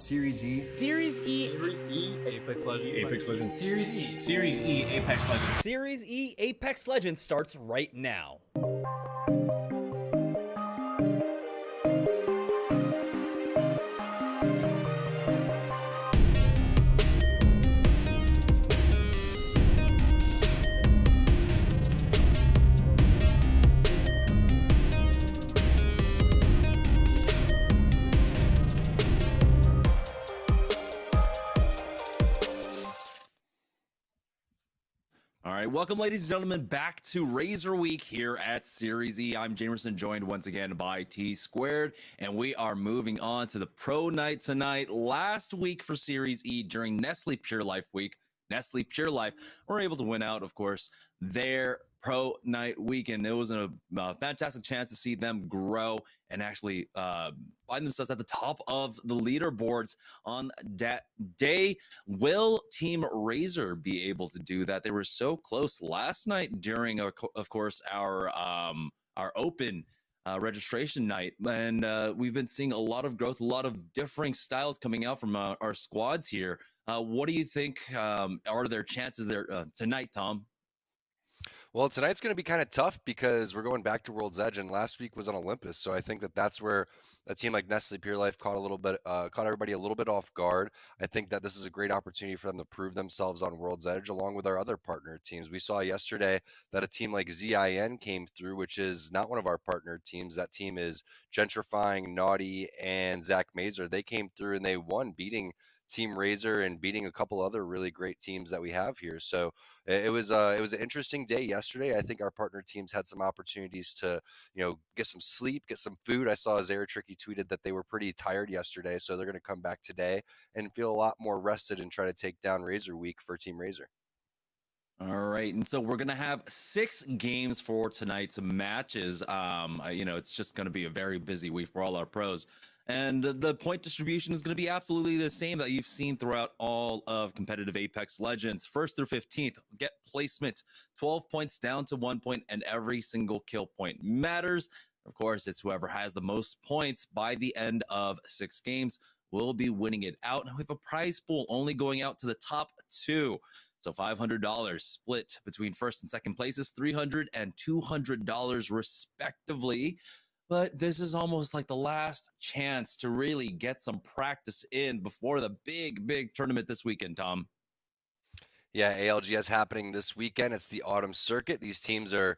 Series E. Series E. Series E, Apex Legends. Apex Legends. Series E. Series E, Apex Legends. Series E Apex Legends starts right now. All right, welcome, ladies and gentlemen, back to Razer Week here at Series E. I'm Jamerson, joined once again by Tsquared, and we are moving on to the Pro Night tonight. Last week for Series E during Nestle Pure Life Week, Nestle Pure Life were able to win out, of course, their Pro Night weekend. It was a fantastic chance to see them grow and actually find themselves at the top of the leaderboards on that day. Will Team Razer be able to do that? They were so close last night during, of course, our open registration night, and we've been seeing a lot of growth, a lot of differing styles coming out from our squads here. What do you think are their chances there tonight, Tom? Well, tonight's going to be kind of tough because we're going back to World's Edge, and last week was on Olympus. So I think that that's where a team like Nestle Pure Life caught everybody a little bit off guard. I think that this is a great opportunity for them to prove themselves on World's Edge, along with our other partner teams. We saw yesterday that a team like ZIN came through, which is not one of our partner teams. That team is Gentrifying, Naughty, and Zach Mazer. They came through and they won, beating Team Razer and beating a couple other really great teams that we have here. So it was an interesting day yesterday. I think our partner teams had some opportunities to, get some sleep, get some food. I saw Zara Tricky tweeted that they were pretty tired yesterday, so they're going to come back today and feel a lot more rested and try to take down Razer Week for Team Razer. All right, and so we're gonna have 6 games for tonight's matches. It's just gonna be a very busy week for all our pros. And the point distribution is going to be absolutely the same that you've seen throughout all of competitive Apex Legends. 1st through 15th, get placement, 12 points down to 1 point, and every single kill point matters. Of course, it's whoever has the most points by the end of 6 games will be winning it out. Now we have a prize pool only going out to the top 2. So $500 split between 1st and 2nd places, $300 and $200 respectively. But this is almost like the last chance to really get some practice in before the big tournament this weekend, Tom. Yeah, ALGS happening this weekend. It's the autumn circuit. These teams are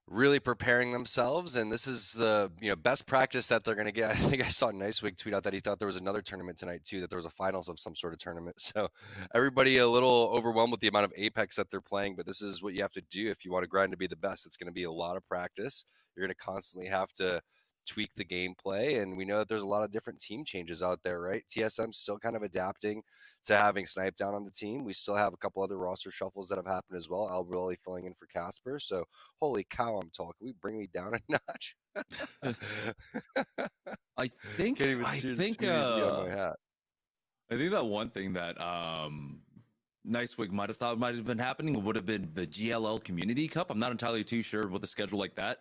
really preparing themselves, and this is the best practice that they're going to get. I think I saw Nicewig tweet out that he thought there was another tournament tonight too, that there was a finals of some sort of tournament. So everybody a little overwhelmed with the amount of Apex that they're playing, but this is what you have to do if you want to grind to be the best. It's going to be a lot of practice. You're going to constantly have to tweak the gameplay, and we know that there's a lot of different team changes out there, right? TSM's still kind of adapting to having Snipe down on the team. We still have a couple other roster shuffles that have happened as well. Albrelli filling in for Casper. So holy cow, I'm tall. Can we bring me down a notch? I think that one thing that Nicewig might have thought might have been happening would have been the GLL Community Cup. I'm not entirely too sure what the schedule like that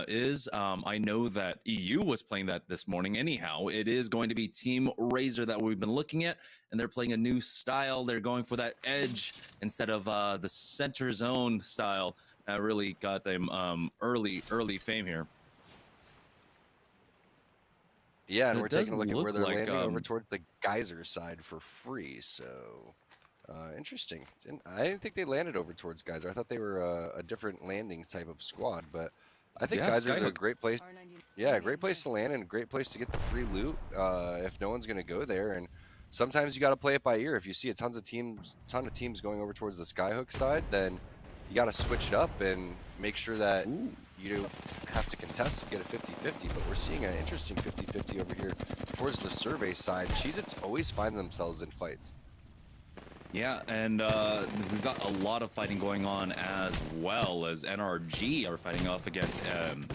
is. I know that EU was playing that this morning. Anyhow, it is going to be Team Razer that we've been looking at, and they're playing a new style. They're going for that edge instead of the center zone style that really got them early fame here. Yeah, and we're taking a look at where they're landing over toward the Geyser side for free. So interesting. I didn't think they landed over towards Geyser. I thought they were a different landing type of squad, but I think Geyser's a great place. Yeah, a great place to land and a great place to get the free loot if no one's going to go there. And sometimes you got to play it by ear. If you see a ton of teams going over towards the Skyhook side, then you got to switch it up and make sure that you have to contest to get a 50-50. But we're seeing an interesting 50-50 over here towards the survey side. Cheez-Its always find themselves in fights. Yeah, and we've got a lot of fighting going on as well, as NRG are fighting off against,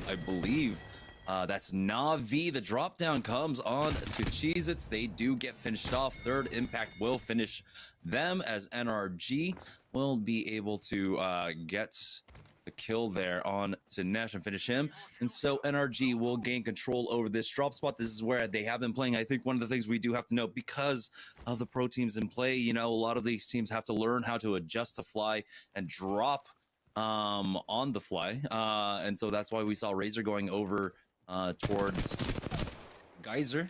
I believe, that's Na'Vi. The drop down comes on to Cheez-Its. They do get finished off. Third Impact will finish them, as NRG will be able to get the kill there on to Nash and finish him. And so NRG will gain control over this drop spot. This is where they have been playing. I think one of the things we do have to know, because of the pro teams in play, you know, a lot of these teams have to learn how to adjust to fly and drop on the fly. And so that's why we saw Razer going over towards Geyser.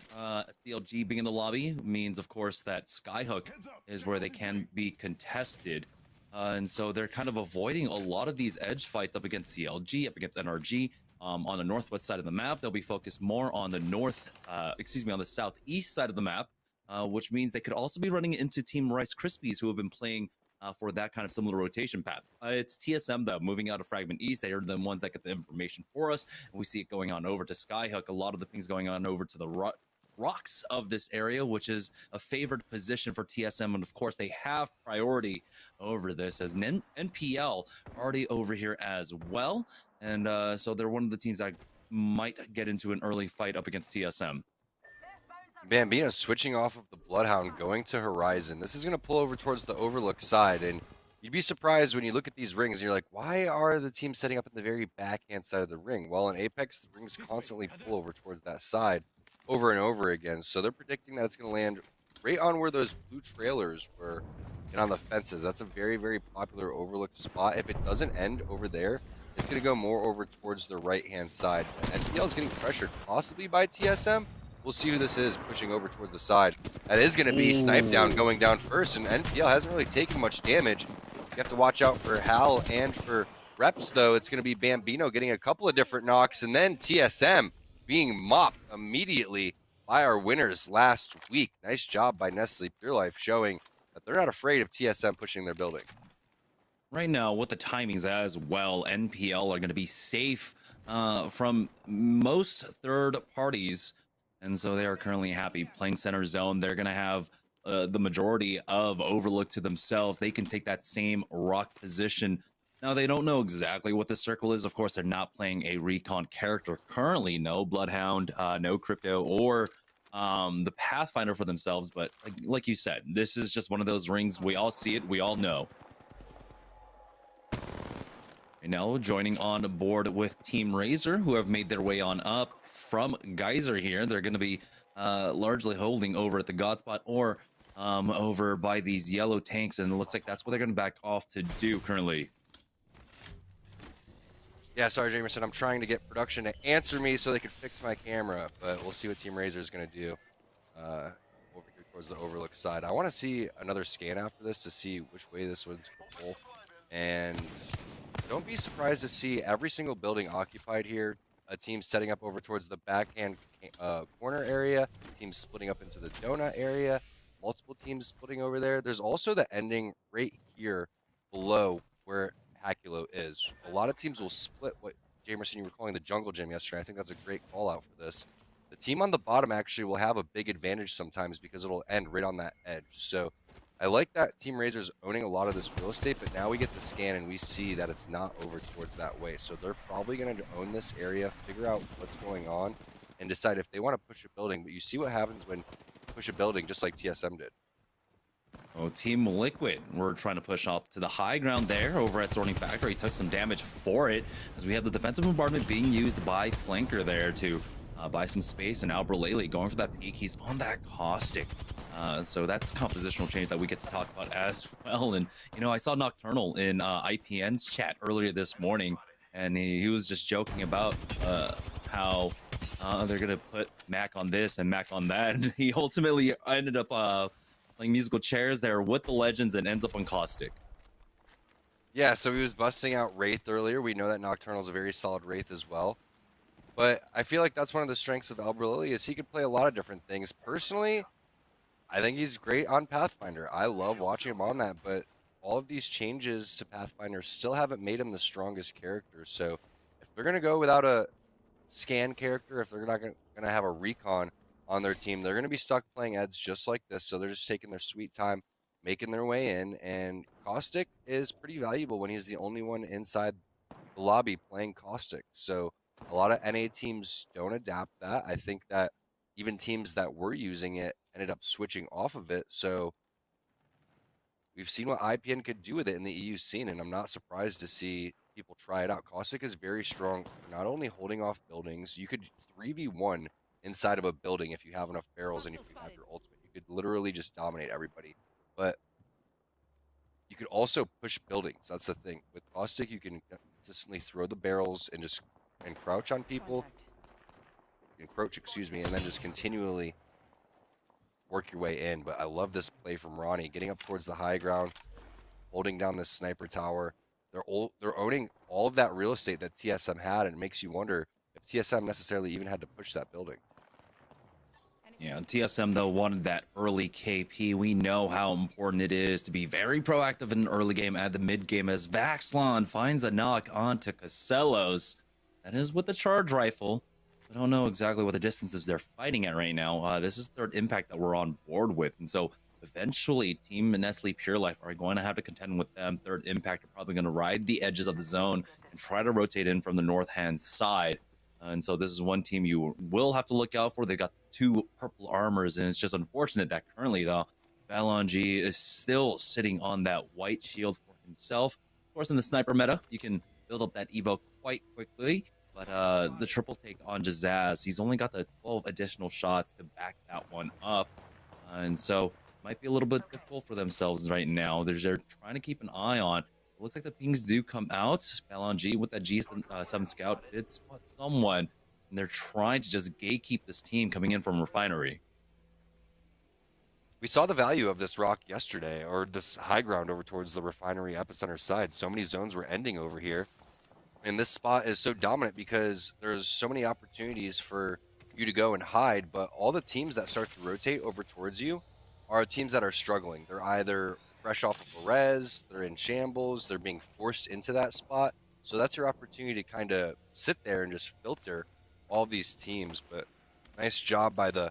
CLG being in the lobby means, of course, that Skyhook is where they can be contested. And so they're kind of avoiding a lot of these edge fights up against CLG, up against NRG. On the northwest side of the map, they'll be focused more on the on the southeast side of the map, which means they could also be running into Team Rice Krispies, who have been playing for that kind of similar rotation path. It's TSM, though, moving out of Fragment East. They are the ones that get the information for us, and we see it going on over to Skyhook. A lot of the things going on over to the rocks of this area, which is a favored position for TSM, and of course they have priority over this, as NPL already over here as well, and so they're one of the teams that might get into an early fight up against TSM. Bambino switching off of the Bloodhound, going to Horizon. This is going to pull over towards the Overlook side, and you'd be surprised when you look at these rings and you're like, why are the teams setting up in the very backhand side of the ring? Well, in Apex, the rings constantly pull over towards that side over and over again, so they're predicting that it's going to land right on where those blue trailers were and on the fences. That's a very, very popular Overlook spot. If it doesn't end over there, it's going to go more over towards the right-hand side. NPL is getting pressured, possibly by TSM. We'll see who this is pushing over towards the side. That is going to be Snipe Down going down first, and NPL hasn't really taken much damage. You have to watch out for Hal and for Reps, though. It's going to be Bambino getting a couple of different knocks, and then TSM being mopped immediately by our winners last week. Nice job by Nestle Pure Life, showing that they're not afraid of TSM pushing their building. Right now, with the timings as well, NPL are going to be safe from most third parties. And so they are currently happy playing center zone. They're going to have the majority of Overlook to themselves. They can take that same rock position. Now, they don't know exactly what the circle is. Of course, they're not playing a recon character currently. No Bloodhound, no Crypto, or the Pathfinder for themselves. But like you said, this is just one of those rings. We all see it. We all know. And now joining on board with Team Razer, who have made their way on up from Geyser here. They're going to be largely holding over at the God spot or over by these yellow tanks, and it looks like that's what they're going to back off to do currently. Yeah, sorry, Jamerson. I'm trying to get production to answer me so they can fix my camera, but we'll see what Team Razer is going to do over here towards the Overlook side. I want to see another scan after this to see which way this one's going to pull, and don't be surprised to see every single building occupied here. A team setting up over towards the backhand corner area, teams splitting up into the donut area, multiple teams splitting over there. There's also the ending right here below where Hakulo is. A lot of teams will split what, Jamerson, you were calling the jungle gym yesterday. I think that's a great call out for this. The team on the bottom actually will have a big advantage sometimes because it'll end right on that edge. So I like that Team Razer's owning a lot of this real estate, but now we get the scan and we see that it's not over towards that way. So they're probably going to own this area, figure out what's going on, and decide if they want to push a building. But you see what happens when you push a building, just like TSM did. Oh, Team Liquid, we're trying to push up to the high ground there over at Sorting Factory. Took some damage for it, as we have the defensive bombardment being used by Flanker there to buy some space, and Albralele going for that peak. He's on that Caustic. So that's compositional change that we get to talk about as well. And, you know, I saw Nocturnal in IPN's chat earlier this morning, and he was just joking about how they're going to put Mac on this and Mac on that. And he ultimately ended up playing musical chairs there with the Legends and ends up on Caustic. Yeah, so he was busting out Wraith earlier. We know that Nocturnal's a very solid Wraith as well. But I feel like that's one of the strengths of Albralele is he can play a lot of different things. Personally, I think he's great on Pathfinder. I love watching him on that, but all of these changes to Pathfinder still haven't made him the strongest character. So if they're going to go without a scan character, if they're not going to have a recon on their team, they're going to be stuck playing Eds just like this. So they're just taking their sweet time, making their way in. And Caustic is pretty valuable when he's the only one inside the lobby playing Caustic. So a lot of NA teams don't adapt that. I think that even teams that were using it ended up switching off of it. So we've seen what IPN could do with it in the EU scene, and I'm not surprised to see people try it out. Caustic is very strong, not only holding off buildings, you could 3v1 inside of a building if you have enough barrels and if you have your ultimate. You could literally just dominate everybody. But you could also push buildings. That's the thing. With Caustic, you can consistently throw the barrels and just crouch on people. Encroach, excuse me, and then just continually work your way in. But I love this play from Ronnie, getting up towards the high ground, holding down this sniper tower. They're owning all of that real estate that TSM had, and it makes you wonder if TSM necessarily even had to push that building. Yeah, TSM, though, wanted that early KP. We know how important it is to be very proactive in an early game and the mid game as Vaxlon finds a knock onto Casellos. That is with the charge rifle. I don't know exactly what the distances they're fighting at right now. This is third impact that we're on board with. And so eventually Team Nestle Pure Life are going to have to contend with them. Third impact are probably going to ride the edges of the zone and try to rotate in from the north-hand side. And so this is one team you will have to look out for. They've got 2 purple armors, and it's just unfortunate that currently, though, Balonji is still sitting on that white shield for himself. Of course, in the sniper meta, you can build up that Evo quite quickly, but the triple take on Jazaz, he's only got the 12 additional shots to back that one up. And so might be a little bit difficult for themselves right now. They're trying to keep an eye on. It looks like the pings do come out. Balonji with that G7 scout did spot someone, and they're trying to just gatekeep this team coming in from Refinery. We saw the value of this rock yesterday, or this high ground over towards the Refinery epicenter side. So many zones were ending over here. And this spot is so dominant because there's so many opportunities for you to go and hide, but all the teams that start to rotate over towards you are teams that are struggling. They're either fresh off of a res, they're in shambles, they're being forced into that spot. So that's your opportunity to kind of sit there and just filter all these teams. But nice job by the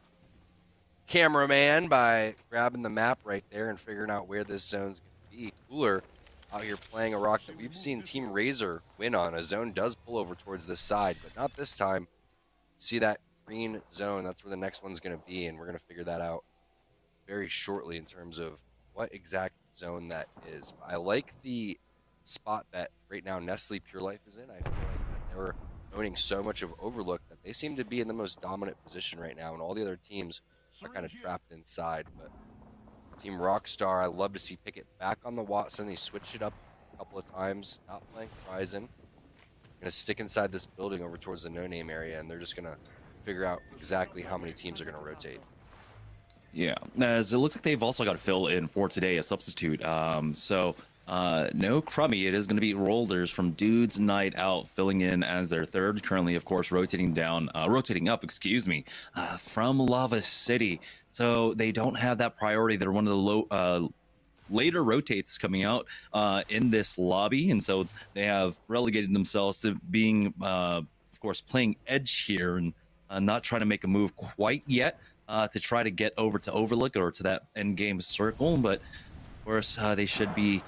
cameraman by grabbing the map right there and figuring out where this zone's going to be. Cooler out here playing a rock that we've seen Team Razer win on. A zone does pull over towards this side, but not this time. See that green zone, that's where the next one's going to be, and we're going to figure that out very shortly in terms of what exact zone that is. I like the spot that right now Nestle Pure Life is in. I feel like that they're owning so much of Overlook that they seem to be in the most dominant position right now, and all the other teams are kind of trapped inside. But Team Rockstar, I love to see Pickett back on the Watson. He switched it up a couple of times, not playing Horizon. Going to stick inside this building over towards the no-name area, and they're just going to figure out exactly how many teams are going to rotate. Yeah, as it looks like they've also got to fill in for today a substitute. No Crummy. It is going to be Rollers from Dudes Night Out filling in as their third. Currently, of course, rotating up, from Lava City. So they don't have that priority. They're one of the later rotates coming out in this lobby, and so they have relegated themselves to being, of course, playing edge here and not trying to make a move quite yet to try to get over to Overlook or to that end game circle. But of course, they should be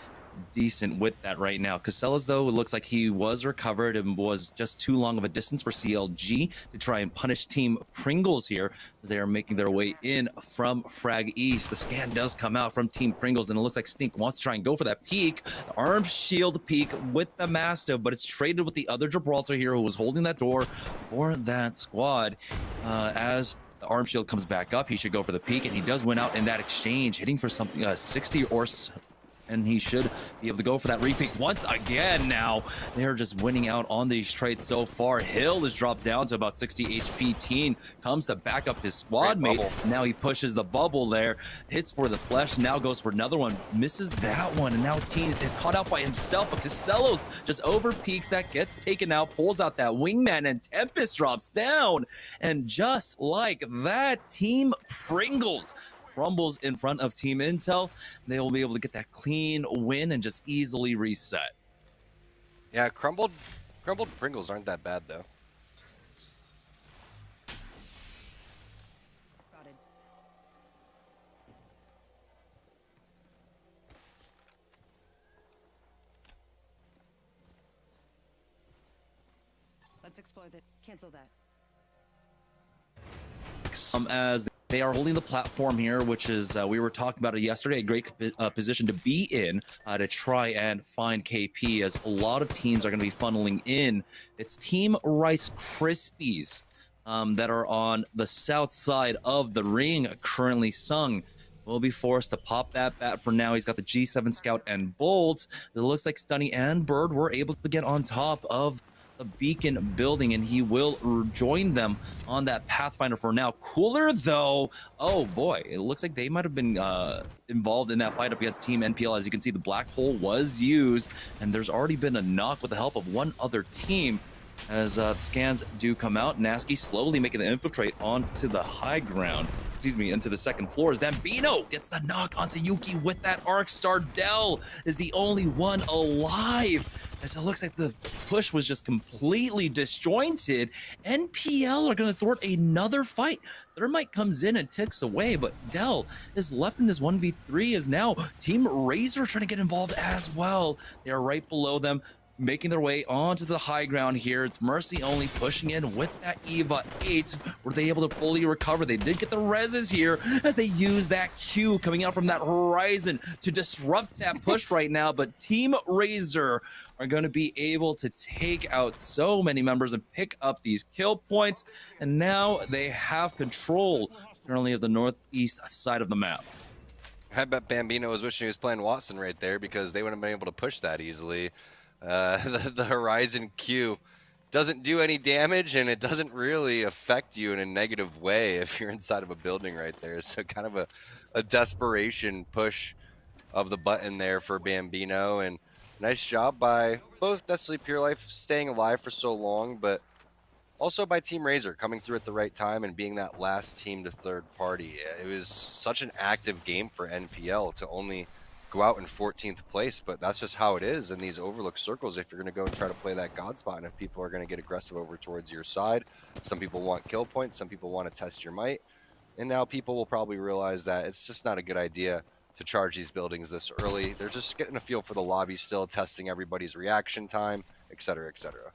decent with that right now. Casellas, though, it looks like he was recovered and was just too long of a distance for CLG to try and punish Team Pringles here as they are making their way in from Frag East. The scan does come out from Team Pringles, and it looks like Stink wants to try and go for that peek. The arm shield peek with the Mastiff, but it's traded with the other Gibraltar here who was holding that door for that squad. As the arm shield comes back up, he should go for the peek, and he does win out in that exchange, hitting for something 60 or so. And he should be able to go for that repeat once again. Now they're just winning out on these trades so far. Hill is dropped down to about 60 HP. Teen comes to back up his squad mate. Now he pushes the bubble there, hits for the flesh, now goes for another one, misses that one, and now Teen is caught out by himself. But Casellos just over peaks, that gets taken out, pulls out that wingman, and Tempest drops down. And just like that, Team Pringles crumbles in front of Team Intel. They will be able to get that clean win and just easily reset. Yeah, crumbled Pringles aren't that bad though. Let's explore that. Cancel that. As They are holding the platform here, which is, we were talking about it yesterday, a great position to be in to try and find KP, as a lot of teams are going to be funneling in. It's Team Rice Krispies that are on the south side of the ring, currently Sung will be forced to pop that bat for now. He's got the G7 Scout and Bolt. It looks like Stunny and Bird were able to get on top of the beacon building, and he will join them on that Pathfinder for now. Cooler though, oh boy, it looks like they might have been involved in that fight up against Team NPL. As you can see, the black hole was used, and there's already been a knock with the help of one other team. As the scans do come out, Nasky slowly making the infiltrate onto the high ground, into the second floor. As Bambino gets the knock onto Yuki with that arc star. Dell is the only one alive, as it looks like the push was just completely disjointed. NPL are going to thwart another fight. Thermite comes in and ticks away, but Dell is left in this 1v3, as now Team Razer trying to get involved as well. They are right below them, making their way onto the high ground here. It's Mercy only pushing in with that Eva 8. Were they able to fully recover? They did get the reses here as they use that Q coming out from that horizon to disrupt that push right now. But Team Razer are going to be able to take out so many members and pick up these kill points. And now they have control currently of the northeast side of the map. I bet Bambino was wishing he was playing Watson right there, because they wouldn't have been able to push that easily. The Horizon Q doesn't do any damage, and it doesn't really affect you in a negative way if you're inside of a building right there. So kind of a desperation push of the button there for Bambino, and nice job by both Nestle Pure Life staying alive for so long, but also by Team Razer coming through at the right time and being that last team to third party. It was such an active game for NPL to only go out in 14th place, but that's just how it is in these overlook circles if you're going to go and try to play that god spot, and if people are going to get aggressive over towards your side. Some people want kill points, some people want to test your might, and now people will probably realize that it's just not a good idea to charge these buildings this early. They're just getting a feel for the lobby still, testing everybody's reaction time, etc., etc.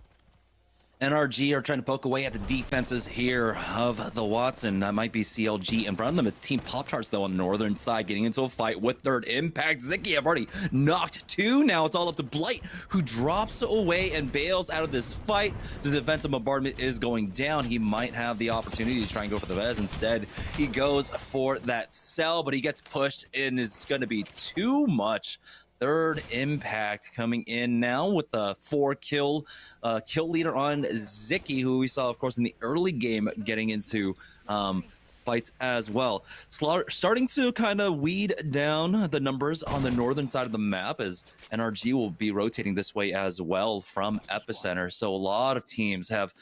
NRG are trying to poke away at the defenses here of the Watson. That might be CLG in front of them. It's Team Pop-Tarts, though, on the northern side, getting into a fight with third impact. Zicky have already knocked two. Now it's all up to Blight, who drops away and bails out of this fight. The defensive bombardment is going down. He might have the opportunity to try and go for the res. Instead, he goes for that cell, but he gets pushed, and it's going to be too much. Third impact coming in now with a 4-kill leader on Zicky, who we saw, of course, in the early game getting into fights as well. Starting to kind of weed down the numbers on the northern side of the map, as NRG will be rotating this way as well from Epicenter. So a lot of teams have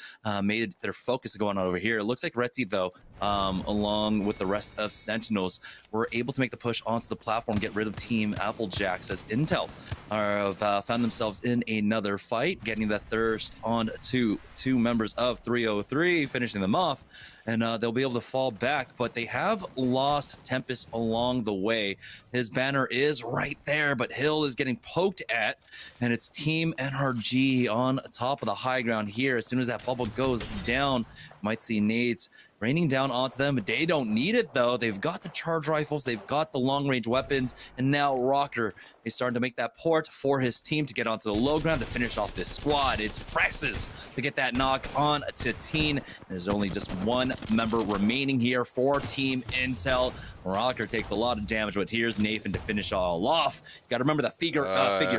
made their focus going on over here. It looks like Retzi, though, along with the rest of Sentinels, were able to make the push onto the platform, get rid of Team Applejacks, as Intel have found themselves in another fight, getting the thirst on to two members of 303, finishing them off. And they'll be able to fall back, but they have lost Tempest along the way. His banner is right there, but Hill is getting poked at, and it's Team NRG on top of the high ground here. As soon as that bubble goes down, might see nades raining down onto them, but they don't need it, though. They've got the charge rifles, they've got the long-range weapons, and now Rocker is starting to make that port for his team to get onto the low ground to finish off this squad. It's Frexes to get that knock on to Teen. There's only just one member remaining here for Team Intel. Rocker takes a lot of damage, but here's Nathan to finish all off. You got to remember that figure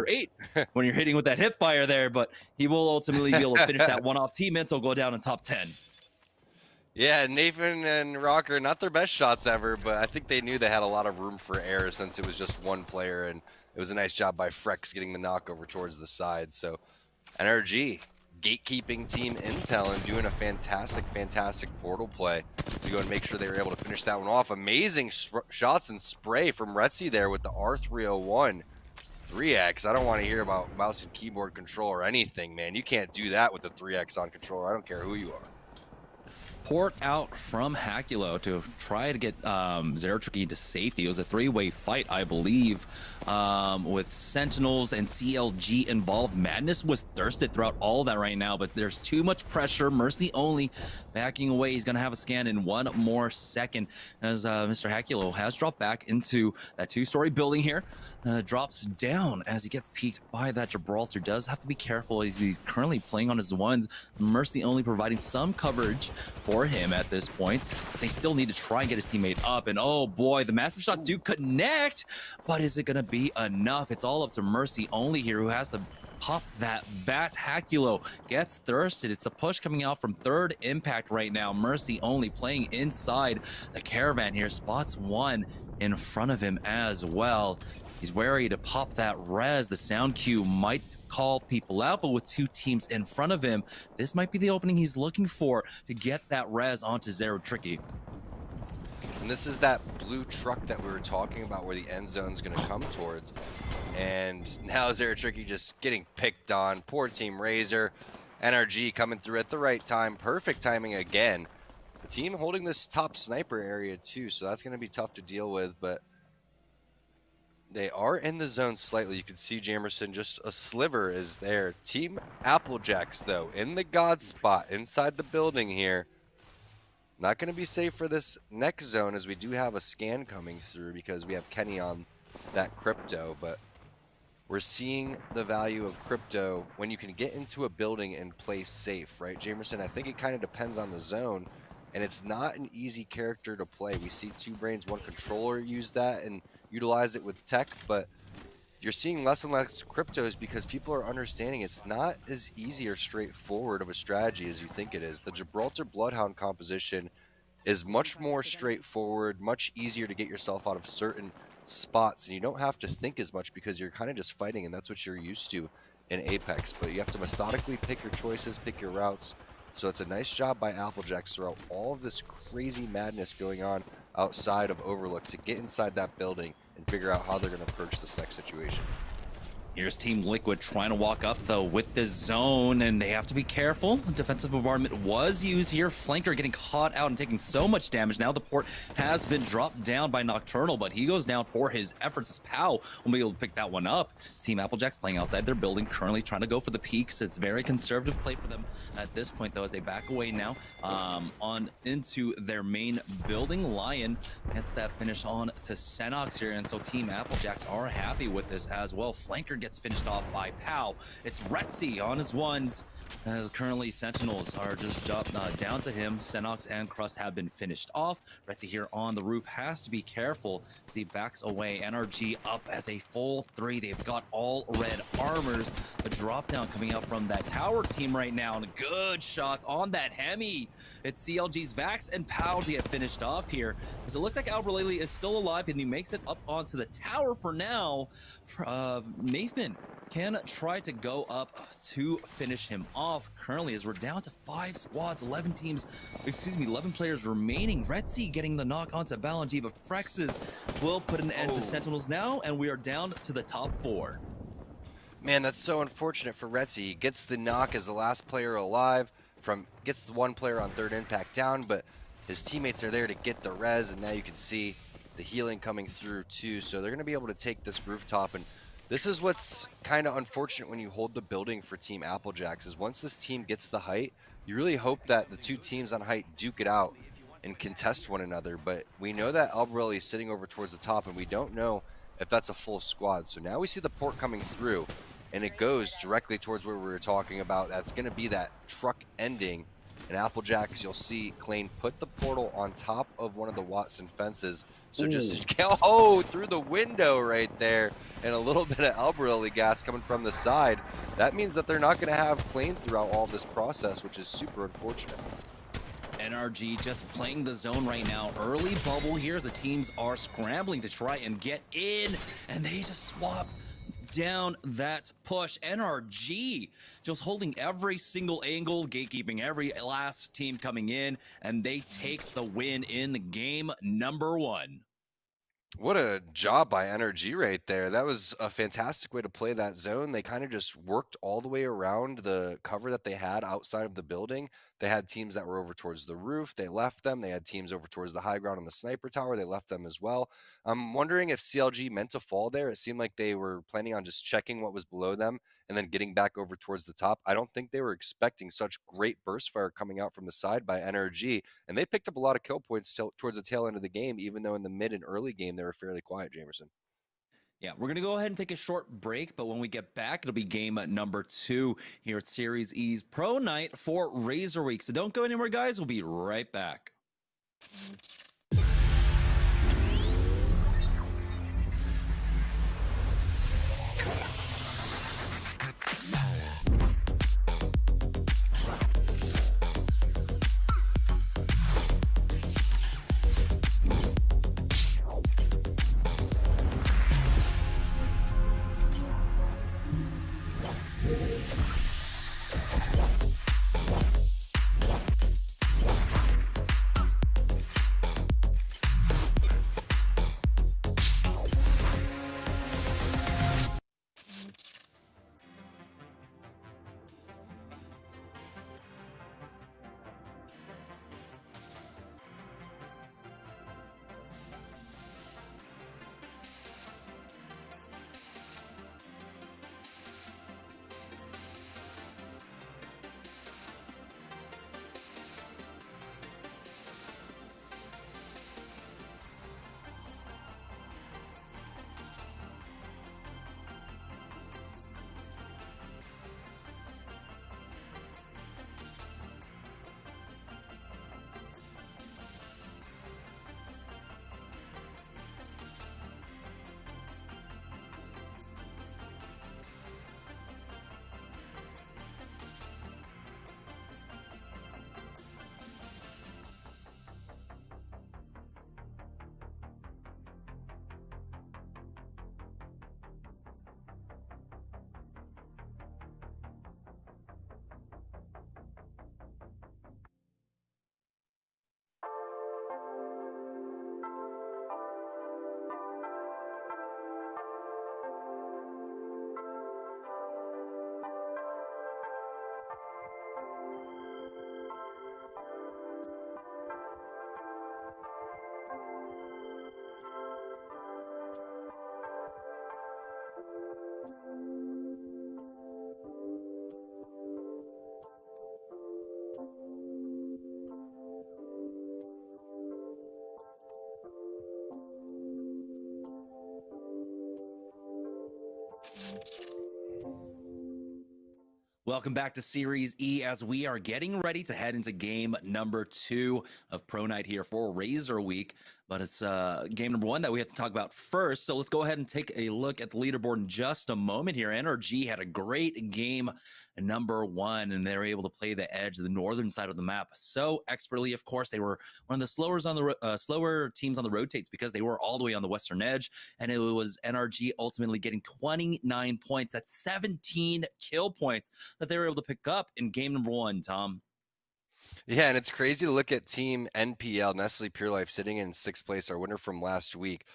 8 when you're hitting with that hip fire there, but he will ultimately be able to finish that one off. Team Intel go down in top 10. Yeah, Nathan and Rocker, not their best shots ever, but I think they knew they had a lot of room for error since it was just one player, and it was a nice job by Frex getting the knock over towards the side. So NRG gatekeeping Team Intel and doing a fantastic portal play to go and make sure they were able to finish that one off. Amazing shots and spray from Retzi there with the R301. 3X, I don't want to hear about mouse and keyboard control or anything, man. You can't do that with the 3X on controller. I don't care who you are. port out from Hakulo to try to get Zero Tricky into safety. It was a three-way fight, I believe, with Sentinels and CLG involved. Madness was thirsted throughout all of that right now, but there's too much pressure. Mercy only backing away. He's going to have a scan in one more second as Mr. Hakulo has dropped back into that two-story building here. Drops down as he gets peeked by that Gibraltar. Does have to be careful as he's currently playing on his ones. Mercy only providing some coverage for him at this point. They still need to try and get his teammate up, and oh boy, the massive shots do connect, but is it gonna be enough? It's all up to Mercy only here, who has to pop that bat. Hakulo gets thirsted. It's the push coming out from third impact right now. Mercy only playing inside the caravan here, spots one in front of him as well. He's wary to pop that res. The sound cue might call people out, but with two teams in front of him, this might be the opening he's looking for to get that res onto Zero Tricky. And this is that blue truck that we were talking about where the end zone's going to come towards. And now Zero Tricky just getting picked on. Poor Team Razer. NRG coming through at the right time. Perfect timing again. The team holding this top sniper area too, so that's going to be tough to deal with, but they are in the zone slightly. You can see Jamerson, just a sliver is there. Team Applejacks, though, in the God spot inside the building here. Not going to be safe for this next zone, as we do have a scan coming through because we have Kenny on that crypto. But we're seeing the value of crypto when you can get into a building and play safe, right, Jamerson? I think it kind of depends on the zone, and it's not an easy character to play. We see Two Brains, one controller use that and utilize it with tech, but you're seeing less and less cryptos because people are understanding it's not as easy or straightforward of a strategy as you think it is. The Gibraltar Bloodhound composition is much more straightforward, much easier to get yourself out of certain spots, and you don't have to think as much because you're kind of just fighting, and that's what you're used to in Apex. But you have to methodically pick your choices, pick your routes. So it's a nice job by Applejacks throughout all of this crazy madness going on outside of Overlook to get inside that building and figure out how they're going to approach this next situation. Here's Team Liquid trying to walk up, though, with this zone, and they have to be careful. Defensive bombardment was used here. Flanker getting caught out and taking so much damage. Now the port has been dropped down by Nocturnal, but he goes down for his efforts. Pow will be able to pick that one up. Team Applejacks playing outside their building, currently trying to go for the peaks. It's very conservative play for them at this point, though, as they back away now on into their main building. Lion gets that finish on to Senox here, and so Team Applejacks are happy with this as well. Flanker gets finished off by Pow. It's Retzi on his ones. Currently, Sentinels are just down to him. Senox and Crust have been finished off. Retzi here on the roof has to be careful. He backs away. NRG up as a full 3. They've got all red armors. The drop down coming out from that tower team right now. And good shots on that Hemi. It's CLG's Vax and Pow to get finished off here. As it looks like Albraleli is still alive and he makes it up onto the tower for now. Nathan can try to go up to finish him off currently, as we're down to 5 squads, 11 players remaining. Retzi getting the knock onto Balanji, but Frexes will put an end to Sentinels now, and we are down to the top 4. Man, that's so unfortunate for Retzi. He gets the knock as the last player alive, gets the one player on third impact down, but his teammates are there to get the res, and now you can see the healing coming through too. So they're going to be able to take this rooftop, and this is what's kind of unfortunate when you hold the building for Team Applejacks, is once this team gets the height, you really hope that the two teams on height duke it out and contest one another. But we know that Albrelli is sitting over towards the top, and we don't know if that's a full squad. So now we see the port coming through, and it goes directly towards where we were talking about. That's going to be that truck ending. And Applejacks, you'll see Clane put the portal on top of one of the Watson fences. So just through the window right there, and a little bit of Albrelli gas coming from the side. That means that they're not going to have Clane throughout all this process, which is super unfortunate. NRG just playing the zone right now. Early bubble here as the teams are scrambling to try and get in, and they just swap down that push. NRG just holding every single angle, gatekeeping every last team coming in, and they take the win in game number 1. What a job by NRG right there. That was a fantastic way to play that zone. They kind of just worked all the way around the cover that they had outside of the building. They had teams that were over towards the roof. They left them. They had teams over towards the high ground on the sniper tower. They left them as well. I'm wondering if CLG meant to fall there. It seemed like they were planning on just checking what was below them and then getting back over towards the top. I don't think they were expecting such great burst fire coming out from the side by NRG. And they picked up a lot of kill points towards the tail end of the game, even though in the mid and early game they were fairly quiet, Jamerson. Yeah, we're going to go ahead and take a short break, but when we get back, it'll be game number 2 here at Series E's Pro Night for Razer Week. So don't go anywhere, guys. We'll be right back. Welcome back to Series E as we are getting ready to head into game number 2 of Pro Night here for Razer Week. But it's game number 1 that we have to talk about first. So let's go ahead and take a look at the leaderboard in just a moment here. NRG had a great game number 1, and they were able to play the edge, the northern side of the map so expertly. Of course, they were one of the slower teams on the rotates because they were all the way on the western edge, and it was NRG ultimately getting 29 points. That's 17 kill points that they were able to pick up in game number 1, Tom. Yeah, and it's crazy to look at Team NPL, Nestle Pure Life, sitting in 6th place, our winner from last week.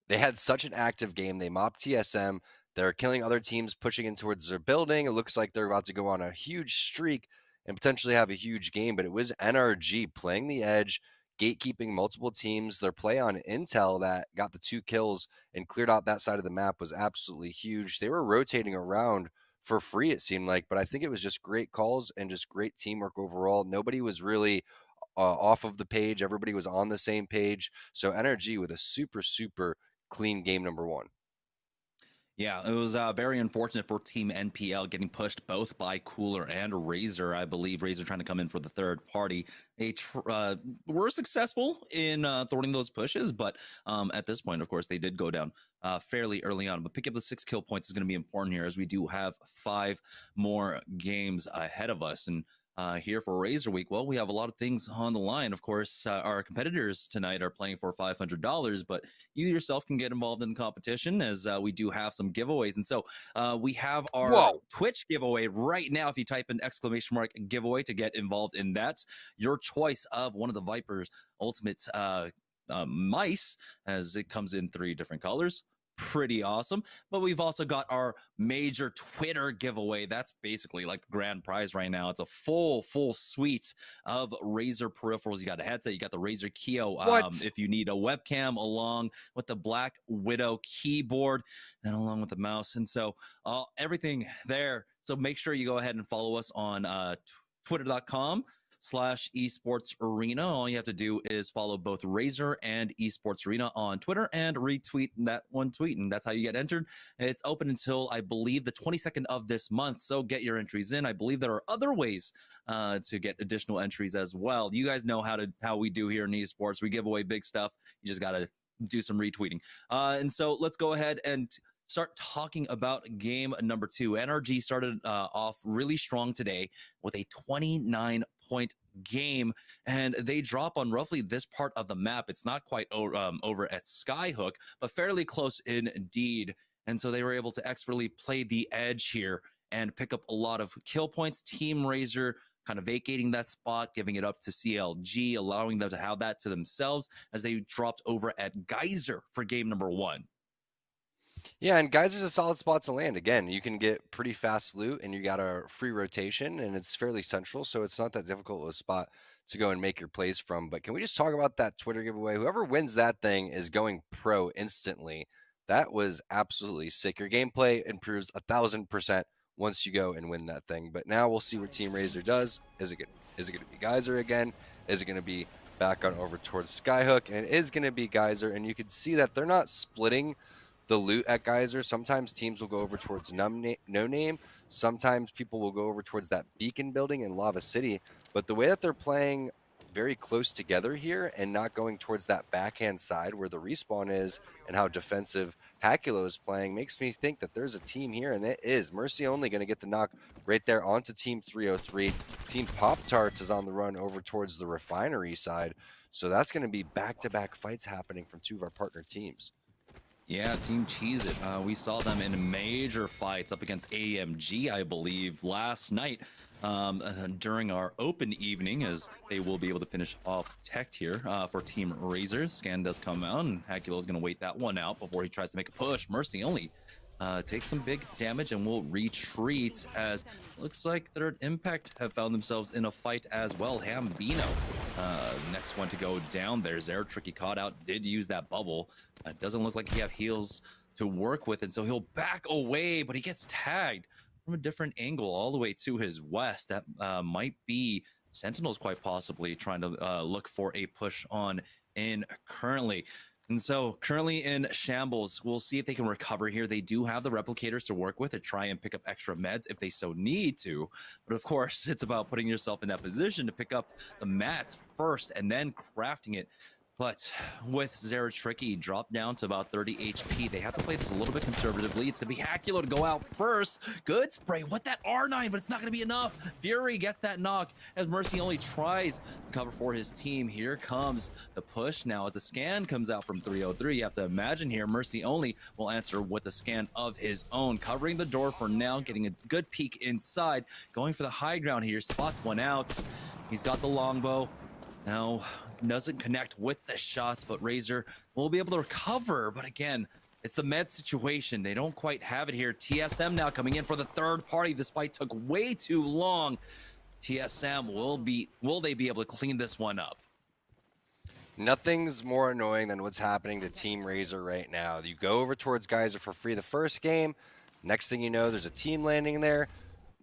They had such an active game. They mopped TSM. They're killing other teams, pushing in towards their building. It looks like they're about to go on a huge streak and potentially have a huge game, but it was NRG playing the edge, gatekeeping multiple teams. Their play on Intel that got the 2 kills and cleared out that side of the map was absolutely huge. They were rotating around for free, it seemed like, but I think it was just great calls and just great teamwork overall. Nobody was really off of the page. Everybody was on the same page. So NRG with a super, super clean game number 1. Yeah, it was very unfortunate for Team NPL getting pushed both by Cooler and Razer. I believe Razer trying to come in for the third party. They were successful in thwarting those pushes, but at this point, of course, they did go down fairly early on. But pick up the 6 kill points is going to be important here as we do have 5 more games ahead of us. And here for Razer Week, well, we have a lot of things on the line. Of course, our competitors tonight are playing for $500, but you yourself can get involved in the competition as we do have some giveaways. And so we have our Twitch giveaway right now. If you type in !giveaway to get involved in that, your choice of one of the Vipers Ultimate mice, as it comes in 3 different colors. Pretty awesome. But we've also got our major Twitter giveaway. That's basically like the grand prize right now. It's a full suite of Razer peripherals. You got a headset, you got the Razer Keo. If you need a webcam, along with the Black Widow keyboard and along with the mouse. And so everything there. So make sure you go ahead and follow us on twitter.com/esports arena. All you have to do is follow both Razer and esports arena on Twitter and retweet that one tweet, and that's how you get entered. It's open until, I believe, the 22nd of this month, so get your entries in. I believe there are other ways to get additional entries as well. You guys know how we do here in esports. We give away big stuff. You just got to do some retweeting. And so let's go ahead and start talking about game number 2. NRG started off really strong today with a 29-point game, and they drop on roughly this part of the map. It's not quite over at Skyhook, but fairly close indeed. And so they were able to expertly play the edge here and pick up a lot of kill points. Team Razer kind of vacating that spot, giving it up to CLG, allowing them to have that to themselves as they dropped over at Geyser for game number 1. Yeah, and Geyser's a solid spot to land. Again, you can get pretty fast loot, and you got a free rotation, and it's fairly central, so it's not that difficult of a spot to go and make your plays from. But can we just talk about that Twitter giveaway? Whoever wins that thing is going pro instantly. That was absolutely sick. Your gameplay improves 1,000% once you go and win that thing. But now we'll see what Team Razer does. Is it going to be Geyser again? Is it going to be back on over towards Skyhook? And it is going to be Geyser, and you can see that they're not splitting the loot at Geyser. Sometimes teams will go over towards No Name. Sometimes people will go over towards that beacon building in Lava City. But the way that they're playing very close together here and not going towards that backhand side where the respawn is and how defensive Hakulo is playing makes me think that there's a team here, and it is. Mercy Only going to get the knock right there onto Team 303. Team Pop-Tarts is on the run over towards the refinery side. So that's going to be back-to-back fights happening from 2 of our partner teams. Yeah, Team Cheez It. We saw them in major fights up against AMG, I believe, last night during our open evening, as they will be able to finish off tech here for Team Razer. Scan does come out, and Hakulo is going to wait that one out before he tries to make a push. Mercy Only takes some big damage and will retreat, as looks like their Impact have found themselves in a fight as well. Hambino, next one to go down there. Zero Tricky caught out, did use that bubble. It doesn't look like he have heals to work with, and so he'll back away, but he gets tagged from a different angle all the way to his west. That might be Sentinels, quite possibly trying to look for a push on in currently. And so currently in shambles, we'll see if they can recover here. They do have the replicators to work with to try and pick up extra meds if they so need to. But of course, it's about putting yourself in that position to pick up the mats first and then crafting it. But with Zero Tricky dropped down to about 30 HP, they have to play this a little bit conservatively. It's going to be Hakulo to go out first. Good spray with that R9, but it's not going to be enough. Fury gets that knock as Mercy Only tries to cover for his team. Here comes the push now as the scan comes out from 303. You have to imagine here, Mercy Only will answer with a scan of his own, covering the door for now, getting a good peek inside, going for the high ground here, spots one out. He's got the longbow. Now, doesn't connect with the shots, but Razer will be able to recover. But again, it's the med situation. They don't quite have it here. TSM now coming in for the third party. This fight took way too long. TSM will they be able to clean this one up? Nothing's more annoying than what's happening to Team Razer right now. You go over towards Geyser for free the first game. Next thing you know, there's a team landing there.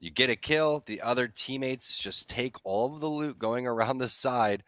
You get a kill. The other teammates just take all of the loot going around the side.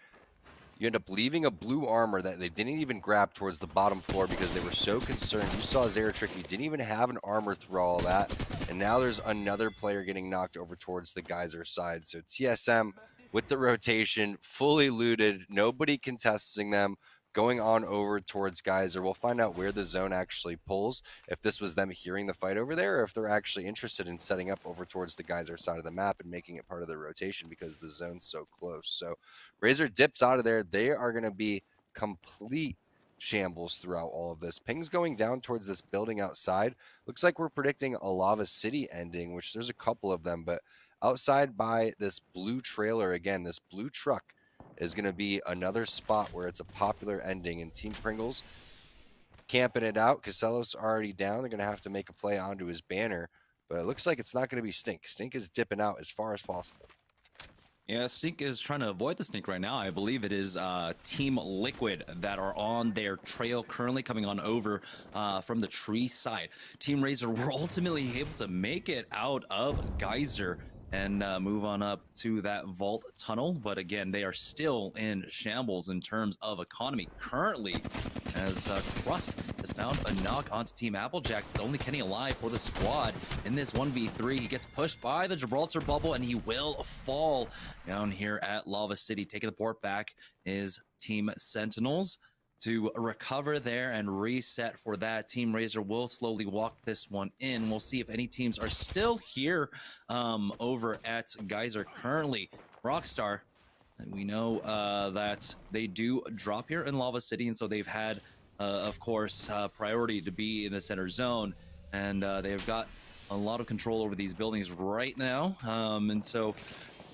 You end up leaving a blue armor that they didn't even grab towards the bottom floor because they were so concerned. You saw Zero Tricky didn't even have an armor through all that. And now there's another player getting knocked over towards the Geyser side. So TSM with the rotation, fully looted, nobody contesting them, going on over towards Geyser. We'll find out where the zone actually pulls, if this was them hearing the fight over there, or if they're actually interested in setting up over towards the Geyser side of the map and making it part of the rotation because the zone's so close. So Razer dips out of there. They are going to be complete shambles throughout all of this. Ping's going down towards this building outside. Looks like we're predicting a Lava City ending, which there's a couple of them, but outside by this blue trailer, again, this blue truck is going to be another spot where it's a popular ending, and Team Pringles camping it out. Casellos already down. They're going to have to make a play onto his banner, but it looks like it's not going to be Stink. Stink is dipping out as far as possible. Yeah, Stink is trying to avoid the Stink right now. I believe it is Team Liquid that are on their trail currently coming on over from the tree side. Team Razer were ultimately able to make it out of Geyser and move on up to that vault tunnel. But again, they are still in shambles in terms of economy currently, as Crust has found a knock onto Team Applejack. It's only Kenny alive for the squad in this 1v3. He gets pushed by the Gibraltar bubble, and he will fall down here at Lava City. Taking the port back is Team Sentinels to recover there and reset for that. Team Razer will slowly walk this one in. We'll see if any teams are still here over at Geyser currently. Rockstar, we know that they do drop here in Lava City, and so they've had, of course, priority to be in the center zone, and they've got a lot of control over these buildings right now, and so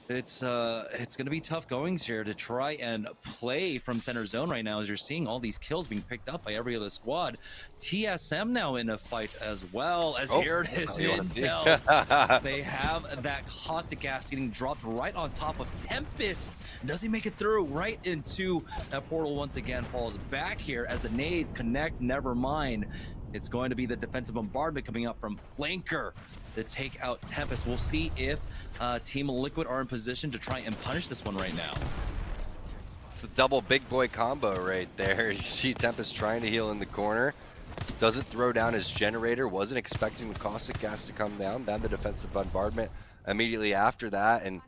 it's going to be tough goings here to try and play from center zone right now, as you're seeing all these kills being picked up by every other squad. TSM now in a fight as well, as here it is intel. They have that caustic gas getting dropped right on top of Tempest. Does he make it through right into that portal once again? Falls back here as the nades connect. Never mind. It's going to be the defensive bombardment coming up from Flanker to take out Tempest. We'll see if Team Liquid are in position to try and punish this one right now. It's the double big boy combo right there. You see Tempest trying to heal in the corner. Doesn't throw down his generator. Wasn't expecting the caustic gas to come down. Then the defensive bombardment immediately after that. And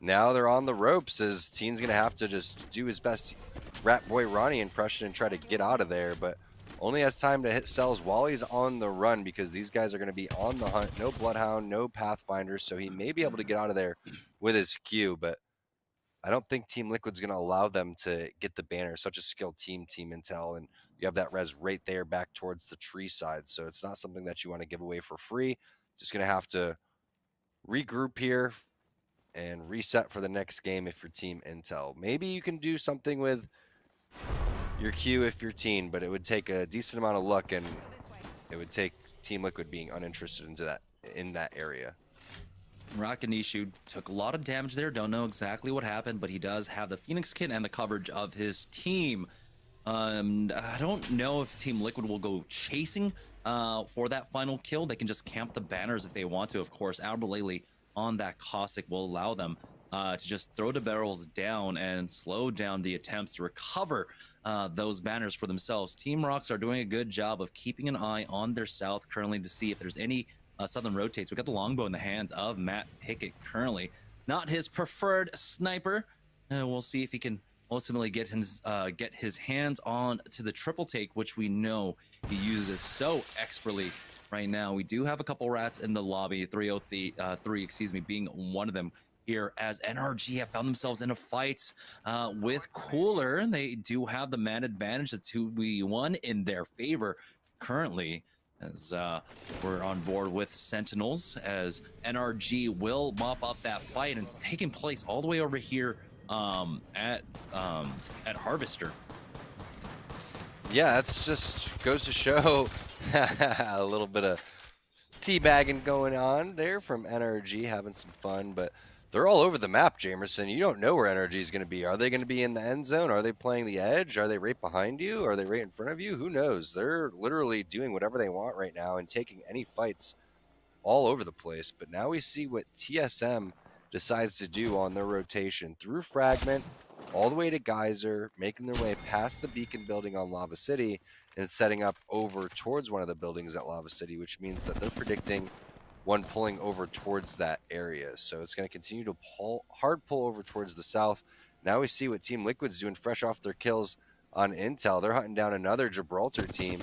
now they're on the ropes, as Teen's going to have to just do his best Rat Boy Ronnie impression and try to get out of there. But only has time to hit cells while he's on the run, because these guys are going to be on the hunt. No Bloodhound, no Pathfinder, so he may be able to get out of there with his Q, but I don't think Team Liquid's going to allow them to get the banner. Such a skilled team, Team Intel, and you have that res right there back towards the tree side, so it's not something that you want to give away for free. Just going to have to regroup here and reset for the next game if you're Team Intel. Maybe you can do something with your Q if you're Teen, but it would take a decent amount of luck, and it would take Team Liquid being uninterested in that area. Rakanishu took a lot of damage there. Don't know exactly what happened, but he does have the Phoenix kit and the coverage of his team. I don't know if Team Liquid will go chasing for that final kill. They can just camp the banners if they want to. Of course, Alberlele on that caustic will allow them to just throw the barrels down and slow down the attempts to recover those banners for themselves. Team Rocks are doing a good job of keeping an eye on their south currently to see if there's any southern rotates. We got the longbow in the hands of Matt Pickett currently. Not his preferred sniper. We'll see if he can ultimately get his hands on to the triple take, which we know he uses so expertly right now. We do have a couple rats in the lobby, 303, excuse me, being one of them here, as NRG have found themselves in a fight with Cooler. They do have the man advantage, the 2v1 in their favor currently, as we're on board with Sentinels, as NRG will mop up that fight, and it's taking place all the way over here at Harvester. Yeah, that's just goes to show a little bit of teabagging going on there from NRG, having some fun, but they're all over the map, Jamerson. You don't know where NRG is going to be. Are they going to be in the end zone? Are they playing the edge? Are they right behind you? Are they right in front of you? Who knows? They're literally doing whatever they want right now and taking any fights all over the place. But now we see what TSM decides to do on their rotation through Fragment all the way to Geyser, making their way past the beacon building on Lava City and setting up over towards one of the buildings at Lava City, which means that they're predicting one pulling over towards that area. So it's going to continue to hard pull over towards the south. Now we see what Team Liquid's doing fresh off their kills on Intel. They're hunting down another Gibraltar team.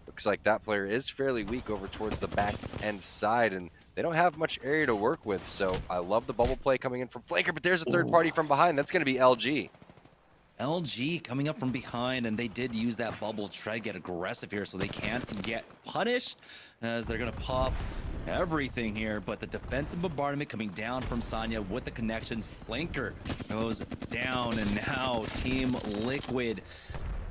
Looks like that player is fairly weak over towards the back end side, and they don't have much area to work with. So I love the bubble play coming in from Flanker, but there's a third party from behind. That's going to be LG. LG coming up from behind, and they did use that bubble to try to get aggressive here so they can't get punished, as they're going to pop everything here, but the defensive bombardment coming down from Sanya with the connections. Flanker goes down, and now Team Liquid,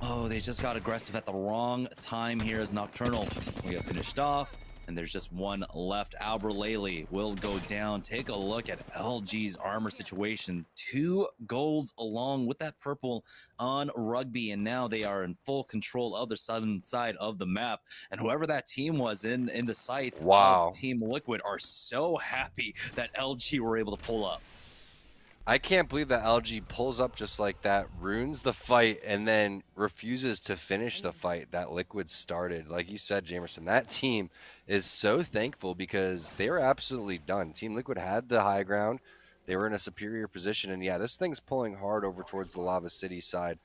oh, they just got aggressive at the wrong time here as Nocturnal will get finished off. And there's just one left. Albralele will go down. Take a look at LG's armor situation. 2 golds along with that purple on Rugby, and now they are in full control of the southern side of the map. And whoever that team was in the sights of Team Liquid are so happy that LG were able to pull up. I can't believe that LG pulls up just like that, ruins the fight, and then refuses to finish the fight that Liquid started. Like you said, Jamerson, that team is so thankful because they were absolutely done. Team Liquid had the high ground. They were in a superior position, and yeah, this thing's pulling hard over towards the Lava City side.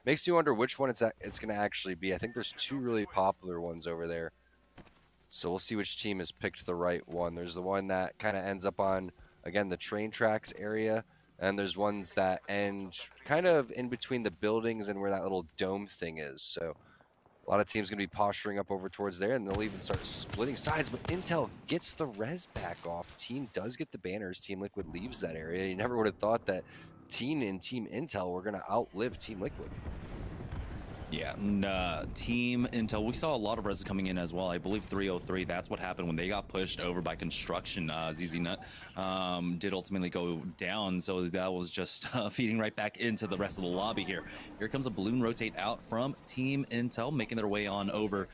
Makes you wonder which one it's going to actually be. I think there's 2 really popular ones over there. So we'll see which team has picked the right one. There's the one that kind of ends up on, again, the train tracks area. And there's ones that end kind of in between the buildings and where that little dome thing is. So a lot of teams going to be posturing up over towards there, and they'll even start splitting sides. But Intel gets the res back off. Team does get the banners. Team Liquid leaves that area. You never would have thought that Team and Team Intel were going to outlive Team Liquid. Yeah, and Team Intel, we saw a lot of res coming in as well. I believe 303, that's what happened when they got pushed over by construction. ZZ Nut did ultimately go down, so that was just feeding right back into the rest of the lobby here. Here comes a balloon rotate out from Team Intel, making their way on over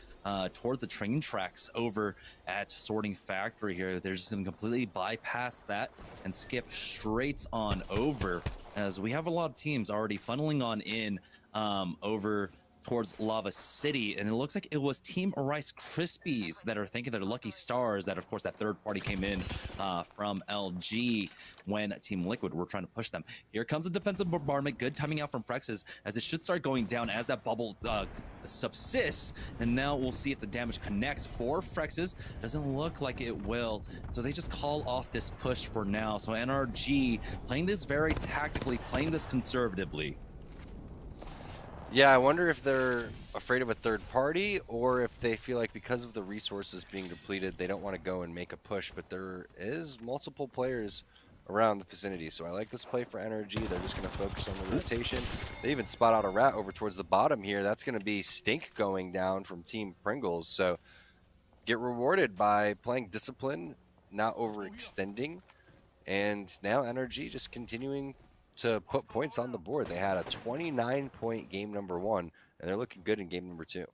towards the train tracks over at Sorting Factory here. They're just going to completely bypass that and skip straight on over, as we have a lot of teams already funneling on in over towards Lava City, and it looks like it was Team Rice Krispies that are thinking they're lucky stars that, of course, that third party came in from LG when Team Liquid were trying to push them. Here comes a defensive bombardment. Good timing out from Frexes, as it should start going down as that bubble subsists, and now we'll see if the damage connects for Frexes. Doesn't look like it will, so they just call off this push for now. So NRG playing this very tactically, playing this conservatively. Yeah, I wonder if they're afraid of a third party, or if they feel like because of the resources being depleted, they don't want to go and make a push. But there is multiple players around the vicinity, so I like this play for NRG. They're just going to focus on the rotation. They even spot out a rat over towards the bottom here. That's going to be Stink going down from Team Pringles. So get rewarded by playing discipline, not overextending, and now NRG just continuing to put points on the board. They had a 29-point game number 1, and they're looking good in game number 2.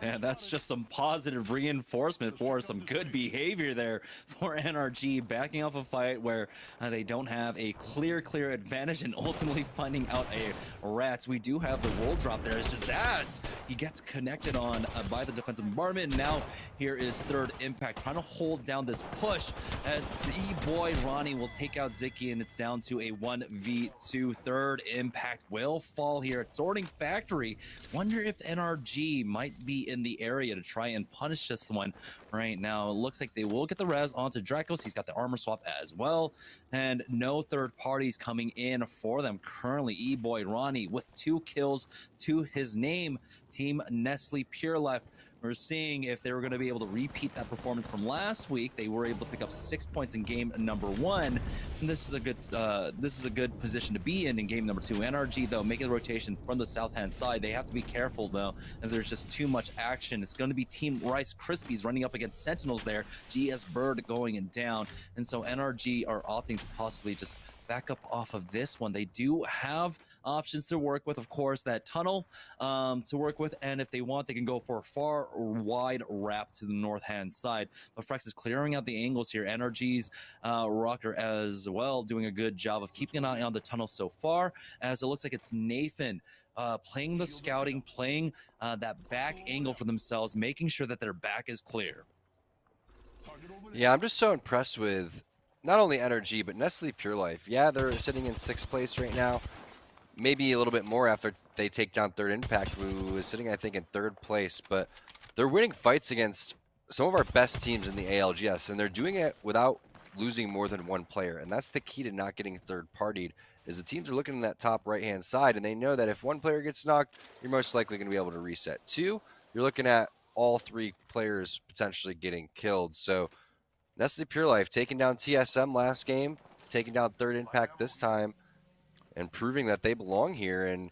And that's just some positive reinforcement for some good behavior there for NRG, backing off a fight where they don't have a clear advantage and ultimately finding out a rat. We do have the roll drop there. It's just as he gets connected on by the defensive bombardment. And now here is Third Impact trying to hold down this push as E-Boy Ronnie will take out Ziki, and it's down to a 1v2. Third Impact will fall here at Sorting Factory. Wonder if NRG might be in the area to try and punish this one right now. It looks like they will get the res onto Dracos. He's got the armor swap as well, and no third parties coming in for them currently. E-Boy Ronnie with 2 kills to his name. Team Nestle Pure Life, we're seeing if they were going to be able to repeat that performance from last week. They were able to pick up 6 points in game number 1. And this is a good position to be in game number 2. NRG, though, making the rotation from the south-hand side. They have to be careful, though, as there's just too much action. It's going to be Team Rice Krispies running up against Sentinels there. GS Bird going down. And so NRG are opting to possibly just back up off of this one. They do have options to work with, of course, that tunnel to work with, and if they want, they can go for a far wide wrap to the north hand side. But Frex is clearing out the angles here. NRG's Rocker as well doing a good job of keeping an eye on the tunnel so far, as it looks like it's Nathan playing the scouting, playing that back angle for themselves, making sure that their back is clear. Yeah, I'm just so impressed with not only NRG, but Nestle Pure Life. Yeah, they're sitting in 6th place right now. Maybe a little bit more after they take down Third Impact, who is sitting, I think, in 3rd place. But they're winning fights against some of our best teams in the ALGS, and they're doing it without losing more than 1 player. And that's the key to not getting third-partied, is the teams are looking at that top right-hand side, and they know that if 1 player gets knocked, you're most likely going to be able to reset. 2, you're looking at all 3 players potentially getting killed. So Nestle Pure Life taking down TSM last game, taking down Third Impact this time, and proving that they belong here. And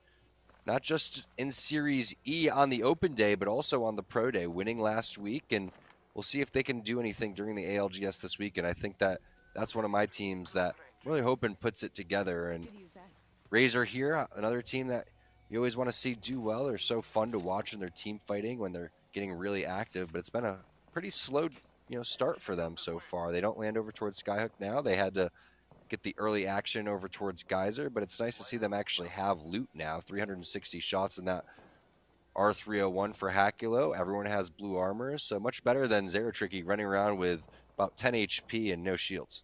not just in Series E on the open day, but also on the pro day, winning last week. And we'll see if they can do anything during the ALGS this week. And I think that that's one of my teams that I'm really hoping puts it together. And Razer here, another team that you always want to see do well. They're so fun to watch in their team fighting when they're getting really active, but it's been a pretty slow start for them so far. They don't land over towards Skyhook now. They had to get the early action over towards Geyser, but it's nice to see them actually have loot now. 360 shots in that R301 for Hakulo. Everyone has blue armor, so much better than Zeratricky running around with about 10 HP and no shields.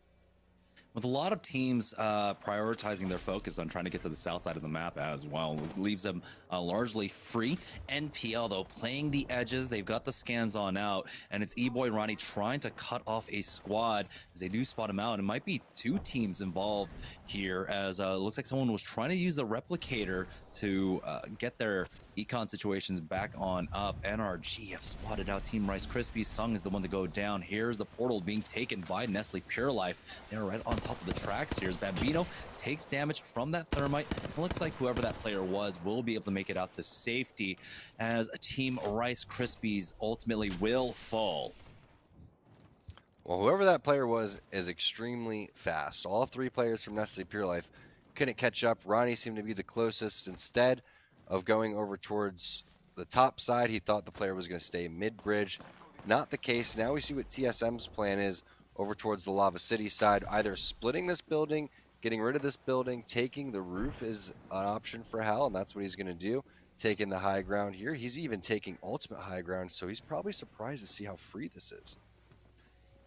With a lot of teams prioritizing their focus on trying to get to the south side of the map as well, it leaves them largely free. NPL, though, playing the edges. They've got the scans on out, and it's E-Boy Ronnie trying to cut off a squad as they do spot him out. It might be two teams involved here, as it looks like someone was trying to use the replicator to get their econ situations back on up. NRG have spotted out Team Rice Krispies. Sung is the one to go down. Here's the portal being taken by Nestle Pure Life. They're right on top of the tracks here as Bambino takes damage from that thermite. It looks like whoever that player was will be able to make it out to safety, as Team Rice Krispies ultimately will fall. Well, whoever that player was is extremely fast. All three players from Nestle Pure Life couldn't catch up. Ronnie seemed to be the closest. Instead of going over towards the top side, he thought the player was going to stay mid-bridge. Not the case. Now we see what TSM's plan is over towards the Lava City side. Either splitting this building, getting rid of this building, taking the roof is an option for Hal, and that's what he's going to do. Taking the high ground here. He's even taking ultimate high ground, so he's probably surprised to see how free this is.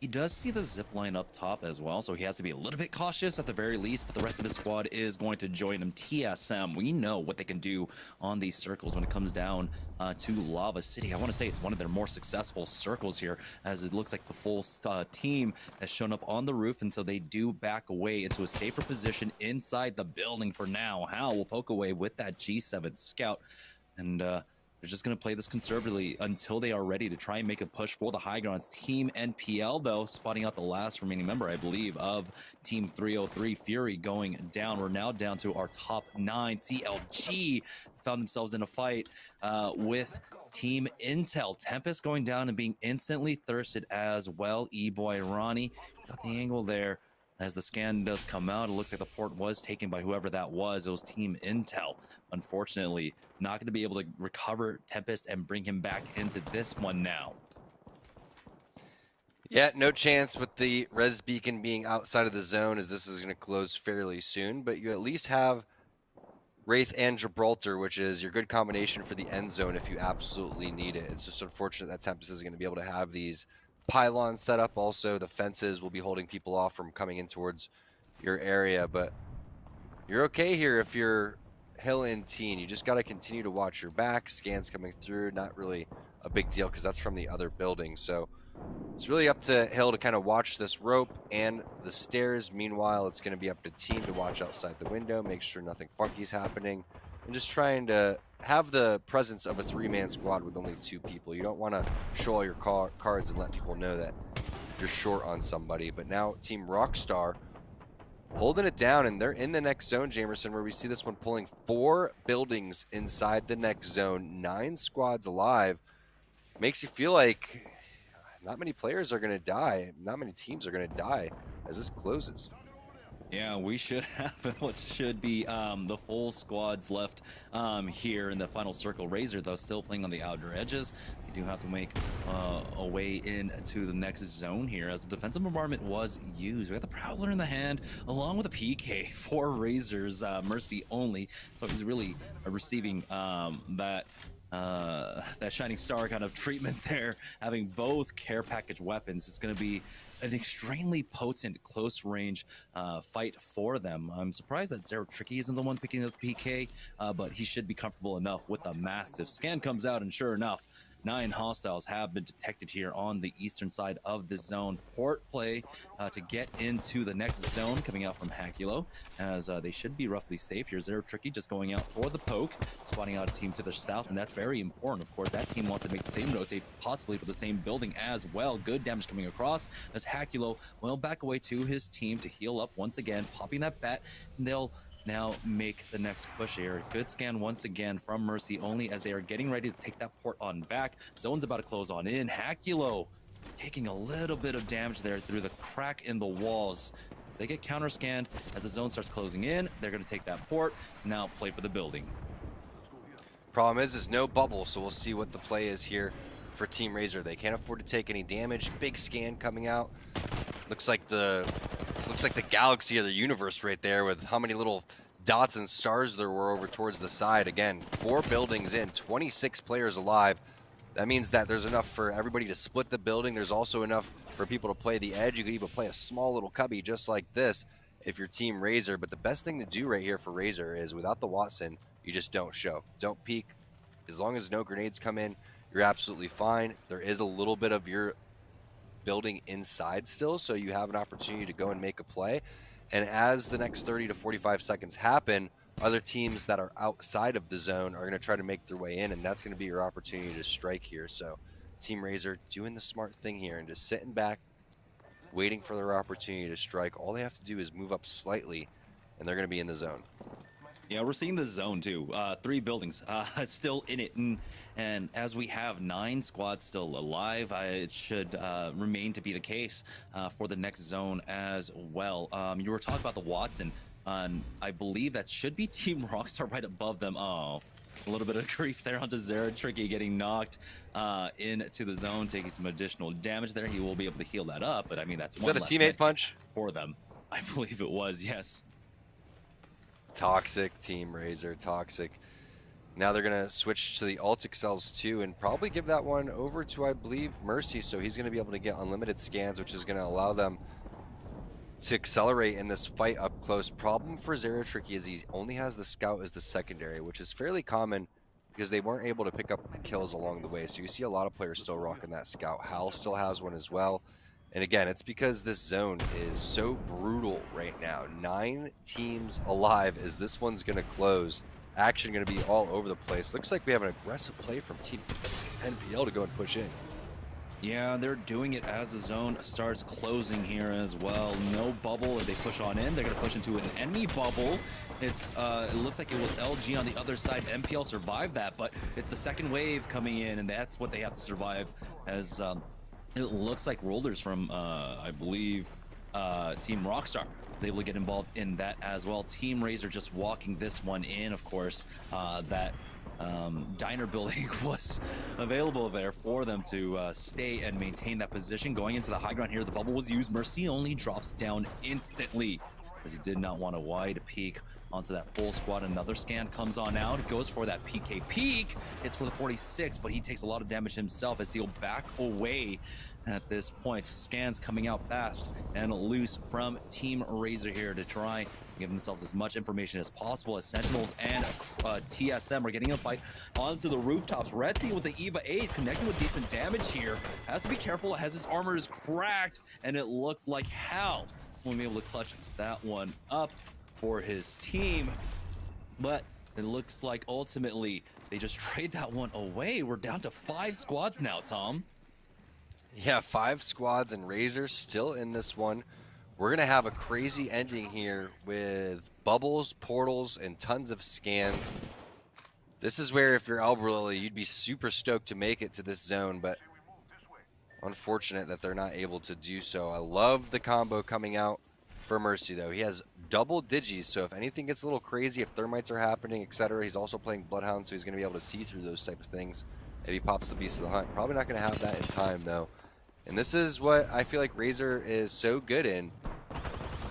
He does see the zip line up top as well, so he has to be a little bit cautious at the very least, but the rest of his squad is going to join him. TSM, we know what they can do on these circles when it comes down to Lava City. I want to say it's one of their more successful circles here, as it looks like the full team has shown up on the roof, and so they do back away into a safer position inside the building for now. Hal will poke away with that G7 scout, and they're just going to play this conservatively until they are ready to try and make a push for the high ground. Team NPL, though, spotting out the last remaining member, I believe, of Team 303. Fury going down. We're now down to our top 9. CLG found themselves in a fight with Team Intel. Tempest going down and being instantly thirsted as well. E-Boy Ronnie got the angle there. As the scan does come out, it looks like the port was taken by whoever that was. It was Team Intel. Unfortunately, not going to be able to recover Tempest and bring him back into this one now. Yeah, no chance with the res beacon being outside of the zone, as this is going to close fairly soon. But you at least have Wraith and Gibraltar, which is your good combination for the end zone if you absolutely need it. It's just unfortunate that Tempest isn't going to be able to have these pylons set up. Also, the fences will be holding people off from coming in towards your area, but you're okay here if you're Hill and Teen. You just got to continue to watch your back. Scans coming through, not really a big deal because that's from the other building. So it's really up to Hill to kind of watch this rope and the stairs. Meanwhile, it's going to be up to Teen to watch outside the window, make sure nothing funky is happening, and just trying to have the presence of a three-man squad with only two people. You don't want to show all your cards and let people know that you're short on somebody. But now Team Rockstar holding it down, and they're in the next zone, Jamerson, where we see this one pulling 4 buildings inside the next zone, 9 squads alive. Makes you feel like not many players are going to die, not many teams are going to die as this closes. Yeah, we should have what should be the full squads left here in the final circle. Razer, though, still playing on the outer edges. They do have to make a way into the next zone here, as the defensive bombardment was used. We got the Prowler in the hand, along with a PK for Razer's Mercy only. So he's really receiving that Shining Star kind of treatment there, having both care package weapons. It's going to be an extremely potent close range fight for them. I'm surprised that Zeratricky isn't the one picking up the PK, but he should be comfortable enough with the Mastiff. Scan comes out, and sure enough, 9 hostiles have been detected here on the eastern side of the zone. Port play to get into the next zone coming out from Hakulo, as they should be roughly safe here. Zero Tricky just going out for the poke, spotting out a team to the south, and that's very important. Of course, that team wants to make the same rotate, possibly for the same building as well. Good damage coming across as Hakulo will back away to his team to heal up once again, popping that bat, and they'll now make the next push here. Good scan once again from Mercy, only as they are getting ready to take that port on back. Zone's about to close on in. Hakulo taking a little bit of damage there through the crack in the walls. As they get counter scanned, as the zone starts closing in, they're going to take that port, now play for the building. Problem is no bubble, so we'll see what the play is here for Team Razer. They can't afford to take any damage. Big scan coming out. Looks like the galaxy of the universe right there, with how many little dots and stars there were over towards the side. Again, 4 buildings in, 26 players alive. That means that there's enough for everybody to split the building. There's also enough for people to play the edge. You could even play a small little cubby just like this if you're Team Razer. But the best thing to do right here for Razer is, without the Watson, you just don't show. Don't peek. As long as no grenades come in, you're absolutely fine. There is a little bit of your building inside still, so you have an opportunity to go and make a play. And as the next 30 to 45 seconds happen, other teams that are outside of the zone are going to try to make their way in, and that's going to be your opportunity to strike here. So Team Razer doing the smart thing here and just sitting back, waiting for their opportunity to strike. All they have to do is move up slightly, and they're going to be in the zone. Yeah, we're seeing the zone too. 3 buildings still in it, and as we have 9 squads still alive, it should remain to be the case for the next zone as well. You were talking about the Watson. I believe that should be Team Rockstar right above them. Oh, a little bit of grief there onto Zero Tricky, getting knocked into the zone, taking some additional damage there. He will be able to heal that up, but I mean, that's one Is that a less teammate punch for them. I believe it was, yes. Toxic, Team Razer, toxic. Now they're going to switch to the alt excels too, and probably give that one over to, I believe, Mercy, so he's going to be able to get unlimited scans, which is going to allow them to accelerate in this fight up close. Problem for Zero Tricky is he only has the scout as the secondary, which is fairly common because they weren't able to pick up kills along the way. So you see a lot of players still rocking that scout. Hal still has one as well. And again, it's because this zone is so brutal right now. 9 teams alive as this one's going to close. Action going to be all over the place. Looks like we have an aggressive play from Team NPL to go and push in. Yeah, they're doing it as the zone starts closing here as well. No bubble. If they push on in, they're going to push into an enemy bubble. It looks like it was LG on the other side. MPL survived that, but it's the second wave coming in, and that's what they have to survive, as it looks like Rollers from, I believe, Team Rockstar is able to get involved in that as well. Team Razer just walking this one in, of course. That diner building was available there for them to stay and maintain that position. Going into the high ground here, the bubble was used. Mercy only drops down instantly, as he did not want a wide peek onto that full squad. Another scan comes on out, goes for that PK peek, hits for the 46, but he takes a lot of damage himself as he'll back away at this point. Scans coming out fast and loose from Team Razer here to try give themselves as much information as possible, as Sentinels and TSM are getting a fight onto the rooftops. Redzy with the EVA 8 connecting with decent damage here. Has to be careful as his armor is cracked, and it looks like Hal will be able to clutch that one up for his team. But it looks like ultimately they just trade that one away. We're down to 5 squads now, Tom. Yeah, 5 squads and Razer still in this one. We're going to have a crazy ending here with bubbles, portals, and tons of scans. This is where, if you're Alberlily, you'd be super stoked to make it to this zone, but unfortunate that they're not able to do so. I love the combo coming out for Mercy, though. He has double digis, so if anything gets a little crazy, if thermites are happening, etc., he's also playing Bloodhound, so he's going to be able to see through those type of things if he pops the Beast of the Hunt. Probably not going to have that in time, though. And this is what I feel like Razer is so good in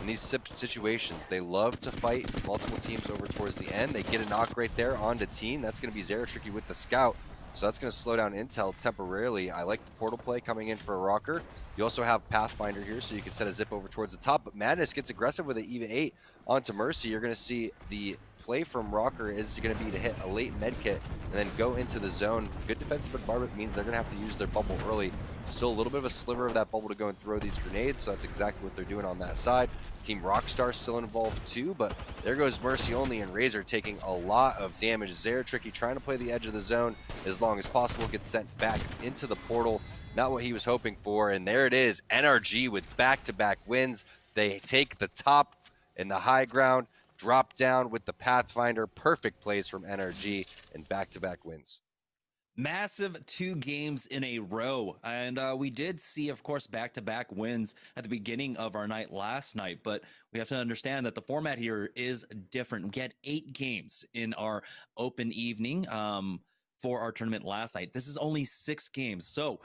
these situations. They love to fight multiple teams over towards the end. They get a knock right there onto team. That's going to be Zero Tricky with the scout. So that's going to slow down intel temporarily. I like the portal play coming in for a rocker. You also have Pathfinder here, so you can set a zip over towards the top. But Madness gets aggressive with an EVA 8 onto Mercy. You're going to see the play from Rocker is going to be to hit a late med kit and then go into the zone. Good defensive bombardment means they're going to have to use their bubble early. Still a little bit of a sliver of that bubble to go and throw these grenades, so that's exactly what they're doing on that side. Team Rockstar still involved too, but there goes Mercy Only and Razer taking a lot of damage. Zera Tricky trying to play the edge of the zone as long as possible, gets sent back into the portal. Not what he was hoping for, and there it is. NRG with back-to-back wins. They take the top and the high ground, drop down with the Pathfinder. Perfect plays from NRG and back-to-back wins. Massive 2 games in a row. And we did see, of course, back-to-back wins at the beginning of our night last night. But we have to understand that the format here is different. We had 8 games in our open evening for our tournament last night. This is only 6 games. So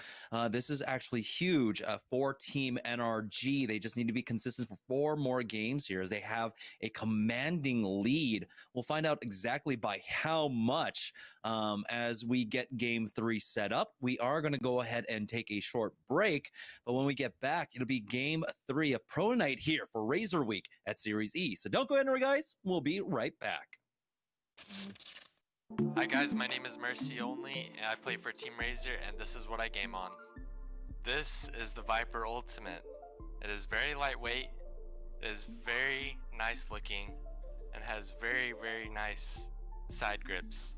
this is actually huge for Team NRG. They just need to be consistent for 4 more games here as they have a commanding lead. We'll find out exactly by how much as we get game 3 set up. We are going to go ahead and take a short break, but when we get back, it'll be game 3 of Pro Night here for Razer Week at Series E. So don't go anywhere, guys. We'll be right back. Hi guys, my name is Mercy Only, and I play for Team Razer, and this is what I game on. This is the Viper Ultimate. It is very lightweight, it is very nice looking, and has very nice side grips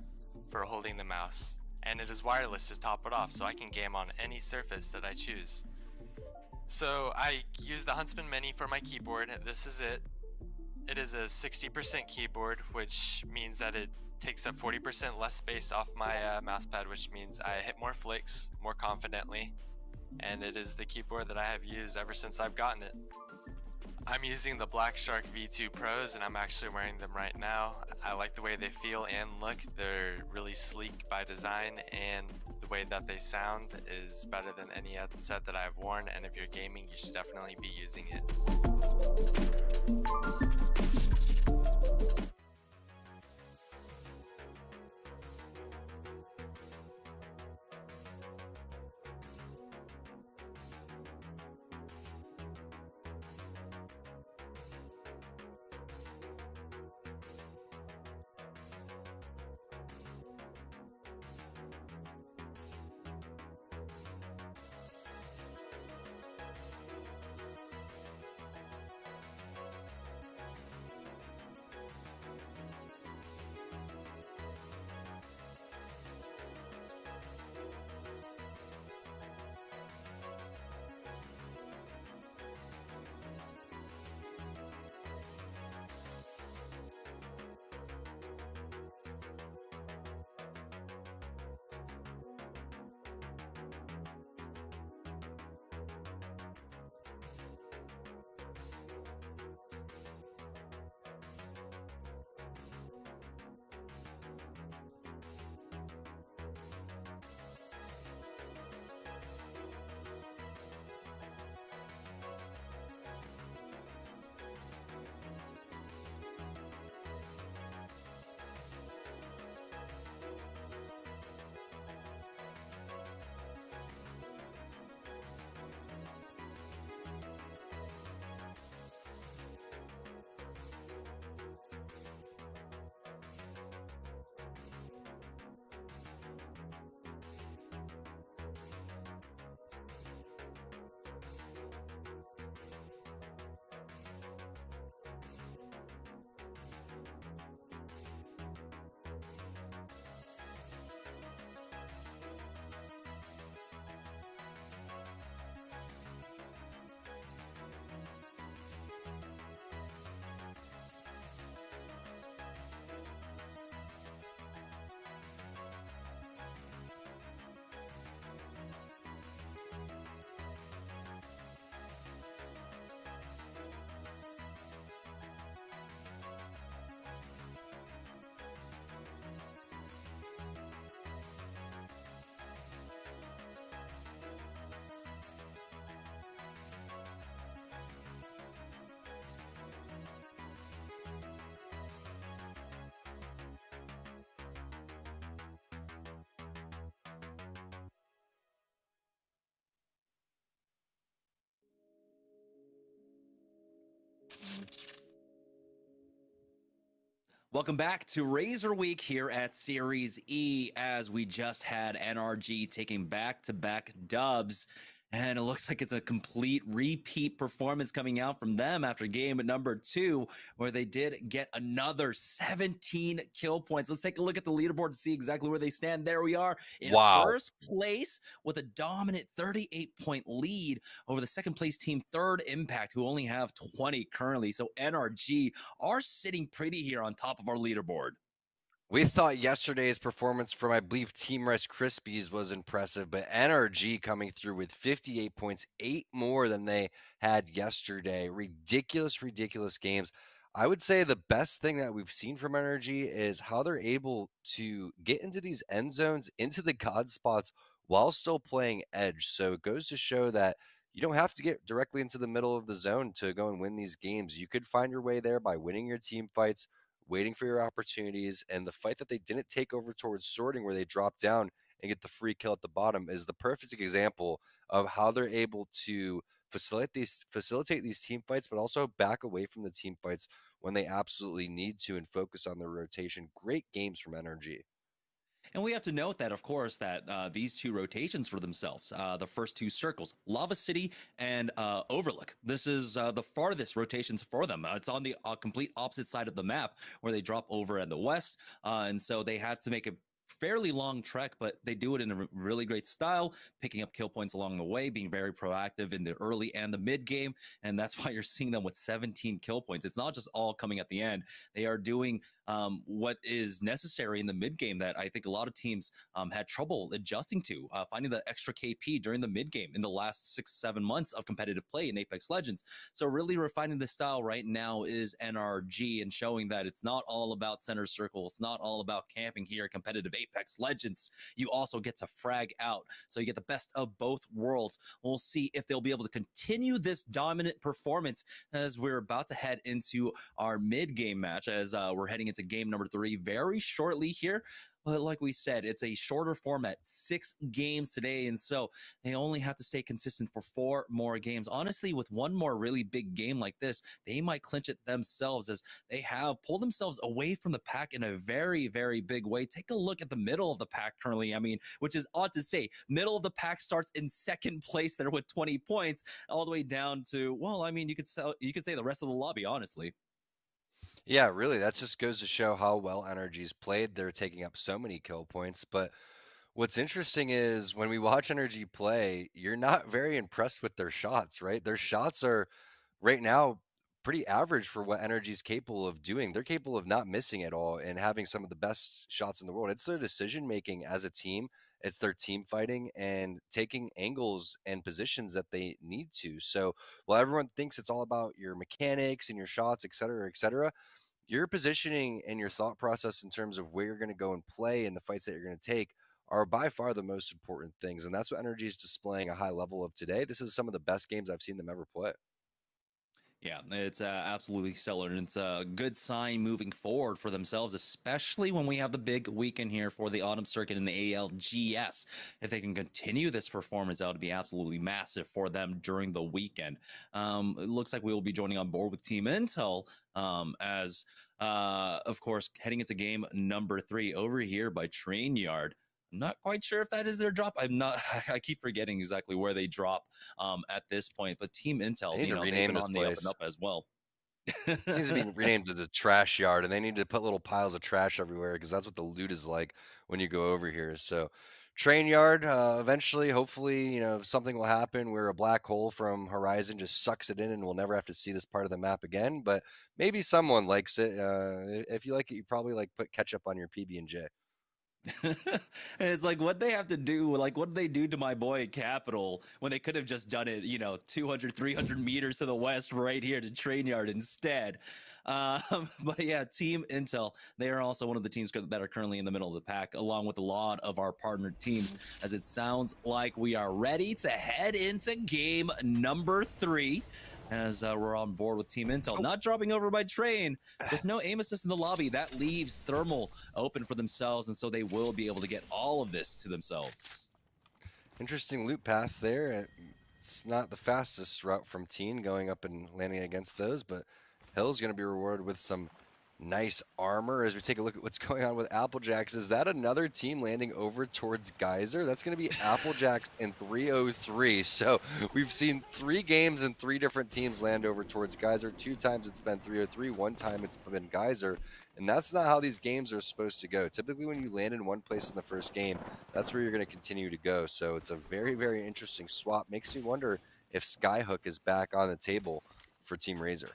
for holding the mouse. And it is wireless to top it off, so I can game on any surface that I choose. So I use the Huntsman Mini for my keyboard. This is it. It is a 60% keyboard, which means that it takes up 40% less space off my mouse pad, which means I hit more flicks more confidently, and it is the keyboard that I have used ever since I've gotten it. I'm using the Black Shark V2 Pros, and I'm actually wearing them right now. I like the way they feel and look. They're really sleek by design, and the way that they sound is better than any other set that I've worn, and if you're gaming, you should definitely be using it. Welcome back to Razer Week here at Series E, as we just had NRG taking back-to-back dubs. And it looks like it's a complete repeat performance coming out from them after game number 2, where they did get another 17 kill points. Let's take a look at the leaderboard to see exactly where they stand. There we are in first place with a dominant 38-point lead over the second place team, Third Impact, who only have 20 currently. So NRG are sitting pretty here on top of our leaderboard. We thought yesterday's performance from, I believe, Team Rice Krispies was impressive, but NRG coming through with 58 points, 8 more than they had yesterday. Ridiculous, ridiculous games. I would say the best thing that we've seen from NRG is how they're able to get into these end zones, into the God spots, while still playing edge. So it goes to show that you don't have to get directly into the middle of the zone to go and win these games. You could find your way there by winning your team fights, waiting for your opportunities, and the fight that they didn't take over towards sorting, where they drop down and get the free kill at the bottom, is the perfect example of how they're able to facilitate these team fights, but also back away from the team fights when they absolutely need to and focus on their rotation. Great games from NRG. And we have to note that, of course, that these two rotations for themselves, the first two circles, Lava City and Overlook, this is the farthest rotations for them. It's on the complete opposite side of the map, where they drop over at the west. And so they have to make a fairly long trek, but they do it in a really great style, picking up kill points along the way, being very proactive in the early and the mid game. And that's why you're seeing them with 17 kill points. It's not just all coming at the end. They are doing what is necessary in the mid game that I think a lot of teams had trouble adjusting to, finding the extra KP during the mid game in the last 6-7 months of competitive play in Apex Legends. So really refining the style right now is NRG, and showing that it's not all about center circle. It's not all about camping here, competitive Apex Legends. You also get to frag out. So you get the best of both worlds. We'll see if they'll be able to continue this dominant performance as we're about to head into our mid game match, as we're heading into game number 3 very shortly here. But like we said, it's a shorter format, 6 games today, and so they only have to stay consistent for 4 more games. Honestly, with one more really big game like this, they might clinch it themselves, as they have pulled themselves away from the pack in a very, very big way. Take a look at the middle of the pack currently. I mean, which is odd to say. Middle of the pack starts in second place there with 20 points, all the way down to, well, I mean, you could say the rest of the lobby, honestly. Yeah, really, that just goes to show how well NRG's played. They're taking up so many kill points, but what's interesting is when we watch NRG play, you're not very impressed with their shots, right? Their shots are right now pretty average for what NRG's capable of doing. They're capable of not missing at all and having some of the best shots in the world. It's their decision making as a team. It's their team fighting and taking angles and positions that they need to. So while everyone thinks it's all about your mechanics and your shots, et cetera, your positioning and your thought process in terms of where you're going to go and play and the fights that you're going to take are by far the most important things. And that's what NRG is displaying a high level of today. This is some of the best games I've seen them ever play. Yeah, it's absolutely stellar, and it's a good sign moving forward for themselves, especially when we have the big weekend here for the Autumn Circuit in the ALGS. If they can continue this performance, that would be absolutely massive for them during the weekend. It looks like we will be joining on board with Team Intel, as, of course, heading into game number 3 over here by Train Yard. I'm not quite sure if that is their drop. I keep forgetting exactly where they drop at this point. But Team Intel, They need to they've rename been this on the up and place. up as well. It seems to be renamed to the trash yard, and they need to put little piles of trash everywhere because that's what the loot is like when you go over here. So, train yard. Eventually, hopefully, something will happen where a black hole from Horizon just sucks it in, and we'll never have to see this part of the map again. But maybe someone likes it. If you like it, you probably put ketchup on your PB&J. It's like what they have to do, like what did they do to my boy Capital when they could have just done it, 200, 300 meters to the west right here to Train Yard instead. But yeah, Team Intel, they are also one of the teams that are currently in the middle of the pack, along with a lot of our partnered teams, as it sounds like we are ready to head into game number 3. As we're on board with Team Intel, not dropping over by Train with no aim assist in the lobby. That leaves Thermal open for themselves, and so they will be able to get all of this to themselves. Interesting loot path there. It's not the fastest route from Teen going up and landing against those, but Hill's going to be rewarded with some Nice armor as we take a look at what's going on with Applejacks. Is that another team landing over towards Geyser? That's going to be Applejacks in 303. So we've seen 3 games and 3 different teams land over towards Geyser. 2 times it's been 303, 1 time it's been Geyser. And that's not how these games are supposed to go. Typically when you land in one place in the first game, that's where you're going to continue to go. So it's a very, very interesting swap. Makes me wonder if Skyhook is back on the table for Team Razer.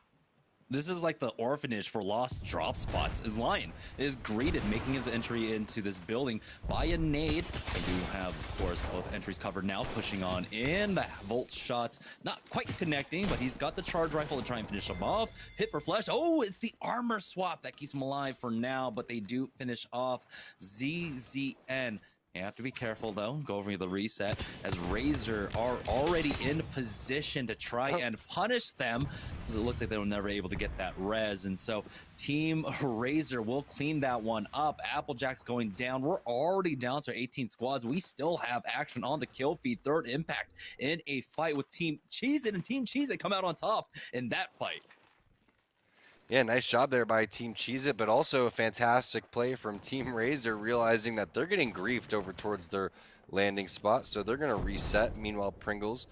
This is like the orphanage for lost drop spots. As Lion is greeted, making his entry into this building by a nade. They do have, of course, both entries covered now, pushing on in. The Volt shots not quite connecting, but he's got the charge rifle to try and finish him off. Hit for flesh. Oh, it's the armor swap that keeps him alive for now, but they do finish off ZZN. You have to be careful, though. Go over the reset as Razer are already in position to try and punish them. It looks like they were never able to get that res. And so Team Razer will clean that one up. Applejack's going down. We're already down to 18 squads. We still have action on the kill feed. Third impact in a fight with Team Cheez-It, and Team Cheez-It come out on top in that fight. Yeah, nice job there by Team Cheez-It, but also a fantastic play from Team Razer, realizing that they're getting griefed over towards their landing spot, so they're going to reset. Meanwhile, Pringles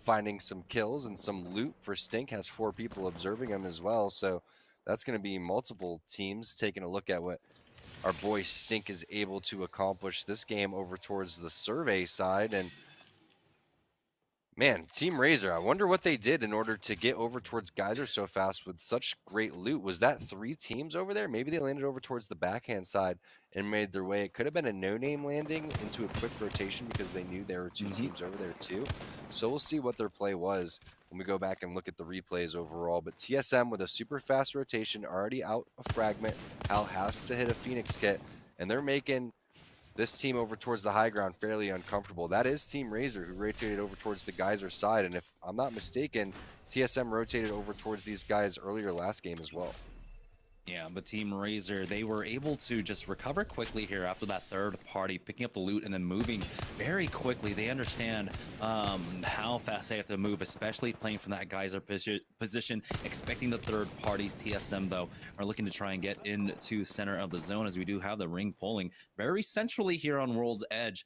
finding some kills and some loot for Stink, has 4 people observing him as well, so that's going to be multiple teams taking a look at what our boy Stink is able to accomplish this game over towards the survey side. And man, Team Razer, I wonder what they did in order to get over towards Geyser so fast with such great loot. Was that 3 teams over there? Maybe they landed over towards the backhand side and made their way. It could have been a no-name landing into a quick rotation because they knew there were 2 teams over there too. So we'll see what their play was when we go back and look at the replays overall. But TSM with a super fast rotation, already out a fragment. Hal has to hit a Phoenix kit, and they're making this team over towards the high ground fairly uncomfortable. That is Team Razer, who rotated over towards the Geyser side, and if I'm not mistaken, TSM rotated over towards these guys earlier last game as well. Yeah, but Team Razer, they were able to just recover quickly here after that third party, picking up the loot and then moving very quickly. They understand how fast they have to move, especially playing from that Geyser position, expecting the third parties. TSM, though, are looking to try and get into center of the zone, as we do have the ring pulling very centrally here on World's Edge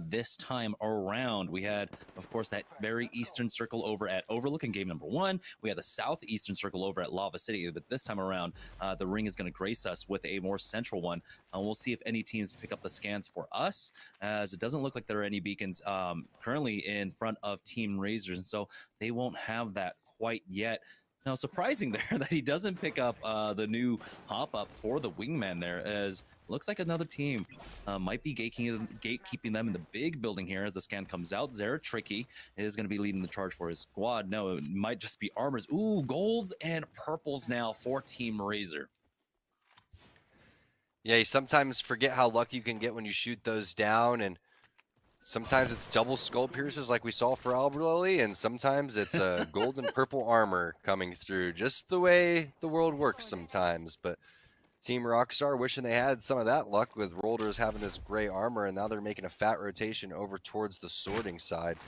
this time around. We had, of course, that very eastern circle over at Overlook in game number 1. We had the southeastern circle over at Lava City, but this time around, the ring is going to grace us with a more central one. We'll see if any teams pick up the scans for us, as it doesn't look like there are any beacons currently in front of Team Razer, and so they won't have that quite yet. Now, surprising there that he doesn't pick up the new hop-up for the wingman there, as looks like another team might be gatekeeping them in the big building here as the scan comes out. Zara Tricky is going to be leading the charge for his squad. No, it might just be armors. Ooh, golds and purples now for Team Razer. Yeah, you sometimes forget how lucky you can get when you shoot those down, and sometimes it's double skull piercers like we saw for Albert Lily, and sometimes it's a gold and purple armor coming through, just the way the world works sometimes. But Team Rockstar wishing they had some of that luck with Rolders having this gray armor, and now they're making a fat rotation over towards the sorting side.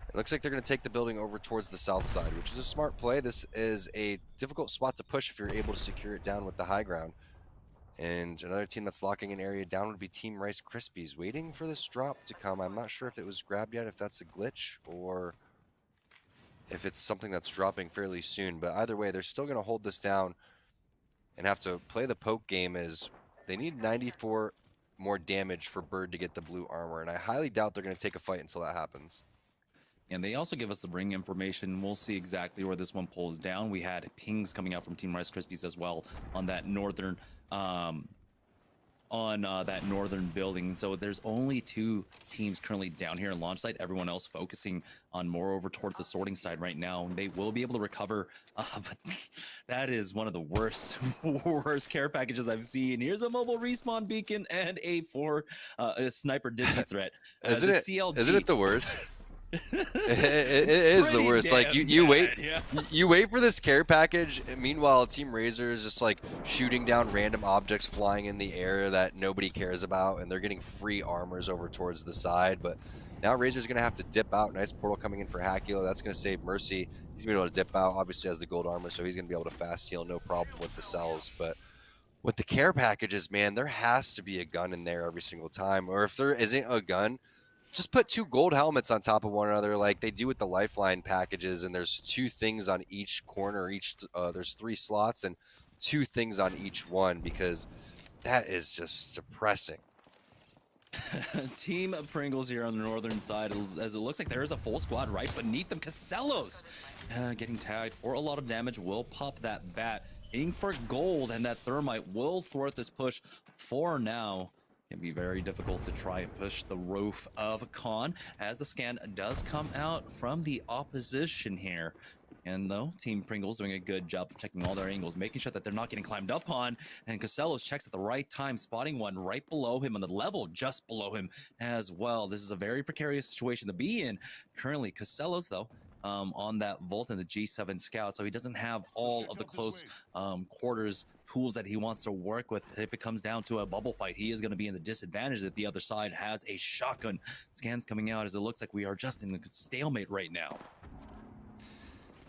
It looks like they're going to take the building over towards the south side, which is a smart play. This is a difficult spot to push if you're able to secure it down with the high ground. And another team that's locking an area down would be Team Rice Krispies, waiting for this drop to come. I'm not sure if it was grabbed yet, if that's a glitch, or if it's something that's dropping fairly soon. But either way, they're still going to hold this down and have to play the poke game, as they need 94 more damage for Bird to get the blue armor. And I highly doubt they're going to take a fight until that happens. And they also give us the ring information. We'll see exactly where this one pulls down. We had pings coming out from Team Rice Krispies as well on that northern building. So there's only 2 teams currently down here in launch site. Everyone else focusing on more over towards the sorting side right now. They will be able to recover, but that is one of the worst care packages I've seen. Here's a mobile respawn beacon and a sniper digi threat. Isn't it the worst? it is the worst. Like you wait for this care package, and meanwhile Team Razer is just like shooting down random objects flying in the air that nobody cares about, and they're getting free armors over towards the side. But now Razor's gonna have to dip out. Nice portal coming in for Hakilo. That's gonna save Mercy He's going to be able to dip out, obviously has the gold armor, so he's going to be able to fast heal, no problem with the cells. But with the care packages, man, there has to be a gun in there every single time. Or if there isn't a gun, just put 2 gold helmets on top of one another like they do with the lifeline packages, and there's 2 things on each corner. There's 3 slots and 2 things on each one, because that is just depressing. Team Pringles here on the northern side, as it looks like there is a full squad right beneath them. Casellos getting tagged for a lot of damage, will pop that bat, aiming for gold, and that thermite will thwart this push for now. Can be very difficult to try and push the roof of Khan as the scan does come out from the opposition here. And though Team Pringles doing a good job of checking all their angles, making sure that they're not getting climbed up on, and Casellos checks at the right time, spotting one right below him on the level just below him as well. This is a very precarious situation to be in currently. Casellos, though, on that Volt and the G7 Scout, so he doesn't have all of the close quarters tools that he wants to work with. If it comes down to a bubble fight, he is going to be in the disadvantage that the other side has a shotgun. Scans coming out as it looks like we are just in a stalemate right now.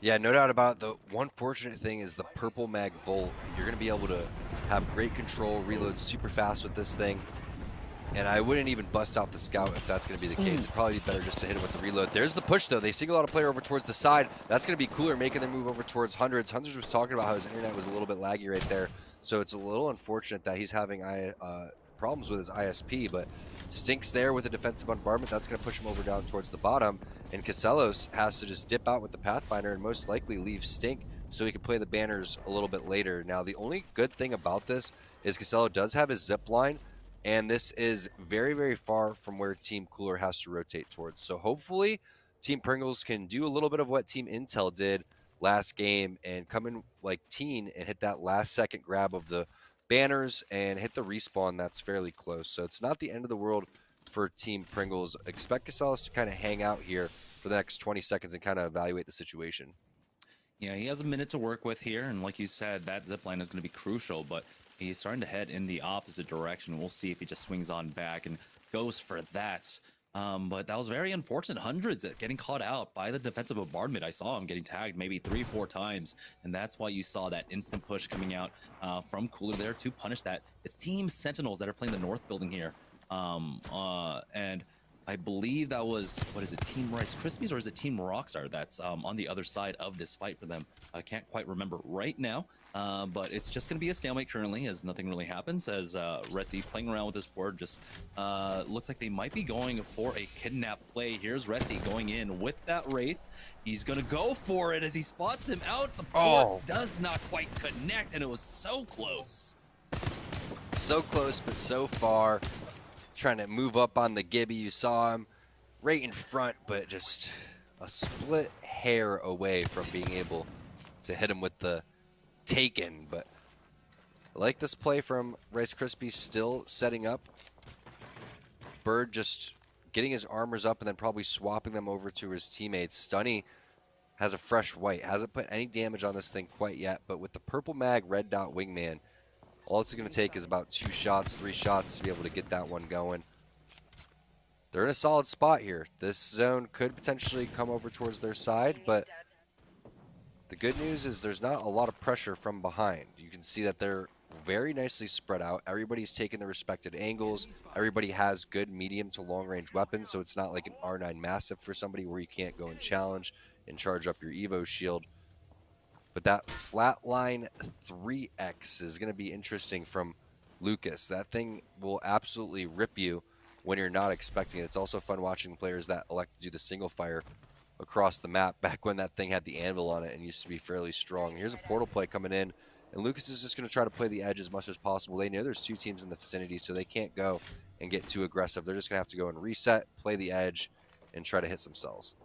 Yeah, no doubt about it. The one fortunate thing is the purple mag Volt. You're going to be able to have great control, reload super fast with this thing. And I wouldn't even bust out the scout if that's going to be the case. It'd probably be better just to hit him with the reload. There's the push, though. They single out a player over towards the side. That's going to be Cooler, making their move over towards Hundreds. Hundreds was talking about how his internet was a little bit laggy right there. So it's a little unfortunate that he's having problems with his ISP, but Stink's there with a defensive bombardment. That's going to push him over down towards the bottom. And Casellos has to just dip out with the Pathfinder and most likely leave Stink so he can play the banners a little bit later. Now, the only good thing about this is Casello does have his zip line, and this is very, very far from where Team Cooler has to rotate towards. So hopefully Team Pringles can do a little bit of what Team Intel did last game and come in like teen and hit that last second grab of the banners and hit the respawn that's fairly close. So it's not the end of the world for Team Pringles. Expect Casellos to kind of hang out here for the next 20 seconds and kind of evaluate the situation. Yeah, he has a minute to work with here, and like you said, that zipline is going to be crucial, but he's starting to head in the opposite direction. We'll see if he just swings on back and goes for that. But that was very unfortunate. Hundreds getting caught out by the defensive bombardment. I saw him getting tagged maybe 3-4 times, and that's why you saw that instant push coming out from Cooler there to punish that. It's Team Sentinels that are playing the north building here. And I believe that was, what is it, Team Rice Krispies, or is it Team Rockstar that's on the other side of this fight for them? I can't quite remember right now, but it's just going to be a stalemate currently as nothing really happens, as Retzi playing around with this board. Just looks like they might be going for a kidnap play. Here's Retzi going in with that Wraith. He's going to go for it as he spots him out. The board does not quite connect, and it was so close. So close, but so far. Trying to move up on the Gibby. You saw him right in front, but just a split hair away from being able to hit him with the Taken. But I like this play from Rice Krispies, still setting up. Bird just getting his armors up and then probably swapping them over to his teammates. Stunny has a fresh white. Hasn't put any damage on this thing quite yet, but with the purple mag, red dot wingman, all it's going to take is about 2 shots, 3 shots to be able to get that one going. They're in a solid spot here. This zone could potentially come over towards their side, but the good news is there's not a lot of pressure from behind. You can see that they're very nicely spread out. Everybody's taking their respected angles. Everybody has good medium to long range weapons, so it's not like an R9 Mastiff for somebody where you can't go and challenge and charge up your Evo shield. But that flatline 3X is going to be interesting from Lucas. That thing will absolutely rip you when you're not expecting it. It's also fun watching players that elect to do the single fire across the map back when that thing had the anvil on it and used to be fairly strong. Here's a portal play coming in, and Lucas is just going to try to play the edge as much as possible. They know there's 2 teams in the vicinity, so they can't go and get too aggressive. They're just going to have to go and reset, play the edge, and try to hit some cells.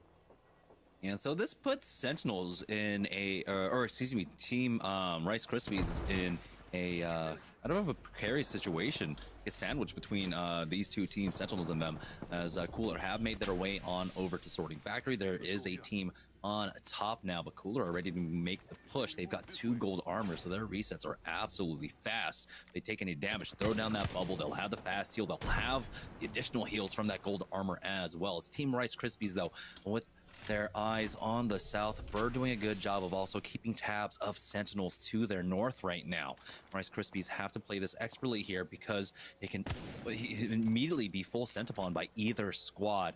And so this puts Sentinels in a, or excuse me, Team Rice Krispies in a, I don't know, a precarious situation. It's sandwiched between these 2 teams, Sentinels and them, as Cooler have made their way on over to Sorting Factory. There is a team on top now, but Cooler are ready to make the push. They've got 2 gold armor, so their resets are absolutely fast. They take any damage, throw down that bubble, they'll have the fast heal, they'll have the additional heals from that gold armor as well. It's Team Rice Krispies, though, with their eyes on the south. Bird doing a good job of also keeping tabs of Sentinels to their north right now. Rice Krispies have to play this expertly here because they can immediately be full sent upon by either squad.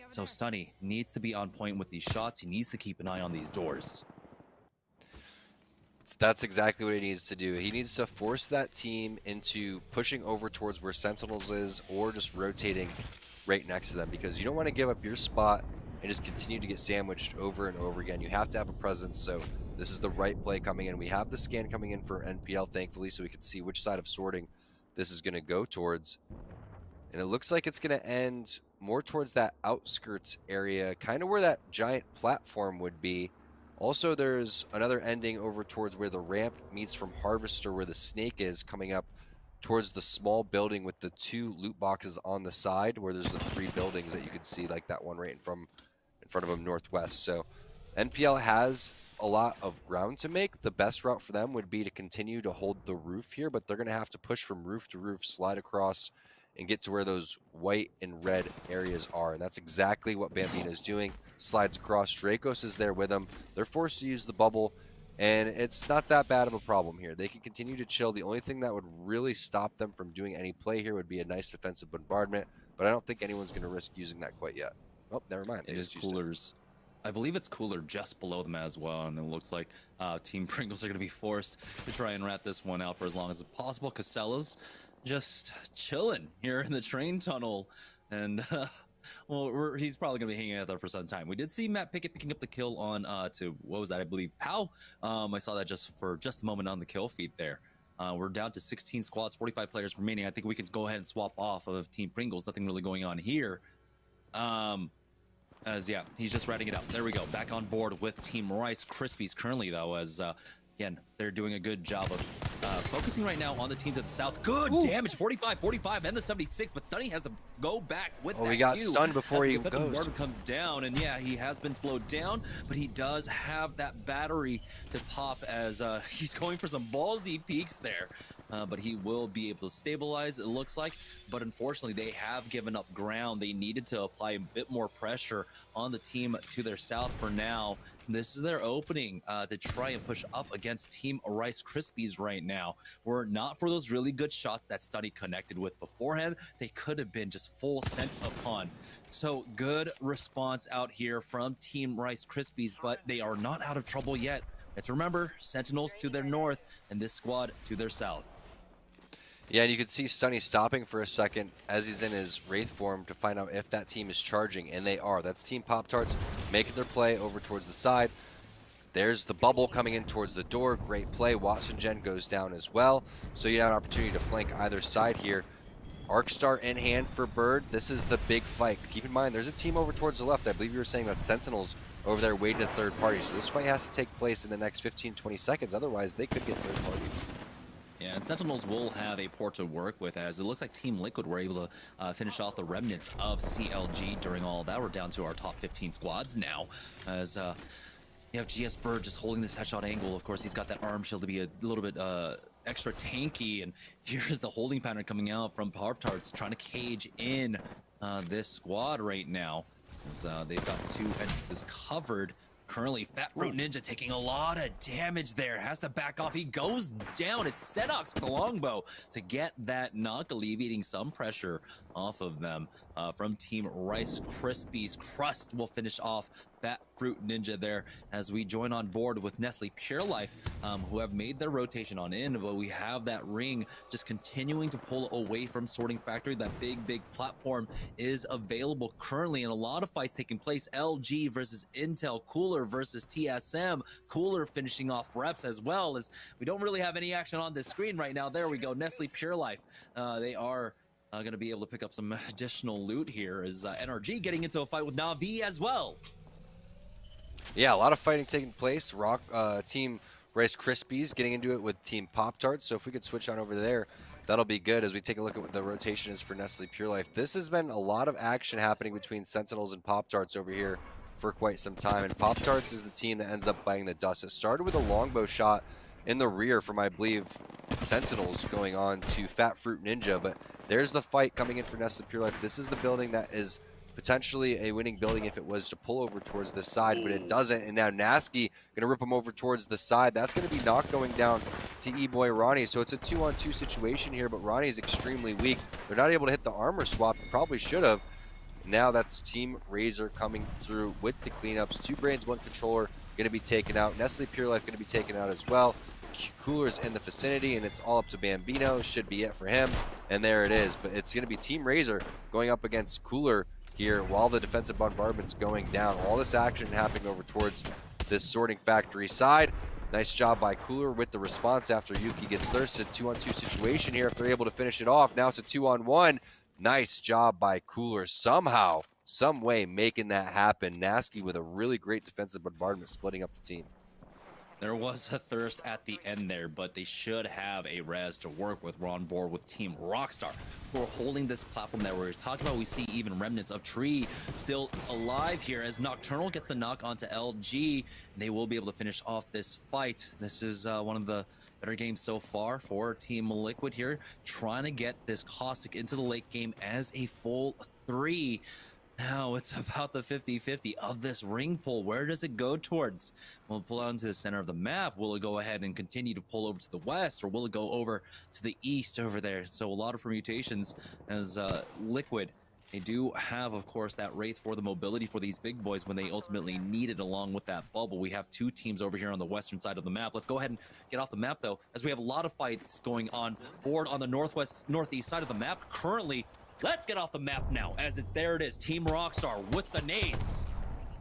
So Stunny needs to be on point with these shots. He needs to keep an eye on these doors. That's exactly what he needs to do. He needs to force that team into pushing over towards where Sentinels is, or just rotating right next to them, because you don't want to give up your spot and just continue to get sandwiched over and over again. You have to have a presence. So this is the right play coming in. We have the scan coming in for NPL, thankfully, so we can see which side of sorting this is going to go towards. And it looks like it's going to end more towards that outskirts area, kind of where that giant platform would be. Also, there's another ending over towards where the ramp meets from Harvester, where the snake is, coming up towards the small building with the 2 loot boxes on the side, where there's the 3 buildings that you can see, like that one right in front of them northwest. So NPL has a lot of ground to make. The best route for them would be to continue to hold the roof here, but they're going to have to push from roof to roof, slide across, and get to where those white and red areas are. And that's exactly what Bambino is doing. Slides across. Dracos is there with him. They're forced to use the bubble, and it's not that bad of a problem here. They can continue to chill. The only thing that would really stop them from doing any play here would be a nice defensive bombardment, but I don't think anyone's going to risk using that quite yet. Oh, never mind. It is coolers. I believe it's cooler just below them as well, and it looks like Team Pringles are going to be forced to try and rat this one out for as long as possible. Casella's just chilling here in the train tunnel, and well, he's probably going to be hanging out there for some time. We did see Matt Pickett picking up the kill on to, what was that, I believe, Pow. I saw that just a moment on the kill feed there. We're down to 16 squads, 45 players remaining. I think we could go ahead and swap off of Team Pringles. Nothing really going on here. Yeah, he's just writing it out. There we go. Back on board with Team Rice Krispies currently, though, as again, they're doing a good job of focusing right now on the teams at the south. Good damage, 45, 45, and the 76, but Stunny has to go back with that. Oh, he got stunned before he goes. Comes down, and yeah, he has been slowed down, but he does have that battery to pop as he's going for some ballsy peaks there. But he will be able to stabilize, it looks like. But unfortunately, they have given up ground. They needed to apply a bit more pressure on the team to their south for now. This is their opening to try and push up against Team Rice Krispies right now. Were it not for those really good shots that Stunny connected with beforehand, they could have been just full sent upon. So good response out here from Team Rice Krispies, but they are not out of trouble yet. Let's remember, Sentinels to their north and this squad to their south. Yeah, and you can see Stunny stopping for a second as he's in his Wraith form to find out if that team is charging, and they are. That's Team Pop-Tarts making their play over towards the side. There's the bubble coming in towards the door. Great play. Watson Gen goes down as well. So you have an opportunity to flank either side here. Arcstar in hand for Bird. This is the big fight. Keep in mind, there's a team over towards the left. I believe you were saying that Sentinels over there waiting a third party. So this fight has to take place in the next 15-20 seconds. Otherwise, they could get third party. Yeah, and Sentinels will have a port to work with, as it looks like Team Liquid were able to finish off the remnants of CLG during all that. We're down to our top 15 squads now, as you have GS Bird just holding this headshot angle. Of course, he's got that arm shield to be a little bit extra tanky, and here's the holding pattern coming out from Pop-Tarts, trying to cage in this squad right now, as they've got 2 entrances covered. Currently, Fat Fruit Ninja taking a lot of damage there. Has to back off. He goes down. It's Senox with the longbow to get that knock, alleviating some pressure off of them. From Team Rice Krispies, Crust will finish off Fat Fruit Ninja there as we join on board with Nestle Pure Life, who have made their rotation on in, but we have that ring just continuing to pull away from Sorting Factory. That big platform is available currently, and a lot of fights taking place. LG versus Intel, Cooler versus TSM, Cooler finishing off reps, as well as we don't really have any action on this screen right now. There we go, Nestle Pure Life. They are going to be able to pick up some additional loot here, as NRG getting into a fight with Na'Vi as well. Yeah, a lot of fighting taking place. Team Rice Krispies getting into it with Team Pop-Tarts. So if we could switch on over there, that'll be good as we take a look at what the rotation is for Nestle Pure Life. This has been a lot of action happening between Sentinels and Pop-Tarts over here for quite some time. And Pop-Tarts is the team that ends up biting the dust. It started with a longbow shot in the rear from, I believe, Sentinels going on to Fat Fruit Ninja. But there's the fight coming in for Nestle Pure Life. This is the building that is potentially a winning building if it was to pull over towards this side, but it doesn't. And now Nasky gonna rip him over towards the side. That's gonna be knocked going down to E-Boy Ronnie. So it's a 2-on-2 situation here, but Ronnie is extremely weak. They're not able to hit the armor swap. Probably should have. Now that's Team Razer coming through with the cleanups. 2 brains, 1 controller gonna be taken out. Nestle Pure Life gonna be taken out as well. Cooler's in the vicinity, and it's all up to Bambino. Should be it for him, and there it is. But it's going to be Team Razer going up against Cooler here while the defensive bombardment's going down. All this action happening over towards this sorting factory side. Nice job by Cooler with the response after Yuki gets thirsted. 2-on-2 situation here if they're able to finish it off. Now it's a 2-on-1. Nice job by Cooler. Somehow, some way making that happen. Nasky with a really great defensive bombardment splitting up the team. There was a thirst at the end there, but they should have a res to work with. We're on board with Team Rockstar. We're holding this platform that we're talking about. We see even remnants of Tree still alive here as Nocturnal gets the knock onto LG. They will be able to finish off this fight. This is one of the better games so far for Team Liquid here, trying to get this Caustic into the late game as a full 3. Now it's about the 50-50 of this ring pull. Where does it go towards? Will it pull out into the center of the map? Will it go ahead and continue to pull over to the west, or will it go over to the east over there? So a lot of permutations as Liquid. They do have, of course, that Wraith for the mobility for these big boys when they ultimately need it, along with that bubble. We have 2 teams over here on the western side of the map. Let's go ahead and get off the map, though, as we have a lot of fights going on board on the northeast side of the map currently. Let's get off the map now, as there it is, Team Rockstar with the nades.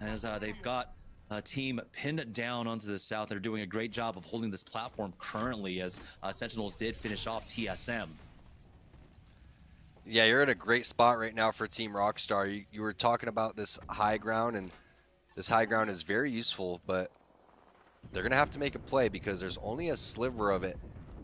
As they've got a team pinned down onto the south. They're doing a great job of holding this platform currently, as Sentinels did finish off TSM. Yeah, you're in a great spot right now for Team Rockstar. You were talking about this high ground, and this high ground is very useful, but they're going to have to make a play because there's only a sliver of it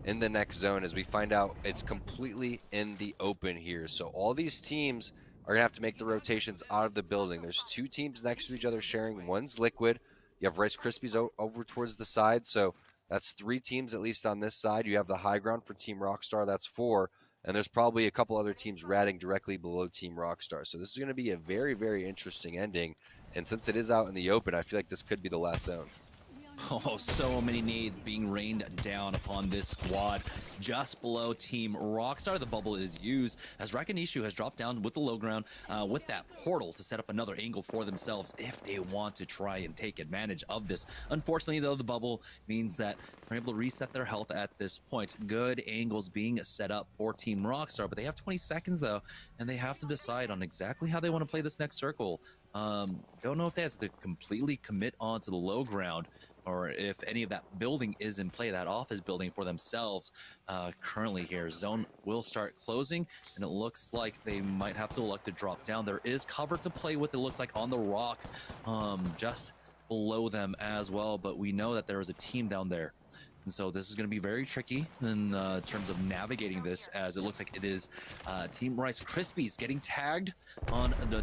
in the next zone, as we find out it's completely in the open here. So all these teams are gonna have to make the rotations out of the building. There's 2 teams next to each other sharing. One's Liquid. You have Rice Krispies over towards the side. So that's 3 teams at least on this side. You have the high ground for Team Rockstar. That's 4. And there's probably a couple other teams ratting directly below Team Rockstar. So this is gonna be a very, very interesting ending. And since it is out in the open, I feel like this could be the last zone. Oh, so many nades being rained down upon this squad just below Team Rockstar. The bubble is used as Rakinishu has dropped down with the low ground with that portal to set up another angle for themselves if they want to try and take advantage of this. Unfortunately, though, the bubble means that they're able to reset their health at this point. Good angles being set up for Team Rockstar, but they have 20 seconds, though, and they have to decide on exactly how they want to play this next circle. Don't know if they have to completely commit onto the low ground, or if any of that building is in play, that office building for themselves. Currently here, zone will start closing, and it looks like they might have to elect to drop down. There is cover to play with, it looks like, on the rock just below them as well, but we know that there is a team down there. And so this is going to be very tricky in terms of navigating this, as it looks like it is Team Rice Krispies getting tagged on the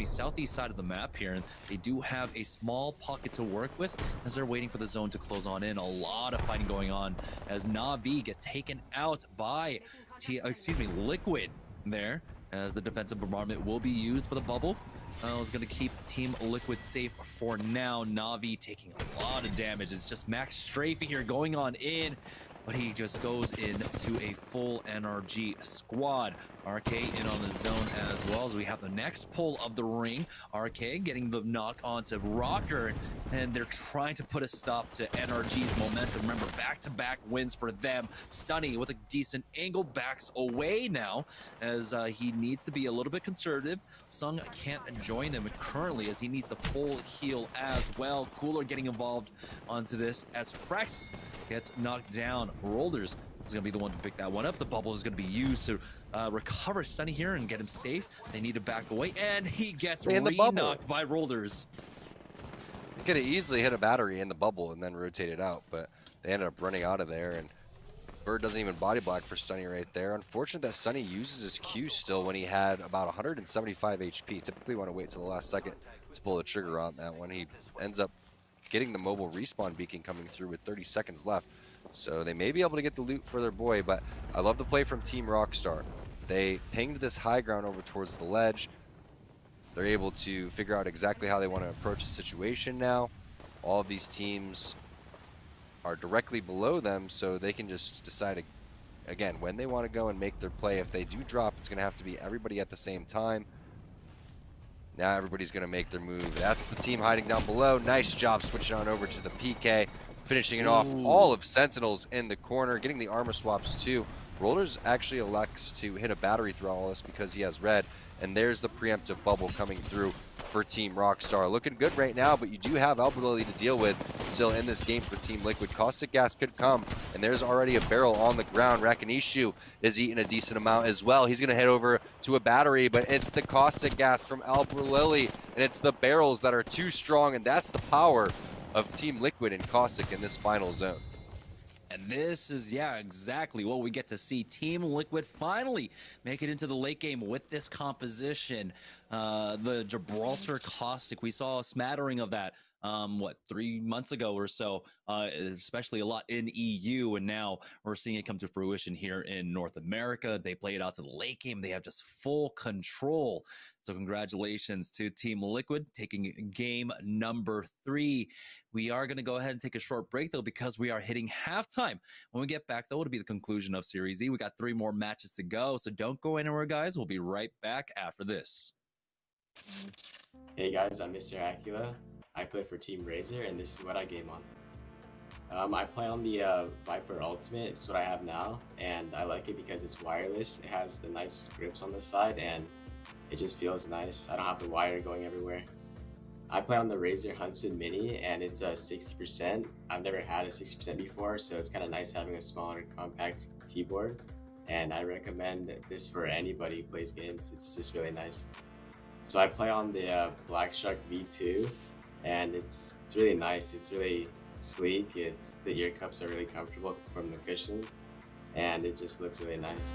southeast side of the map here. And they do have a small pocket to work with as they're waiting for the zone to close on in. A lot of fighting going on as Na'Vi get taken out by Liquid there, as the defensive bombardment will be used for the bubble. Is going to keep Team Liquid safe for now. Na'Vi taking a lot of damage. It's just Max Strafing here going on in, but he just goes into a full NRG squad. RK in on the zone as well, as we have the next pull of the ring. RK getting the knock onto Rocker, and they're trying to put a stop to NRG's momentum. Remember, back-to-back wins for them. Stunny with a decent angle backs away now, as he needs to be a little bit conservative. Sung can't join him currently, as he needs the full heal as well. Cooler getting involved onto this as Frex gets knocked down. Rolders is going to be the one to pick that one up. The bubble is going to be used to recover Stunny here and get him safe. They need to back away, and he gets re-knocked by Rolders. They could have easily hit a battery in the bubble and then rotated out, but they ended up running out of there, and Bird doesn't even body block for Stunny right there. Unfortunate that Stunny uses his Q still when he had about 175 HP. Typically want to wait till the last second to pull the trigger on that one. He ends up getting the mobile respawn beacon coming through with 30 seconds left. So they may be able to get the loot for their boy, but I love the play from Team Rockstar. They pinged this high ground over towards the ledge. They're able to figure out exactly how they want to approach the situation now. All of these teams are directly below them, so they can just decide, again, when they want to go and make their play. If they do drop, it's going to have to be everybody at the same time. Now everybody's going to make their move. That's the team hiding down below. Nice job switching on over to the PK, finishing it off. All of Sentinels in the corner, getting the armor swaps too. Rollers actually elects to hit a battery through all this because he has red. And there's the preemptive bubble coming through for Team Rockstar. Looking good right now, but you do have Elberlily to deal with still in this game for Team Liquid. Caustic Gas could come, and there's already a barrel on the ground. Rakinishu is eating a decent amount as well. He's going to head over to a battery, but it's the Caustic Gas from Elberlily, and it's the barrels that are too strong, and that's the power of Team Liquid and Caustic in this final zone. And this is, yeah, exactly what we get to see. Team Liquid finally make it into the late game with this composition. The Gibraltar Caustic, we saw a smattering of that, 3 months ago or so, especially a lot in EU. And now we're seeing it come to fruition here in North America. They play it out to the late game. They have just full control. So congratulations to Team Liquid taking game number 3. We are going to go ahead and take a short break, though, because we are hitting halftime. When we get back, though, it'll be the conclusion of Series E. We got 3 more matches to go, so don't go anywhere, guys. We'll be right back after this. Hey guys, I'm Mr. Acula. I play for Team Razer, and this is what I game on. I play on the Viper Ultimate. It's what I have now, and I like it because it's wireless. It has the nice grips on the side, and it just feels nice. I don't have the wire going everywhere. I play on the Razer Huntsman Mini, and it's a 60%. I've never had a 60% before, so it's kind of nice having a smaller, compact keyboard. And I recommend this for anybody who plays games. It's just really nice. So I play on the Black Shark V2, and it's really nice. It's really sleek. The ear cups are really comfortable from the cushions, and it just looks really nice.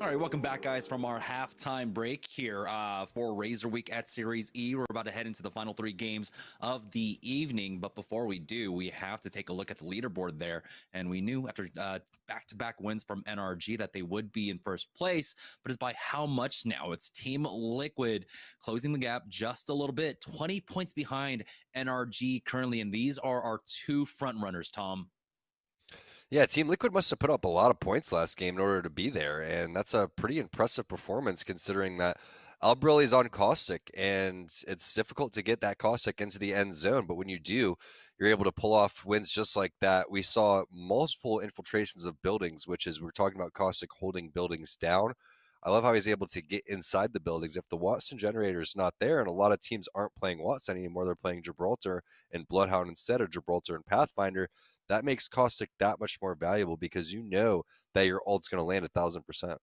All right, welcome back, guys, from our halftime break here for Razer Week at Series E. We're about to head into the final 3 games of the evening, but before we do, we have to take a look at the leaderboard there. And we knew after back-to-back wins from NRG that they would be in first place, but it's by how much now? It's Team Liquid closing the gap just a little bit, 20 points behind NRG currently, and these are our 2 front runners, Tom. Yeah, Team Liquid must have put up a lot of points last game in order to be there, and that's a pretty impressive performance considering that Albrelli's on Caustic, and it's difficult to get that Caustic into the end zone, but when you do, you're able to pull off wins just like that. We saw multiple infiltrations of buildings, which is, we're talking about Caustic holding buildings down. I love how he's able to get inside the buildings. If the Watson generator is not there, and a lot of teams aren't playing Watson anymore, they're playing Gibraltar and Bloodhound instead of Gibraltar and Pathfinder, that makes Caustic that much more valuable because you know that your ult's going to land 1,000%.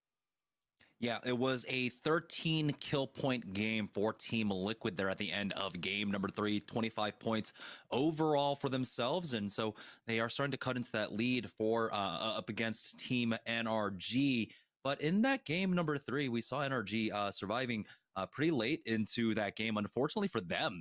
Yeah, it was a 13 kill point game for Team Liquid there at the end of game number 3, 25 points overall for themselves. And so they are starting to cut into that lead for up against Team NRG. But in that game number 3, we saw NRG surviving pretty late into that game. Unfortunately for them,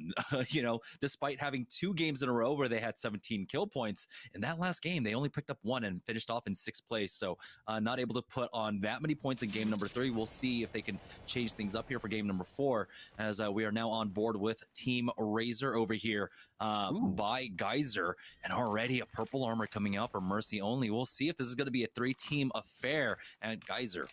you know, despite having 2 games in a row where they had 17 kill points, in that last game, they only picked up 1 and finished off in 6th place. So not able to put on that many points in game number 3. We'll see if they can change things up here for game number 4, as we are now on board with Team Razer over here by Geyser, and already a purple armor coming out for Mercy only. We'll see if this is going to be a 3-team affair at Geyser.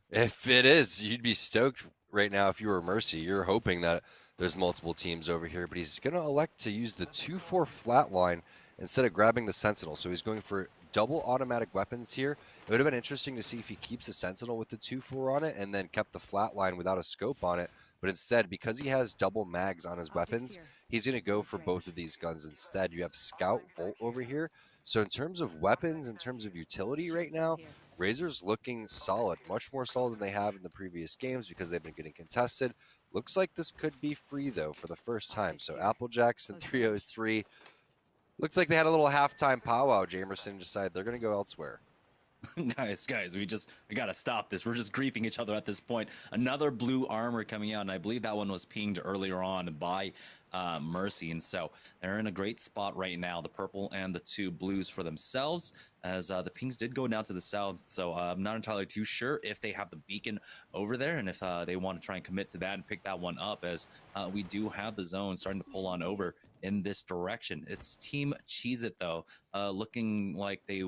If it is, you'd be stoked right now if you were Mercy. You're hoping that there's multiple teams over here, but he's going to elect to use the 2-4 flatline instead of grabbing the Sentinel. So he's going for double automatic weapons here. It would have been interesting to see if he keeps the Sentinel with the 2-4 on it and then kept the flatline without a scope on it. But instead, because he has double mags on his weapons, he's going to go for both of these guns instead. You have Scout Volt over here. So in terms of weapons, in terms of utility right now, Razer's looking solid, much more solid than they have in the previous games because they've been getting contested. Looks like this could be free, though, for the first time. So Applejack's in 303. Looks like they had a little halftime powwow. Jamerson decided they're going to go elsewhere. guys, we gotta stop this. We're just griefing each other at this point. Another blue armor coming out, and I believe that one was pinged earlier on by Mercy, and so they're in a great spot right now, the purple and the 2 blues for themselves, as the pings did go down to the south. So I'm not entirely too sure if they have the beacon over there and if they want to try and commit to that and pick that one up, as we do have the zone starting to pull on over in this direction. It's Team Cheez-It, though, looking like they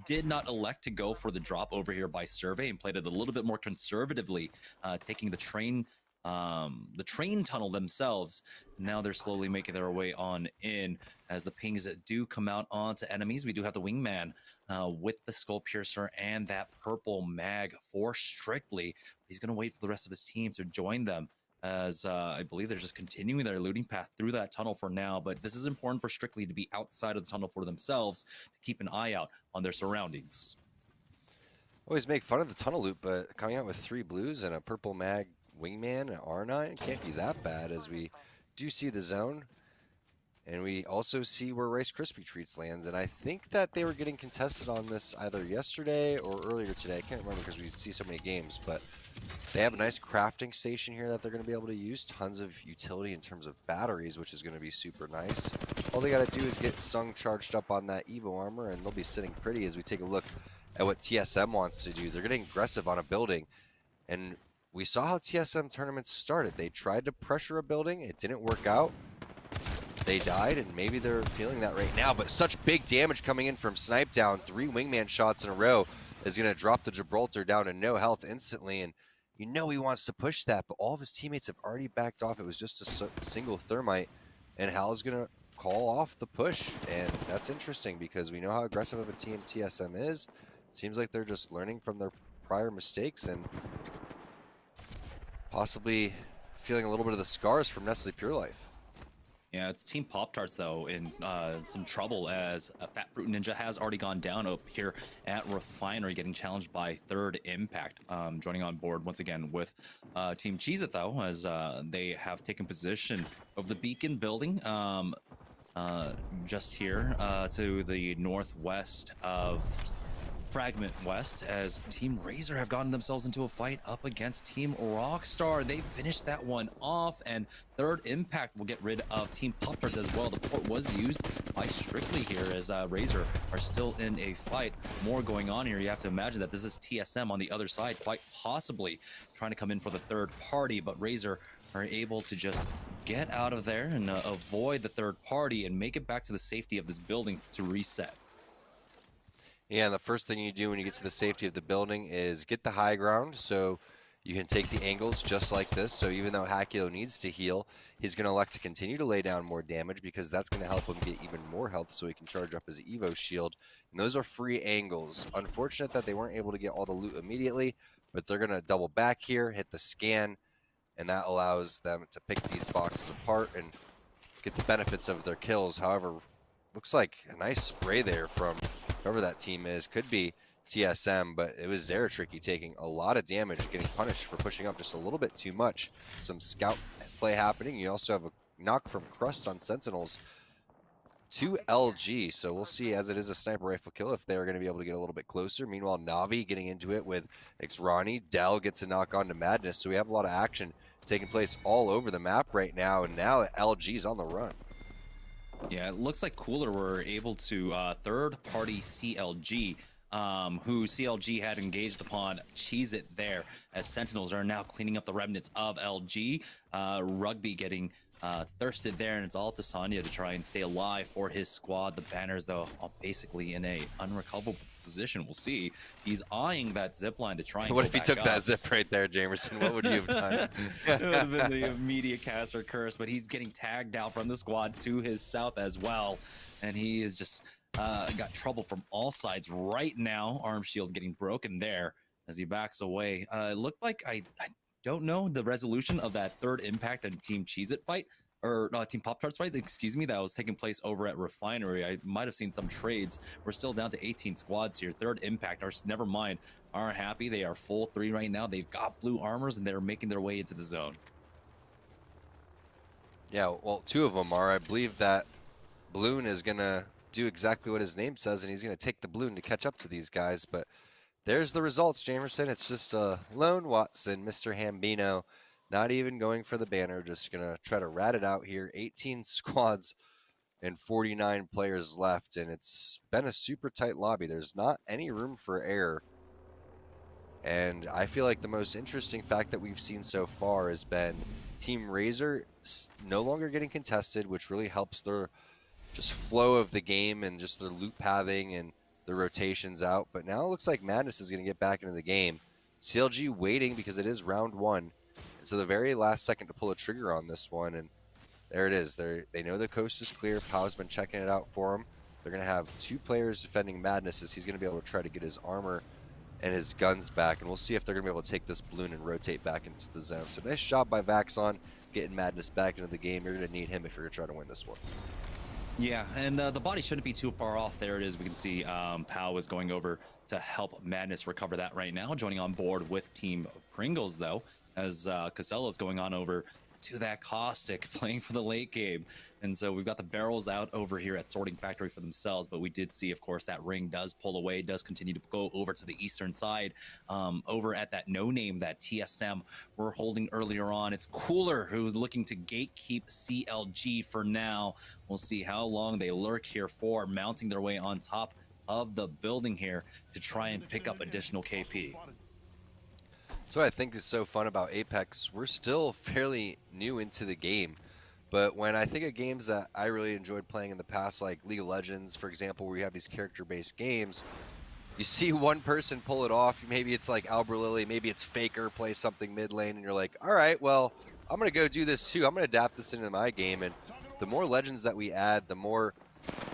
did not elect to go for the drop over here by survey and played it a little bit more conservatively, taking the train tunnel themselves. Now they're slowly making their way on in as the pings do come out onto enemies. We do have the wingman with the skull piercer and that purple mag for Strictly. He's going to wait for the rest of his team to join them, as I believe they're just continuing their looting path through that tunnel for now. But this is important for Strictly to be outside of the tunnel for themselves, to keep an eye out on their surroundings. Always make fun of the tunnel loot, but coming out with 3 blues and a purple mag wingman and R9 can't be that bad, as we do see the zone. And we also see where Rice Krispie Treats lands. And I think that they were getting contested on this either yesterday or earlier today. I can't remember because we see so many games, but they have a nice crafting station here that they're going to be able to use. Tons of utility in terms of batteries, which is going to be super nice. All they got to do is get Sung charged up on that Evo armor, and they'll be sitting pretty as we take a look at what TSM wants to do. They're getting aggressive on a building, and we saw how TSM tournaments started. They tried to pressure a building. It didn't work out. They died, and maybe they're feeling that right now. But such big damage coming in from Snipe Down. 3 wingman shots in a row is going to drop the Gibraltar down to no health instantly. And you know he wants to push that, but all of his teammates have already backed off. It was just a single thermite, and Hal's going to call off the push. And that's interesting because we know how aggressive of a team TSM is. It seems like they're just learning from their prior mistakes and possibly feeling a little bit of the scars from Nestle Pure Life. Yeah, it's Team Pop-Tarts, though, in some trouble, as Fat Fruit Ninja has already gone down up here at Refinery, getting challenged by Third Impact. Joining on board once again with Team Cheez-It, though, as they have taken position of the Beacon building just here to the northwest of Fragment West as Team Razer have gotten themselves into a fight up against Team Rockstar. They finished that one off, and third impact will get rid of Team Pop-Tarts as well. The port was used by Strictly here as Razer are still in a fight. More going on here. You have to imagine that this is TSM on the other side, quite possibly trying to come in for the third party, but Razer are able to just get out of there and avoid the third party and make it back to the safety of this building to reset. Yeah, and the first thing you do when you get to the safety of the building is get the high ground so you can take the angles just like this. So even though Hakio needs to heal, he's going to elect to continue to lay down more damage because that's going to help him get even more health so he can charge up his Evo shield. And those are free angles. Unfortunate that they weren't able to get all the loot immediately, but they're going to double back here, hit the scan, and that allows them to pick these boxes apart and get the benefits of their kills. However, looks like a nice spray there from whoever that team is. Could be TSM, but it was Zeratricky taking a lot of damage, getting punished for pushing up just a little bit too much. Some scout play happening. You also have a knock from Crust on Sentinels to LG, so we'll see, as it is a sniper rifle kill, if they're going to be able to get a little bit closer. Meanwhile, Navi getting into it with Xrani. Dell gets a knock on to Madness, so we have a lot of action taking place all over the map right now, and now LG's on the run. Yeah, it looks like Cooler were able to third-party CLG, who CLG had engaged upon Cheese It there, as Sentinels are now cleaning up the remnants of LG. Rugby getting thirsted there, and it's all up to Sonya to try and stay alive for his squad. The banners, though, are basically in a unrecoverable position. We'll see. He's eyeing that zip line to try and What if he took that zip right there, Jamerson? What would you have done? It would have been the immediate caster curse, but he's getting tagged out from the squad to his south as well, and he is just got trouble from all sides right now. Arm shield getting broken there as he backs away. It looked like I don't know the resolution of that third impact and Team Cheez-It fight, or Team Pop-Tarts fight, excuse me, that was taking place over at Refinery. I might have seen some trades. We're still down to 18 squads here. Third impact, never mind, aren't happy. They are full 3 right now. They've got blue armors, and they're making their way into the zone. Yeah, well, 2 of them are. I believe that Bloon is going to do exactly what his name says, and he's going to take the Bloon to catch up to these guys, but there's the results, Jamerson. It's just a lone Watson, Mr. Hambino, not even going for the banner, just going to try to rat it out here. 18 squads and 49 players left, and it's been a super tight lobby. There's not any room for error. And I feel like the most interesting fact that we've seen so far has been Team Razer no longer getting contested, which really helps their just flow of the game and just their loot pathing and the rotations out. But now it looks like Madness is going to get back into the game. CLG waiting because it is round 1. And so the very last second to pull a trigger on this one, and there it is. They know the coast is clear. Pow's been checking it out for him. They're going to have 2 players defending Madness as he's going to be able to try to get his armor and his guns back. And we'll see if they're going to be able to take this balloon and rotate back into the zone. So nice job by Vaxon getting Madness back into the game. You're going to need him if you're going to try to win this one. Yeah, and the body shouldn't be too far off. There it is. We can see Pow is going over to help Madness recover that right now. Joining on board with Team Pringles, though, as Casella is going on over to that Caustic, playing for the late game. And so we've got the barrels out over here at Sorting Factory for themselves, but we did see, of course, that ring does pull away, does continue to go over to the eastern side, over at that no-name that TSM were holding earlier on. It's Cooler who's looking to gatekeep CLG for now. We'll see how long they lurk here for, mounting their way on top of the building here to try and pick up additional KP. So what I think is so fun about Apex, we're still fairly new into the game, but when I think of games that I really enjoyed playing in the past, like League of Legends, for example, where you have these character-based games, you see one person pull it off. Maybe it's like Albert Lilly, maybe it's Faker play something mid lane, and you're like, all right, well, I'm going to go do this too. I'm going to adapt this into my game, and the more Legends that we add, the more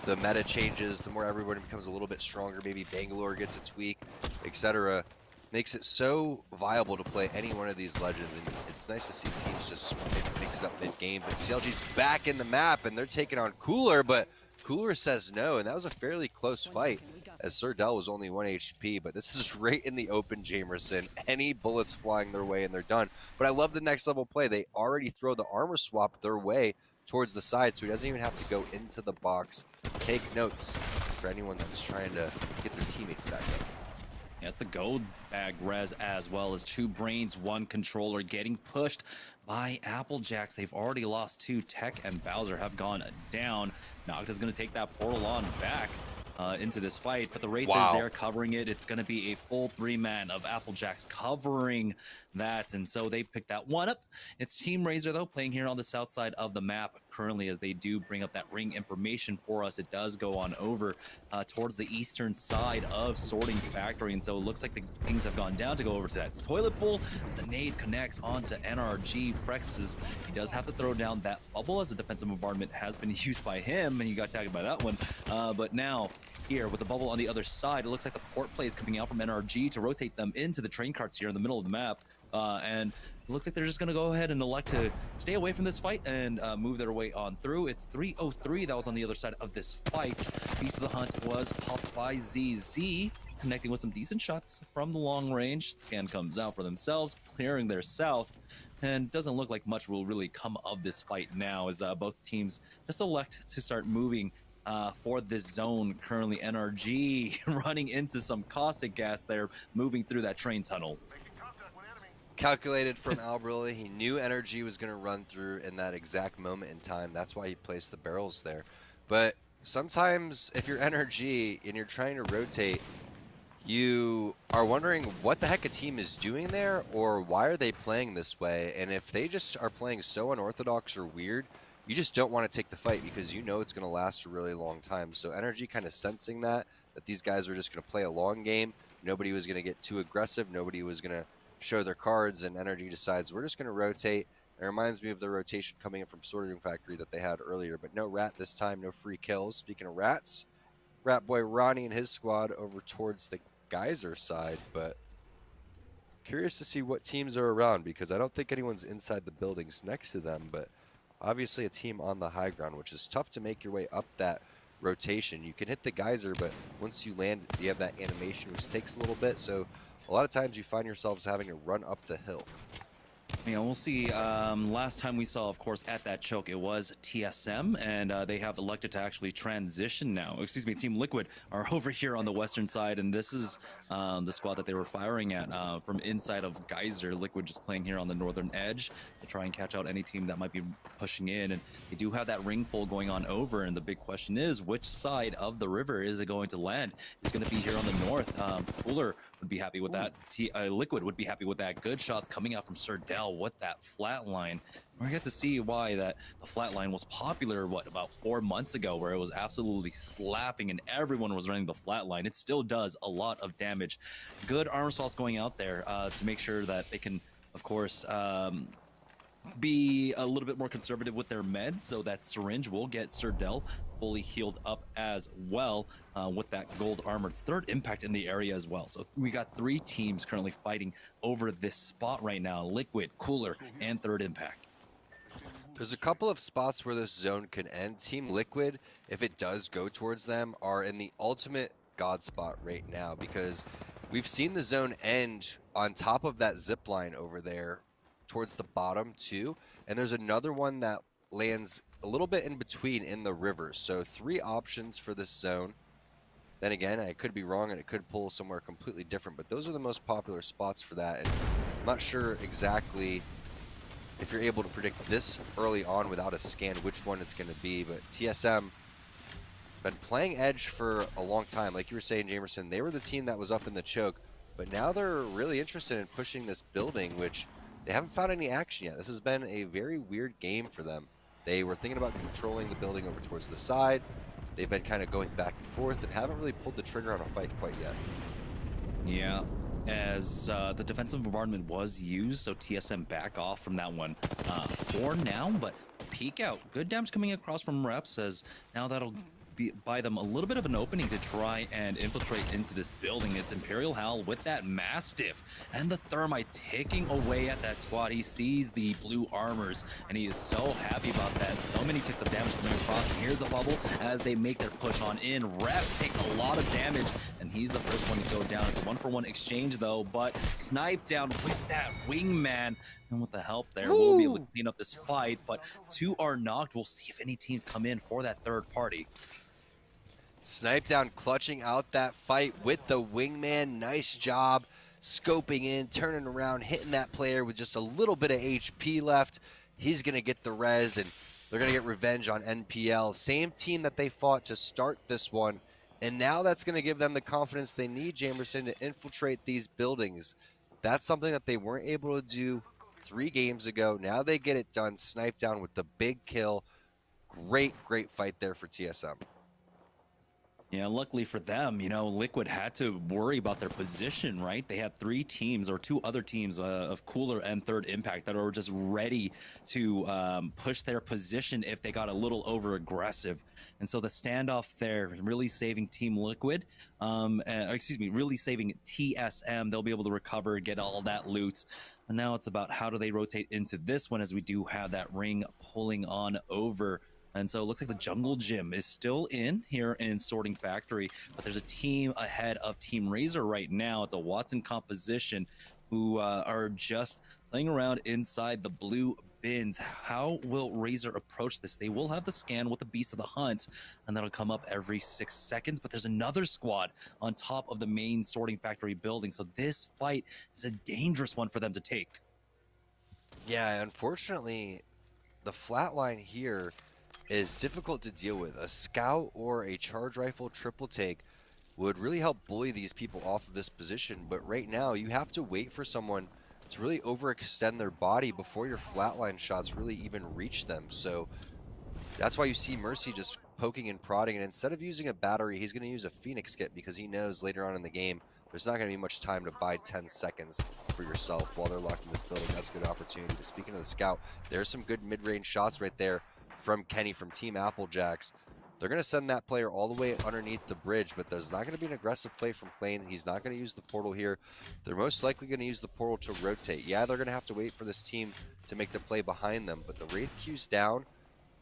the meta changes, the more everybody becomes a little bit stronger. Maybe Bangalore gets a tweak, etc. Makes it so viable to play any one of these Legends, and it's nice to see teams just mix it up mid-game. But CLG's back in the map, and they're taking on Cooler, but Cooler says no, and that was a fairly close fight, as Sir Dell was only 1 HP, but this is right in the open, Jamerson. Any bullets flying their way, and they're done. But I love the next level play. They already throw the armor swap their way towards the side, so he doesn't even have to go into the box. Take notes for anyone that's trying to get their teammates back up. That's the gold bag res, as well as 2 brains, 1 controller, getting pushed by Applejacks. They've already lost 2. Tech and Bowser have gone down. Nocta's going to take that portal on back into this fight, but the Wraith is there covering it. It's going to be a full 3-man of Applejacks covering that, and so they picked that one up. It's Team Razer, though, playing here on the south side of the map currently, as they do bring up that ring information for us. It does go on over towards the eastern side of Sorting Factory, and so it looks like the things have gone down to go over to that toilet bowl as the nade connects onto NRG. Frexes, he does have to throw down that bubble as a defensive bombardment has been used by him, and he got tagged by that one. But now here with the bubble on the other side, it looks like the port play is coming out from NRG to rotate them into the train carts here in the middle of the map. And it looks like they're just going to go ahead and elect to stay away from this fight and move their way on through. It's 303 that was on the other side of this fight. Beast of the Hunt was popped by ZZ, connecting with some decent shots from the long range. Scan comes out for themselves, clearing their south. And doesn't look like much will really come of this fight now, as both teams just elect to start moving for this zone. Currently NRG running into some caustic gas there, moving through that train tunnel. Calculated from Albrilla. He knew NRG was going to run through in that exact moment in time. That's why he placed the barrels there. But sometimes if you're NRG and you're trying to rotate, you are wondering what the heck a team is doing there, or why are they playing this way? And if they just are playing so unorthodox or weird, you just don't want to take the fight because you know it's going to last a really long time. So NRG kind of sensing that these guys were just going to play a long game. Nobody was going to get too aggressive. Nobody was going to show their cards, and NRG decides we're just going to rotate. It reminds me of the rotation coming in from Sorting Factory that they had earlier, but no rat this time, no free kills. Speaking of rats, Rat Boy Ronnie and his squad over towards the Geyser side, but curious to see what teams are around because I don't think anyone's inside the buildings next to them, but obviously a team on the high ground, which is tough to make your way up that rotation. You can hit the Geyser, but once you land, you have that animation, which takes a little bit, so a lot of times you find yourselves having to run up the hill. Yeah, we'll see. Last time we saw, of course, at that choke, it was TSM, and they have elected to actually transition now. Excuse me, Team Liquid are over here on the western side, and this is the squad that they were firing at from inside of Geyser. Liquid just playing here on the northern edge to try and catch out any team that might be pushing in, and they do have that ring pull going on over, and the big question is, which side of the river is it going to land? It's going to be here on the north. Cooler would be happy with that. Liquid would be happy with that. Good shots coming out from Sir Dell with that flatline. We get to see why that the flatline was popular, about 4 months ago, where it was absolutely slapping and everyone was running the flatline. It still does a lot of damage. Good armor swaps going out there to make sure that they can, of course, be a little bit more conservative with their meds, so that syringe will get Sir Dell fully healed up as well with that gold armor. It's third impact in the area as well. So we got 3 teams currently fighting over this spot right now: Liquid, Cooler, and third impact. There's a couple of spots where this zone can end. Team Liquid, if it does go towards them, are in the ultimate god spot right now because we've seen the zone end on top of that zip line over there towards the bottom too, and there's another one that lands a little bit in between in the river. So 3 options for this zone. Then again, I could be wrong and it could pull somewhere completely different, but those are the most popular spots for that, and I'm not sure exactly if you're able to predict this early on without a scan which one it's going to be. But TSM been playing edge for a long time. Like you were saying, Jamerson, they were the team that was up in the choke, but now they're really interested in pushing this building, which they haven't found any action yet. This has been a very weird game for them. They were thinking about controlling the building over towards the side. They've been kind of going back and forth and haven't really pulled the trigger on a fight quite yet. Yeah, as the defensive bombardment was used, so TSM back off from that one for now, but peek out. Good damage coming across from reps, as now that'll buy them a little bit of an opening to try and infiltrate into this building. It's Imperial Howl with that Mastiff and the Thermite taking away at that squad. He sees the blue armors and he is so happy about that. So many ticks of damage coming across, and here's the bubble as they make their push on in. Reps takes a lot of damage and he's the first one to go down. It's a 1-for-1 exchange though, but sniped down with that wingman, and with the help there, we'll be able to clean up this fight, but 2 are knocked. We'll see if any teams come in for that third party. Snipe down, clutching out that fight with the wingman. Nice job scoping in, turning around, hitting that player with just a little bit of HP left. He's going to get the res, and they're going to get revenge on NPL. Same team that they fought to start this one, and now that's going to give them the confidence they need, Jamerson, to infiltrate these buildings. That's something that they weren't able to do 3 games ago. Now they get it done. Snipe down with the big kill. Great fight there for TSM. Yeah, luckily for them, you know, Liquid had to worry about their position, right? They had 3 teams or 2 other teams of Cooler and Third Impact that were just ready to push their position if they got a little over aggressive. And so the standoff there really saving Team Liquid, really saving TSM. They'll be able to recover, get all that loot. And now it's about how do they rotate into this one, as we do have that ring pulling on over. And so it looks like the Jungle Gym is still in here in Sorting Factory, but there's a team ahead of Team Razer right now. It's a Watson composition who are just playing around inside the blue bins. How will Razer approach this? They will have the scan with the Beast of the Hunt, and that'll come up every 6 seconds, but there's another squad on top of the main Sorting Factory building. So this fight is a dangerous one for them to take. Yeah, unfortunately, the flatline here is difficult to deal with. A scout or a charge rifle triple take would really help bully these people off of this position, but right now you have to wait for someone to really overextend their body before your flatline shots really even reach them. So that's why you see Mercy just poking and prodding, and instead of using a battery, he's going to use a Phoenix kit because he knows later on in the game there's not going to be much time to buy 10 seconds for yourself while they're locked in this building. That's a good opportunity. But speaking of the scout, there's some good mid-range shots right there from Kenny from Team Applejacks. They're going to send that player all the way underneath the bridge, but there's not going to be an aggressive play from Klein. He's not going to use the portal here. They're most likely going to use the portal to rotate. Yeah, they're going to have to wait for this team to make the play behind them, but the Wraith queue's down,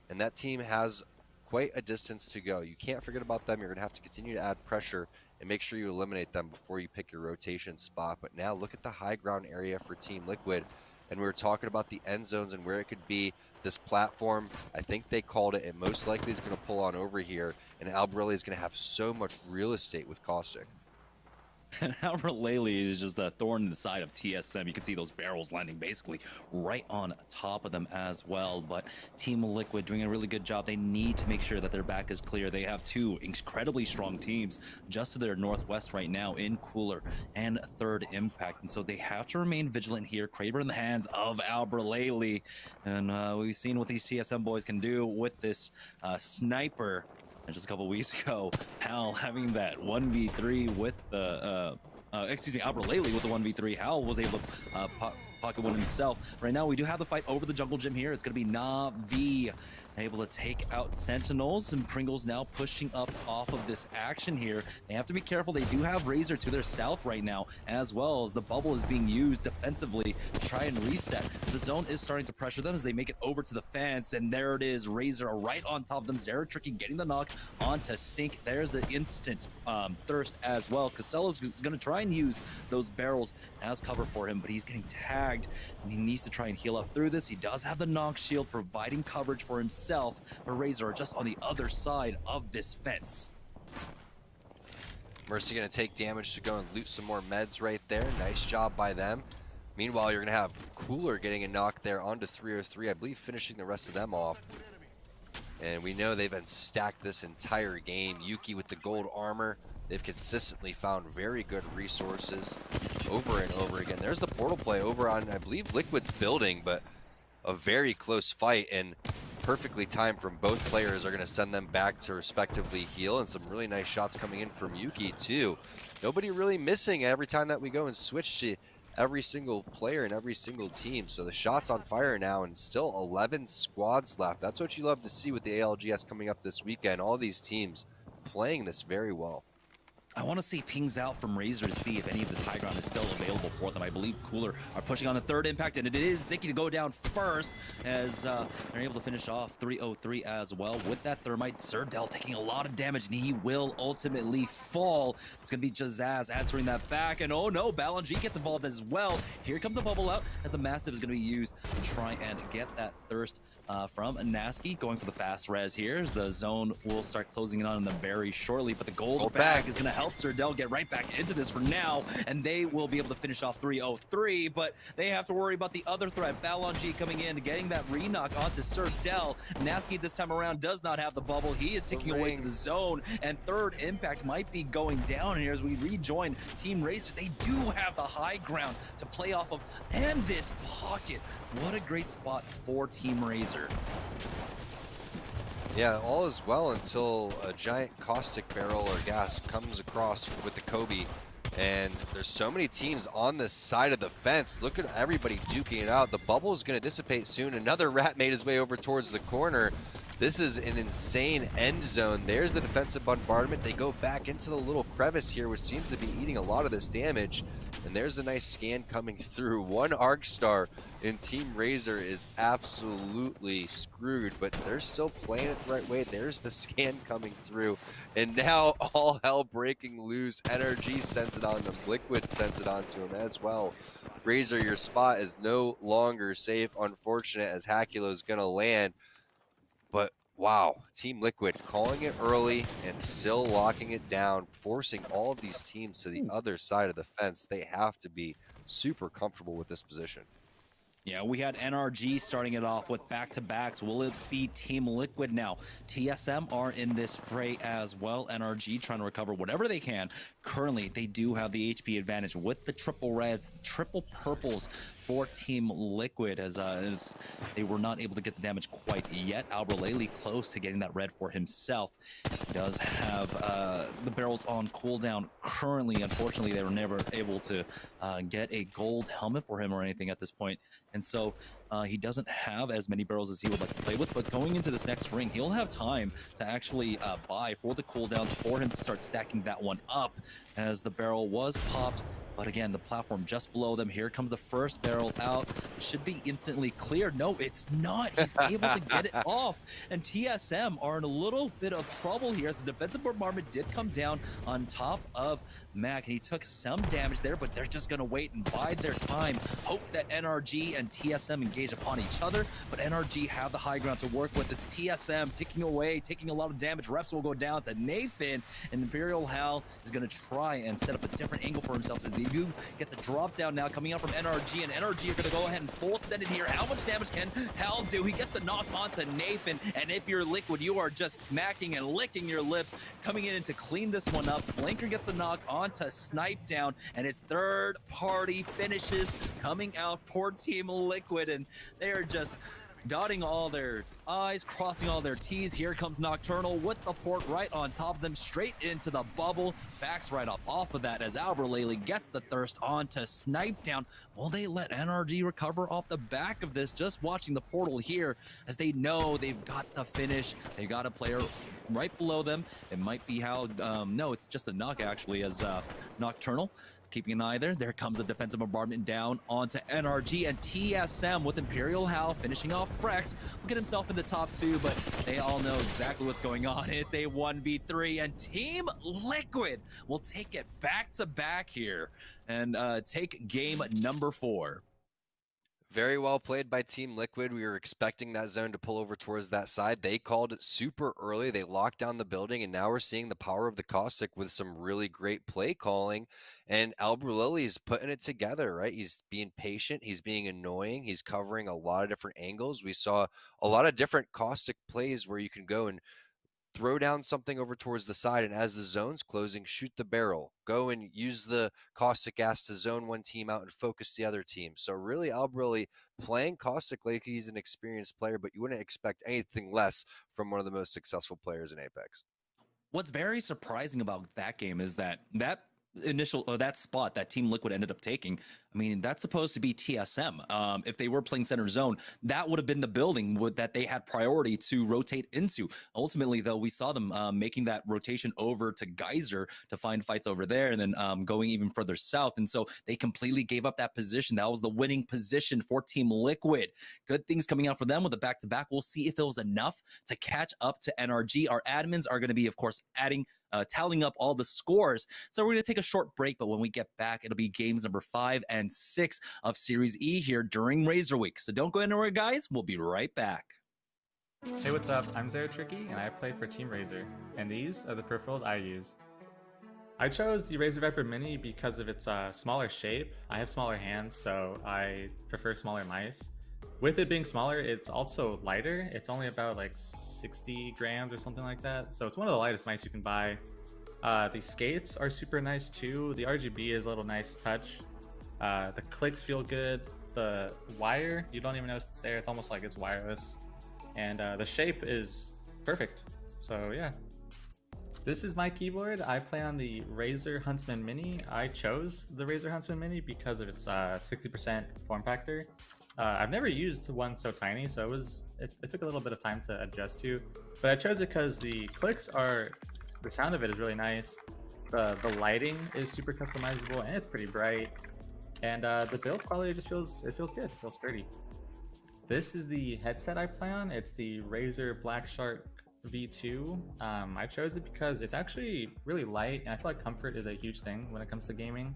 and that team has quite a distance to go. You can't forget about them. You're going to have to continue to add pressure and make sure you eliminate them before you pick your rotation spot. But now look at the high ground area for Team Liquid, and we were talking about the end zones and where it could be. This platform, I think they called it, it most likely is going to pull on over here, and Albarelli is going to have so much real estate with Caustic. And Albarelli is just a thorn in the side of TSM. You can see those barrels landing basically right on top of them as well. But Team Liquid doing a really good job. They need to make sure that their back is clear. They have 2 incredibly strong teams just to their northwest right now in Cooler and Third Impact. And so they have to remain vigilant here. Kraber in the hands of Albarelli. And we've seen what these TSM boys can do with this sniper. And just a couple weeks ago, Hal having that 1v3 with the, Albarelli with the 1v3. Hal was able to pocket one himself. Right now, we do have the fight over the Jungle Gym here. It's going to be Na'Vi able to take out Sentinels, and Pringles now pushing up off of this action here. They have to be careful. They do have Razer to their south right now, as well as the bubble is being used defensively to try and reset. The zone is starting to pressure them as they make it over to the fence, and there it is. Razer right on top of them. Zeratricky getting the knock onto Stink. There's the instant thirst as well. Casella's is going to try and use those barrels as cover for him, but he's getting tagged, and he needs to try and heal up through this. He does have the knock shield providing coverage for himself, but Razer are just on the other side of this fence. Mercy going to take damage to go and loot some more meds right there. Nice job by them. Meanwhile, you're going to have Cooler getting a knock there onto 303, I believe finishing the rest of them off. And we know they've been stacked this entire game. Yuki with the gold armor. They've consistently found very good resources over and over again. There's the portal play over on, I believe, Liquid's building, but a very close fight and perfectly timed from both players are going to send them back to respectively heal, and some really nice shots coming in from Yuki too. Nobody really missing every time that we go and switch to every single player and every single team. So the shot's on fire now, and still 11 squads left. That's what you love to see with the ALGS coming up this weekend. All these teams playing this very well. I want to see pings out from Razer to see if any of this high ground is still available for them. I believe Cooler are pushing on the third impact, and it is Zicky to go down first as they're able to finish off 303 as well. With that thermite, Tsquared taking a lot of damage, and he will ultimately fall. It's going to be Jazaz answering that back, and oh no, Balon gets involved as well. Here comes the bubble out as the Mastiff is going to be used to try and get that thirst from Nasky, going for the fast res here as the zone will start closing in on them very shortly, but the gold bag is going to help Tsquared get right back into this for now, and they will be able to finish off 303, but they have to worry about the other threat. Balon coming in, getting that re-knock onto Tsquared. Nasky this time around does not have the bubble. He is ticking away to the zone, and third impact might be going down here as we rejoin Team Razer. They do have the high ground to play off of, and this pocket. What a great spot for Team Razer. Yeah, all is well until a giant caustic barrel or gas comes across with the Kobe. And there's so many teams on this side of the fence. Look at everybody duking it out. The bubble is going to dissipate soon. Another rat made his way over towards the corner. This is an insane end zone. There's the defensive bombardment. They go back into the little crevice here, which seems to be eating a lot of this damage. And there's a nice scan coming through. One Arc Star in Team Razer is absolutely screwed, but they're still playing it the right way. There's the scan coming through. And now all hell breaking loose. NRG sends it on them. Liquid sends it on to him as well. Razer, your spot is no longer safe. Unfortunate as Hakulo is going to land. But wow, Team Liquid calling it early and still locking it down, forcing all of these teams to the other side of the fence. They have to be super comfortable with this position. Yeah, we had NRG starting it off with back-to-backs. Will it be Team Liquid now? TSM are in this fray as well. NRG trying to recover whatever they can. Currently, they do have the HP advantage with the triple reds, triple purples for Team Liquid as they were not able to get the damage quite yet. Albraleli close to getting that red for himself. He does have the barrels on cooldown currently. Unfortunately, they were never able to get a gold helmet for him or anything at this point. And so he doesn't have as many barrels as he would like to play with, but going into this next ring, he'll have time to actually buy for the cooldowns for him to start stacking that one up as the barrel was popped. But again, the platform just below them. Here comes the first barrel out. It should be instantly cleared. No, it's not. He's able to get it off. And TSM are in a little bit of trouble here as the defensive bombardment did come down on top of Mac. And he took some damage there, but they're just going to wait and bide their time. Hope that NRG and TSM engage upon each other. But NRG have the high ground to work with. It's TSM ticking away, taking a lot of damage. Reps will go down to Nathan. And Imperial Hal is going to try and set up a different angle for himself. As they do get the drop down now coming out from NRG, and NRG are going to go ahead and full send it here. How much damage can Hal do? He gets the knock onto Nathan, and if you're Liquid, you are just smacking and licking your lips, coming in to clean this one up. Blanker gets a knock onto Snipe down, and it's third party finishes coming out for Team Liquid, and they are just dotting all their I's, crossing all their T's. Here comes Nocturnal with the port right on top of them, straight into the bubble. Backs right up off of that as Albraleli gets the thirst onto Snipe down. Will they let NRG recover off the back of this? Just watching the portal here as they know they've got the finish. They got a player right below them. It might be how, no, it's just a knock actually as Nocturnal. Keeping an eye there. There comes a defensive bombardment down onto NRG, and TSM with Imperial Hal finishing off Frex will get himself in the top two, but they all know exactly what's going on. It's a 1v3, and Team Liquid will take it back to back here and take game number 4. Very well played by Team Liquid. We were expecting that zone to pull over towards that side. They called it super early. They locked down the building, and now we're seeing the power of the Caustic with some really great play calling. And Albraleli is putting it together, right? He's being patient. He's being annoying. He's covering a lot of different angles. We saw a lot of different Caustic plays where you can go and throw down something over towards the side, and as the zone's closing, shoot the barrel. Go and use the caustic gas to zone one team out and focus the other team. So really, Albraleli playing caustic like he's an experienced player, but you wouldn't expect anything less from one of the most successful players in Apex. What's very surprising about that game is that that spot that Team Liquid ended up taking, I mean, that's supposed to be TSM. If they were playing center zone, that would have been the building that they had priority to rotate into. Ultimately, though, we saw them making that rotation over to Geyser to find fights over there, and then going even further south. And so they completely gave up that position. That was the winning position for Team Liquid. Good things coming out for them with a back-to-back. We'll see if it was enough to catch up to NRG. Our admins are going to be, of course, tallying up all the scores. So we're going to take a short break, but when we get back, it'll be games number 5 and 6 of Series E here during Razer Week. So don't go anywhere, guys. We'll be right back. Hey, what's up? I'm Tricky, and I play for Team Razer, and these are the peripherals I use. I chose the Razer Viper Mini because of its smaller shape. I have smaller hands, so I prefer smaller mice. With it being smaller, it's also lighter. It's only about like 60 grams or something like that, so it's one of the lightest mice you can buy. The skates are super nice too. The RGB is a little nice touch. The clicks feel good. The wire, you don't even notice it's there. It's almost like it's wireless. And the shape is perfect. So yeah. This is my keyboard. I play on the Razer Huntsman Mini. I chose the Razer Huntsman Mini because of its 60% form factor. I've never used one so tiny, so it took a little bit of time to adjust to. But I chose it because the sound of it is really nice. The lighting is super customizable and it's pretty bright. And the build quality just feels good, it feels sturdy. This is the headset I play on. It's the Razer Black Shark V2. I chose it because it's actually really light, and I feel like comfort is a huge thing when it comes to gaming.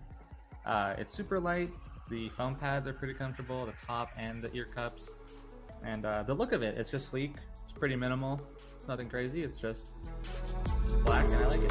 It's super light. The foam pads are pretty comfortable, the top and the ear cups. And the look of it, it's just sleek. It's pretty minimal. It's nothing crazy. It's just black, and I like it.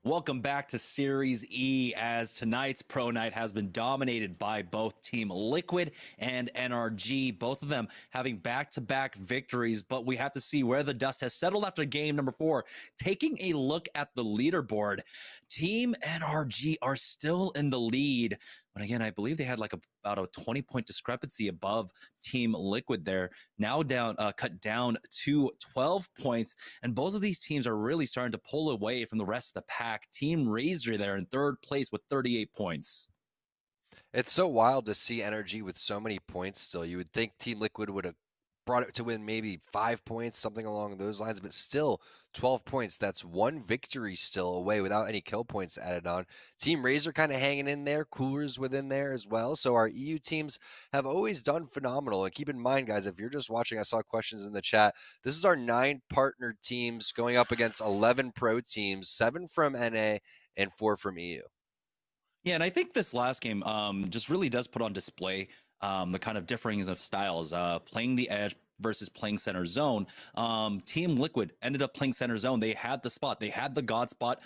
Welcome back to Series E, as tonight's Pro Night has been dominated by both Team Liquid and NRG, both of them having back-to-back victories, but we have to see where the dust has settled after game number 4. Taking a look at the leaderboard, Team NRG are still in the lead, but again, I believe they had like about a 20-point discrepancy above Team Liquid there. Now cut down to 12 points, and both of these teams are really starting to pull away from the rest of the pack. Team Razer there in 3rd place with 38 points. It's so wild to see NRG with so many points still. You would think Team Liquid would have brought it to win maybe 5 points, something along those lines, but still 12 points. That's 1 victory still away without any kill points added on. Team Razer kind of hanging in there, Coolers within there as well. So our EU teams have always done phenomenal. And keep in mind, guys, if you're just watching, I saw questions in the chat. This is our 9 partnered teams going up against 11 pro teams, 7 from NA and 4 from EU. Yeah, and I think this last game just really does put on display the kind of differings of styles. Playing the edge, versus playing center zone. Team Liquid ended up playing center zone. They had the spot. They had the God spot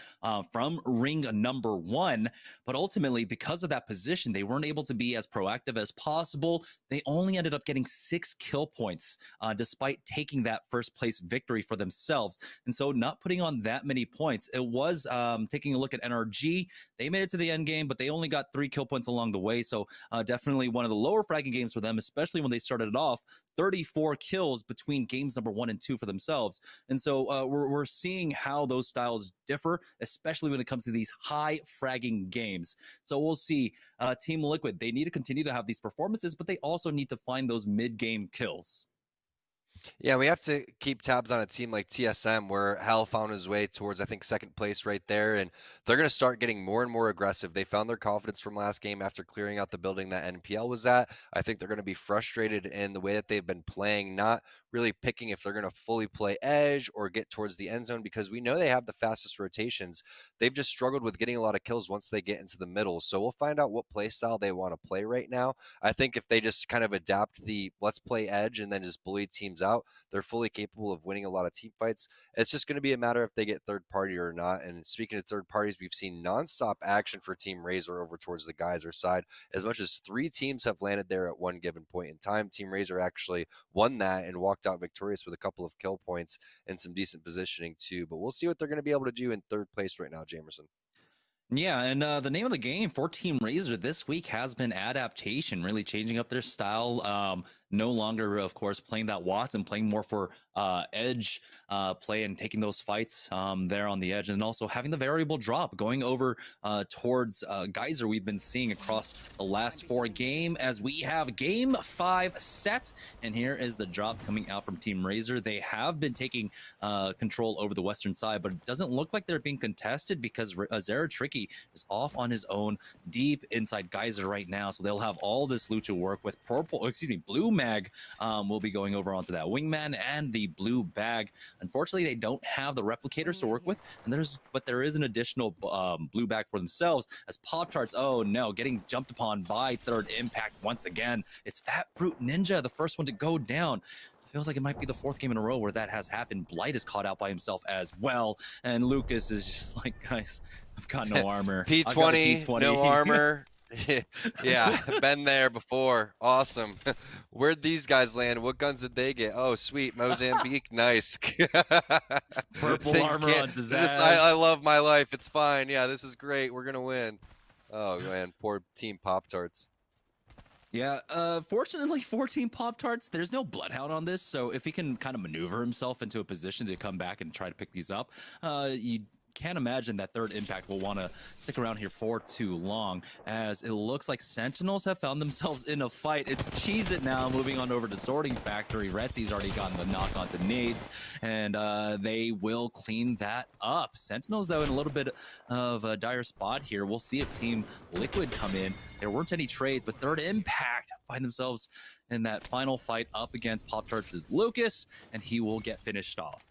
from ring number 1. But ultimately, because of that position, they weren't able to be as proactive as possible. They only ended up getting 6 kill points despite taking that first place victory for themselves. And so not putting on that many points. It was taking a look at NRG. They made it to the end game, but they only got 3 kill points along the way. So definitely one of the lower fragging games for them, especially when they started it off. 34 kills between games number 1 and 2 for themselves. And so we're seeing how those styles differ, especially when it comes to these high fragging games. So we'll see. Team Liquid, they need to continue to have these performances, but they also need to find those mid-game kills. Yeah, we have to keep tabs on a team like TSM, where Hal found his way towards, I think, second place right there, and they're going to start getting more and more aggressive. They found their confidence from last game after clearing out the building that NPL was at. I think they're going to be frustrated in the way that they've been playing, not really picking if they're going to fully play edge or get towards the end zone, because we know they have the fastest rotations. They've just struggled with getting a lot of kills once they get into the middle. So we'll find out what play style they want to play right now. I think if they just kind of adapt the let's play edge and then just bully teams out, they're fully capable of winning a lot of team fights. It's just going to be a matter if they get third party or not. And speaking of third parties, we've seen nonstop action for Team Razer over towards the Geyser side. As much as 3 teams have landed there at one given point in time, Team Razer actually won that and walked out victorious with a couple of kill points and some decent positioning too. But we'll see what they're going to be able to do in third place right now, Jamerson. Yeah, and the name of the game for Team Razer this week has been adaptation, really changing up their style. No longer, of course, playing that Watts and playing more for edge play and taking those fights there on the edge, and also having the variable drop going over towards Geyser. We've been seeing across the last 4 games as we have game 5 set, and here is the drop coming out from Team Razer. They have been taking control over the western side, but it doesn't look like they're being contested because Zara Tricky is off on his own deep inside Geyser right now, so they'll have all this loot to work with. Blue mag will be going over onto that wingman and the blue bag. Unfortunately, they don't have the replicators to work with, and but there is an additional blue bag for themselves as Pop-Tarts, oh no, getting jumped upon by third impact once again. It's Fat Fruit Ninja, the first one to go down. Feels like it might be the 4th game in a row where that has happened. Blight is caught out by himself as well, and Lucas is just like, guys, I've got no armor. P20, no armor. Yeah, been there before. Awesome. Where'd these guys land? What guns did they get? Oh, sweet. Mozambique. Nice. Purple armor on Pizzazz. I love my life. It's fine. Yeah, this is great. We're going to win. Oh, man. Poor Team Pop-Tarts. Yeah, fortunately for Team Pop-Tarts, there's no Bloodhound on this, so if he can kind of maneuver himself into a position to come back and try to pick these up, you can't imagine that third impact will want to stick around here for too long, as it looks like Sentinels have found themselves in a fight. It's Cheese It now, moving on over to Sorting Factory. Retsy's already gotten the knock onto nades, and they will clean that up. Sentinels, though, in a little bit of a dire spot here. We'll see if Team Liquid come in. There weren't any trades, but third impact find themselves in that final fight up against Pop-Tarts is Lucas, and he will get finished off.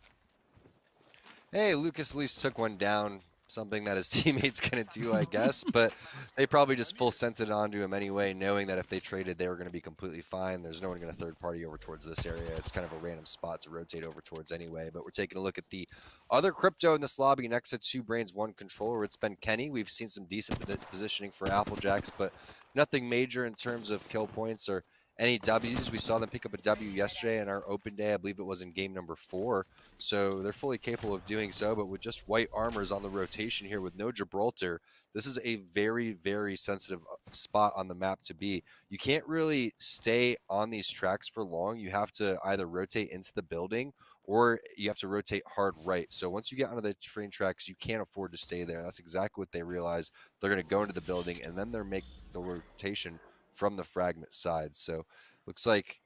Hey, Lucas at least took one down, something that his teammate's going to do, I guess, but they probably just full sent it onto him anyway, knowing that if they traded, they were going to be completely fine. There's no one going to third party over towards this area. It's kind of a random spot to rotate over towards anyway, but we're taking a look at the other crypto in this lobby next to 2 Brains, 1 Controller. It's been Kenny. We've seen some decent positioning for Applejacks, but nothing major in terms of kill points or any W's. We saw them pick up a W yesterday in our open day. I believe it was in game number 4. So they're fully capable of doing so, but with just white armors on the rotation here with no Gibraltar, this is a very, very sensitive spot on the map to be. You can't really stay on these tracks for long. You have to either rotate into the building or you have to rotate hard right. So once you get onto the train tracks, you can't afford to stay there. That's exactly what they realize. They're going to go into the building and then they're make the rotation from the fragment side. So looks like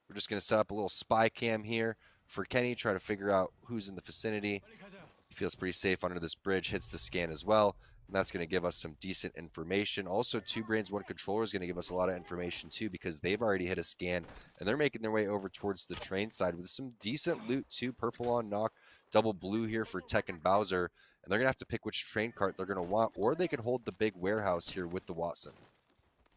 we're just going to set up a little spy cam here for Kenny, try to figure out who's in the vicinity. He feels pretty safe under this bridge, hits the scan as well, and that's going to give us some decent information. Also, 2 Brains, 1 Controller is going to give us a lot of information too, because they've already hit a scan and they're making their way over towards the train side with some decent loot too. Purple on knock, double blue here for Tech and Bowser, and they're going to have to pick which train cart they're going to want, or they can hold the big warehouse here with the Watson.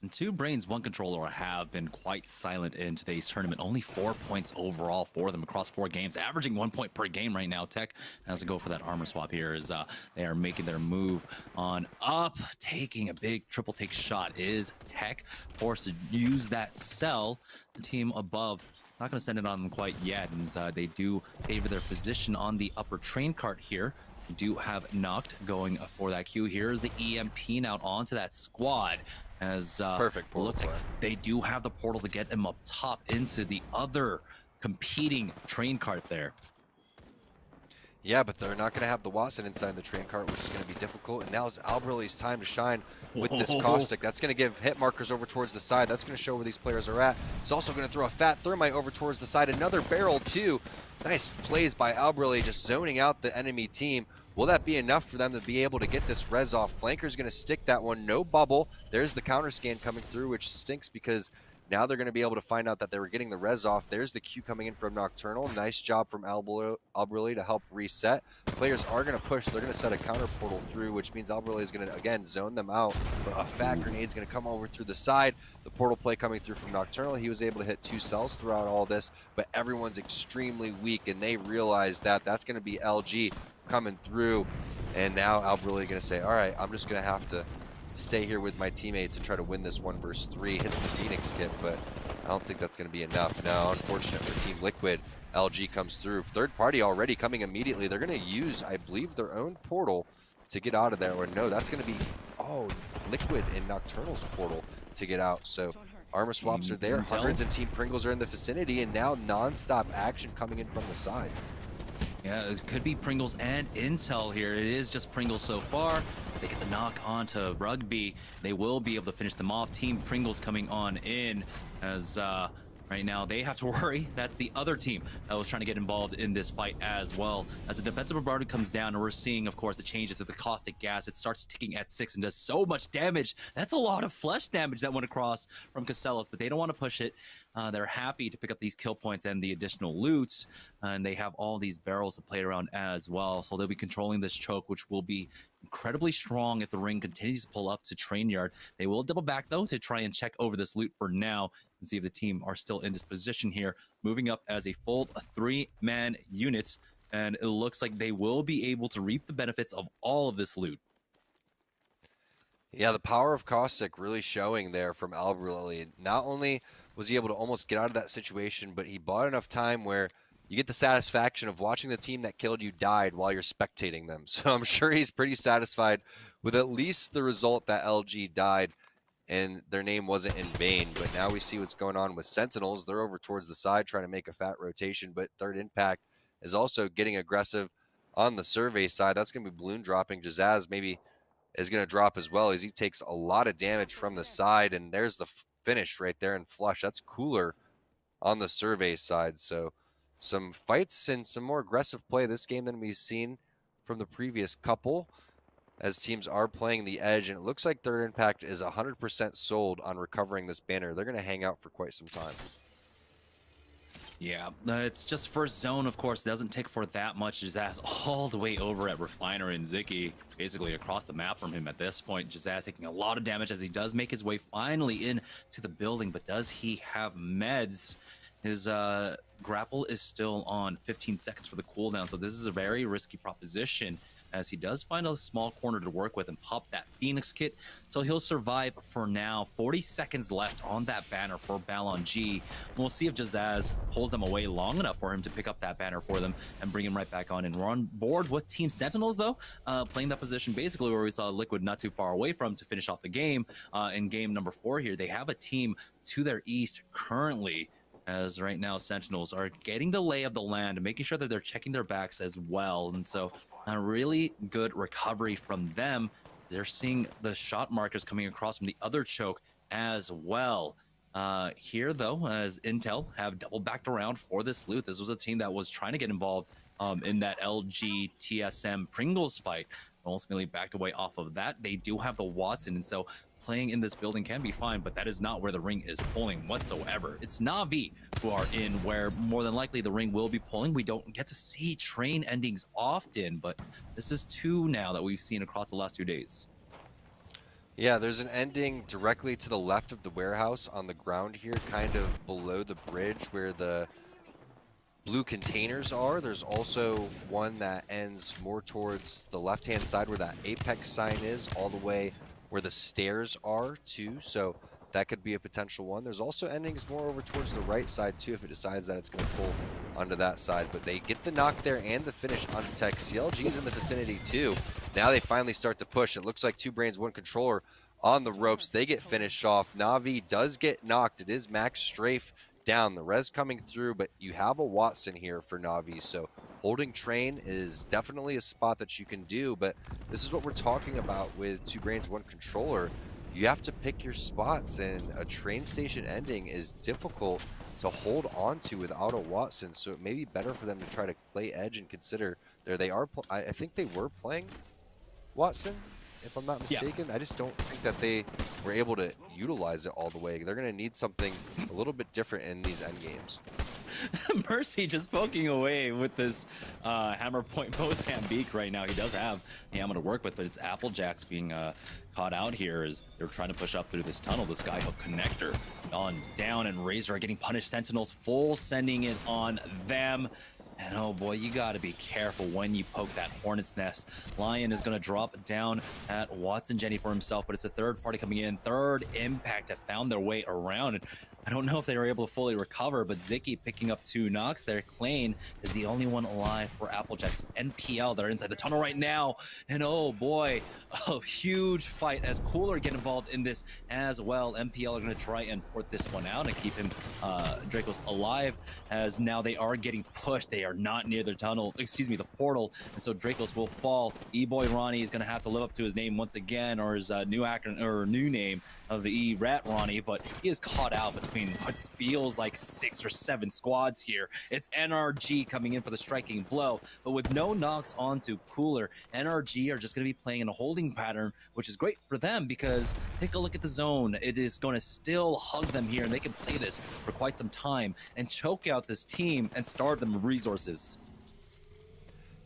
And 2 brains, 1 controller have been quite silent in today's tournament. Only 4 points overall for them across 4 games, averaging 1 point per game right now. Tech has to go for that armor swap here as they are making their move on up. Taking a big triple take shot is Tech, forced to use that cell. The team above not going to send it on them quite yet, and they do favor their position on the upper train cart here. We do have Knocked going for that Q. Here's the EMP now onto that squad. As Perfect portal looks like play. they do have the portal to get them up top into the other competing train cart there. Yeah, but they're not going to have the Watson inside the train cart, which is going to be difficult. And now is Alberly's time to shine with this caustic. That's going to give hit markers over towards the side. That's going to show where these players are at. It's also going to throw a fat thermite over towards the side. Another barrel, too. Nice plays by Alberly, just zoning out the enemy team. Will that be enough for them to be able to get this res off? Flanker's going to stick that one. No bubble. There's the counter scan coming through, which stinks because now they're going to be able to find out that they were getting the res off. There's the Q coming in from Nocturnal. Nice job from Alberly to help reset. Players are going to push. They're going to set a counter portal through, which means Alberly is going to, again, zone them out. But a fat grenade's going to come over through the side. The portal play coming through from Nocturnal. He was able to hit 2 cells throughout all this, but everyone's extremely weak, and they realize that that's going to be LG coming through. And now Alberly going to say, all right, I'm just going to have to stay here with my teammates and try to win this 1 versus 3. Hits the Phoenix kit, but I don't think that's going to be enough. Now, unfortunate for Team Liquid, LG comes through. Third party already coming immediately. They're going to use, I believe, their own portal to get out of there. Or no, that's going to be, oh, Liquid and Nocturnal's portal to get out. So armor swaps are there. Hundreds and Team Pringles are in the vicinity, and now non-stop action coming in from the sides. Yeah, it could be Pringles and Intel here. It is just Pringles so far. If they get the knock onto Rugby, they will be able to finish them off. Team Pringles coming on in as right now they have to worry. That's the other team that was trying to get involved in this fight as well. As the defensive bombardment comes down, and we're seeing, of course, the changes to the caustic gas. It starts ticking at 6 and does so much damage. That's a lot of flesh damage that went across from Casellas, but they don't want to push it. They're happy to pick up these kill points and the additional loots, and they have all these barrels to play around as well. So they'll be controlling this choke, which will be incredibly strong if the ring continues to pull up to train yard. They will double back, though, to try and check over this loot for now and see if the team are still in this position here, moving up as a full 3-man unit, and it looks like they will be able to reap the benefits of all of this loot. Yeah, the power of caustic really showing there from Alberly. Not only was he able to almost get out of that situation, but he bought enough time where you get the satisfaction of watching the team that killed you died while you're spectating them. So I'm sure he's pretty satisfied with at least the result that LG died and their name wasn't in vain. But now we see what's going on with Sentinels. They're over towards the side trying to make a fat rotation, but Third Impact is also getting aggressive on the survey side. That's going to be balloon dropping. Jazaz maybe is going to drop as well as he takes a lot of damage from the side, and there's the finish right there in flush. That's cooler on the survey side. So some fights and some more aggressive play this game than we've seen from the previous couple, as teams are playing the edge, and it looks like Third Impact is 100% sold on recovering this banner. They're going to hang out for quite some time. Yeah, it's just first zone, of course, doesn't take for that much. Jazaz all the way over at Refiner and Ziki, basically across the map from him at this point. Jazaz taking a lot of damage as he does make his way finally into the building, but does he have meds? His grapple is still on 15 seconds for the cooldown, so this is a very risky proposition, as he does find a small corner to work with and pop that Phoenix kit, so he'll survive for now. 40 seconds left on that banner for Ballon G. We'll see if Jazaz pulls them away long enough for him to pick up that banner for them and bring him right back on. And we're on board with Team Sentinels, though, playing that position basically where we saw Liquid not too far away from to finish off the game. In game number 4 here, they have a team to their east currently, as right now Sentinels are getting the lay of the land, making sure that they're checking their backs as well. And so a really good recovery from them. They're seeing the shot markers coming across from the other choke as well. Here, though, as Intel have double backed around for this loot. This was a team that was trying to get involved in that LG TSM Pringles fight. Ultimately backed away off of that. They do have the Watson, and so playing in this building can be fine, but that is not where the ring is pulling whatsoever. It's Na'Vi who are in where more than likely the ring will be pulling. We don't get to see train endings often, but this is 2 now that we've seen across the last 2 days. Yeah, there's an ending directly to the left of the warehouse on the ground here, kind of below the bridge where the blue containers are. There's also one that ends more towards the left-hand side where that Apex sign is, all the way where the stairs are too. So that could be a potential one. There's also endings more over towards the right side too if it decides that it's going to pull onto that side. But they get the knock there and the finish onto Tech. CLG's in the vicinity too. Now they finally start to push. It looks like 2 Brains, 1 Controller on the ropes. They get finished off. Na'Vi does get knocked. It is Max Strafe down. The res coming through, but you have a Watson here for Na'Vi, so holding train is definitely a spot that you can do. But this is what we're talking about with 2 Brains, 1 Controller. You have to pick your spots, and a train station ending is difficult to hold on to without a Watson, so it may be better for them to try to play edge and consider. There they are. I think they were playing Watson, if I'm not mistaken. Yeah. I just don't think that they were able to utilize it all the way. They're going to need something a little bit different in these end games. Mercy just poking away with this hammer point Mozambique right now. He does have the hammer to work with, but it's Applejack's being caught out here as they're trying to push up through this tunnel. The Skyhook connector on down, and Razer are getting punished. Sentinels full sending it on them. And oh boy, you got to be careful when you poke that hornet's nest. Lion is going to drop down at Watson Jenny for himself, but it's a third party coming in. Third Impact have found their way around. And I don't know if they were able to fully recover, but Zicky picking up 2 knocks there. Klane is the only one alive for Applejack's NPL that are inside the tunnel right now. And oh boy, a huge fight as Cooler get involved in this as well. NPL are going to try and port this one out and keep him, Dracos, alive, as now they are getting pushed. They are not near the tunnel, excuse me, the portal, and so Dracos will fall. E-Boy Ronnie is going to have to live up to his name once again, or his new acronym or new name of the E-Rat Ronnie, but he is caught out between what feels like 6 or 7 squads here. It's NRG coming in for the striking blow, but with no knocks onto Cooler, NRG are just going to be playing in a holding pattern, which is great for them because take a look at the zone. It is going to still hug them here, and they can play this for quite some time and choke out this team and starve them of resources.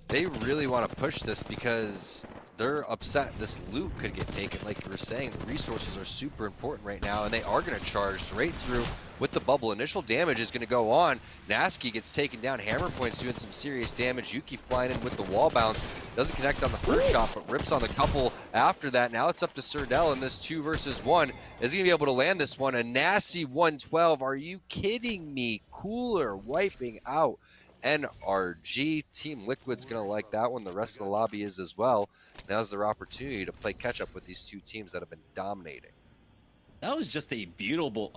They really want to push this because they're upset this loot could get taken. Like you were saying, the resources are super important right now, and they are going to charge straight through with the bubble. Initial damage is going to go on. Nasky gets taken down. Hammer Point's doing some serious damage. Yuki flying in with the wall bounce. Doesn't connect on the first shot, but rips on the couple after that. Now it's up to Surdell in this 2 versus 1. Is he going to be able to land this one? A nasty 112. Are you kidding me? Cooler wiping out NRG. Team Liquid's going to like that one. The rest of the lobby is as well. Now's their opportunity to play catch up with these 2 teams that have been dominating. That was just a beautiful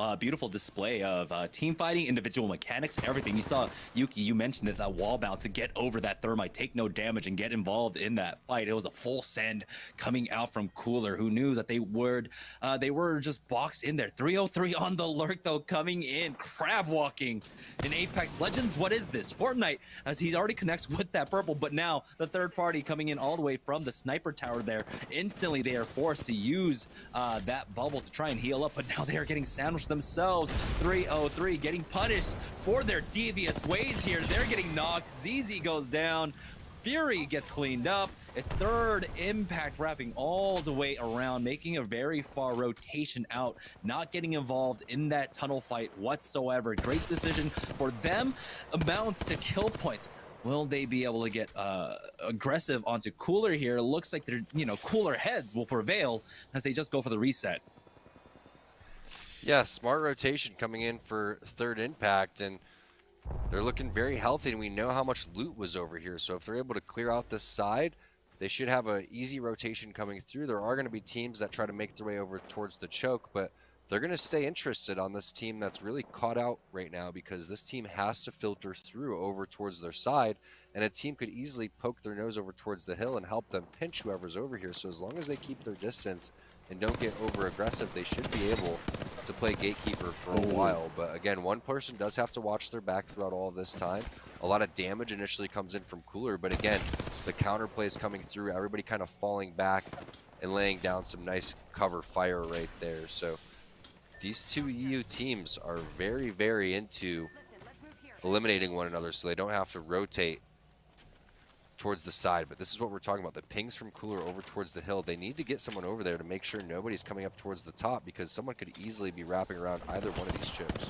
display of team fighting, individual mechanics, everything. You saw, Yuki, you mentioned that wall bounce to get over that thermite, take no damage, and get involved in that fight. It was a full send coming out from Cooler, who knew that they were just boxed in there. 303 on the lurk, though, coming in, crab walking in Apex Legends. What is this? Fortnite, as he already connects with that purple, but now the third party coming in all the way from the sniper tower there. Instantly, they are forced to use that bubble to try and heal up, but now they are getting sandwiched themselves. 303 getting punished for their devious ways here. They're getting knocked. ZZ goes down. Fury gets cleaned up. It's third Impact wrapping all the way around, making a very far rotation out, not getting involved in that tunnel fight whatsoever. Great decision for them. Amounts to kill points. Will they be able to get aggressive onto Cooler here? Looks like they're, cooler heads will prevail as they just go for the reset. Yeah, smart rotation coming in for third Impact, and they're looking very healthy, and we know how much loot was over here. So if they're able to clear out this side, they should have an easy rotation coming through. There are going to be teams that try to make their way over towards the choke, but they're going to stay interested on this team that's really caught out right now, because this team has to filter through over towards their side, and a team could easily poke their nose over towards the hill and help them pinch whoever's over here. So as long as they keep their distance and don't get over aggressive, they should be able to play gatekeeper for a while. But again, one person does have to watch their back throughout all of this time. A lot of damage initially comes in from Cooler, but again, the counter play is coming through, everybody kind of falling back and laying down some nice cover fire right there. So these 2 EU teams are very, very into eliminating one another so they don't have to rotate towards the side. But this is what we're talking about. The pings from Cooler over towards the hill. They need to get someone over there to make sure nobody's coming up towards the top, because someone could easily be wrapping around either one of these chips.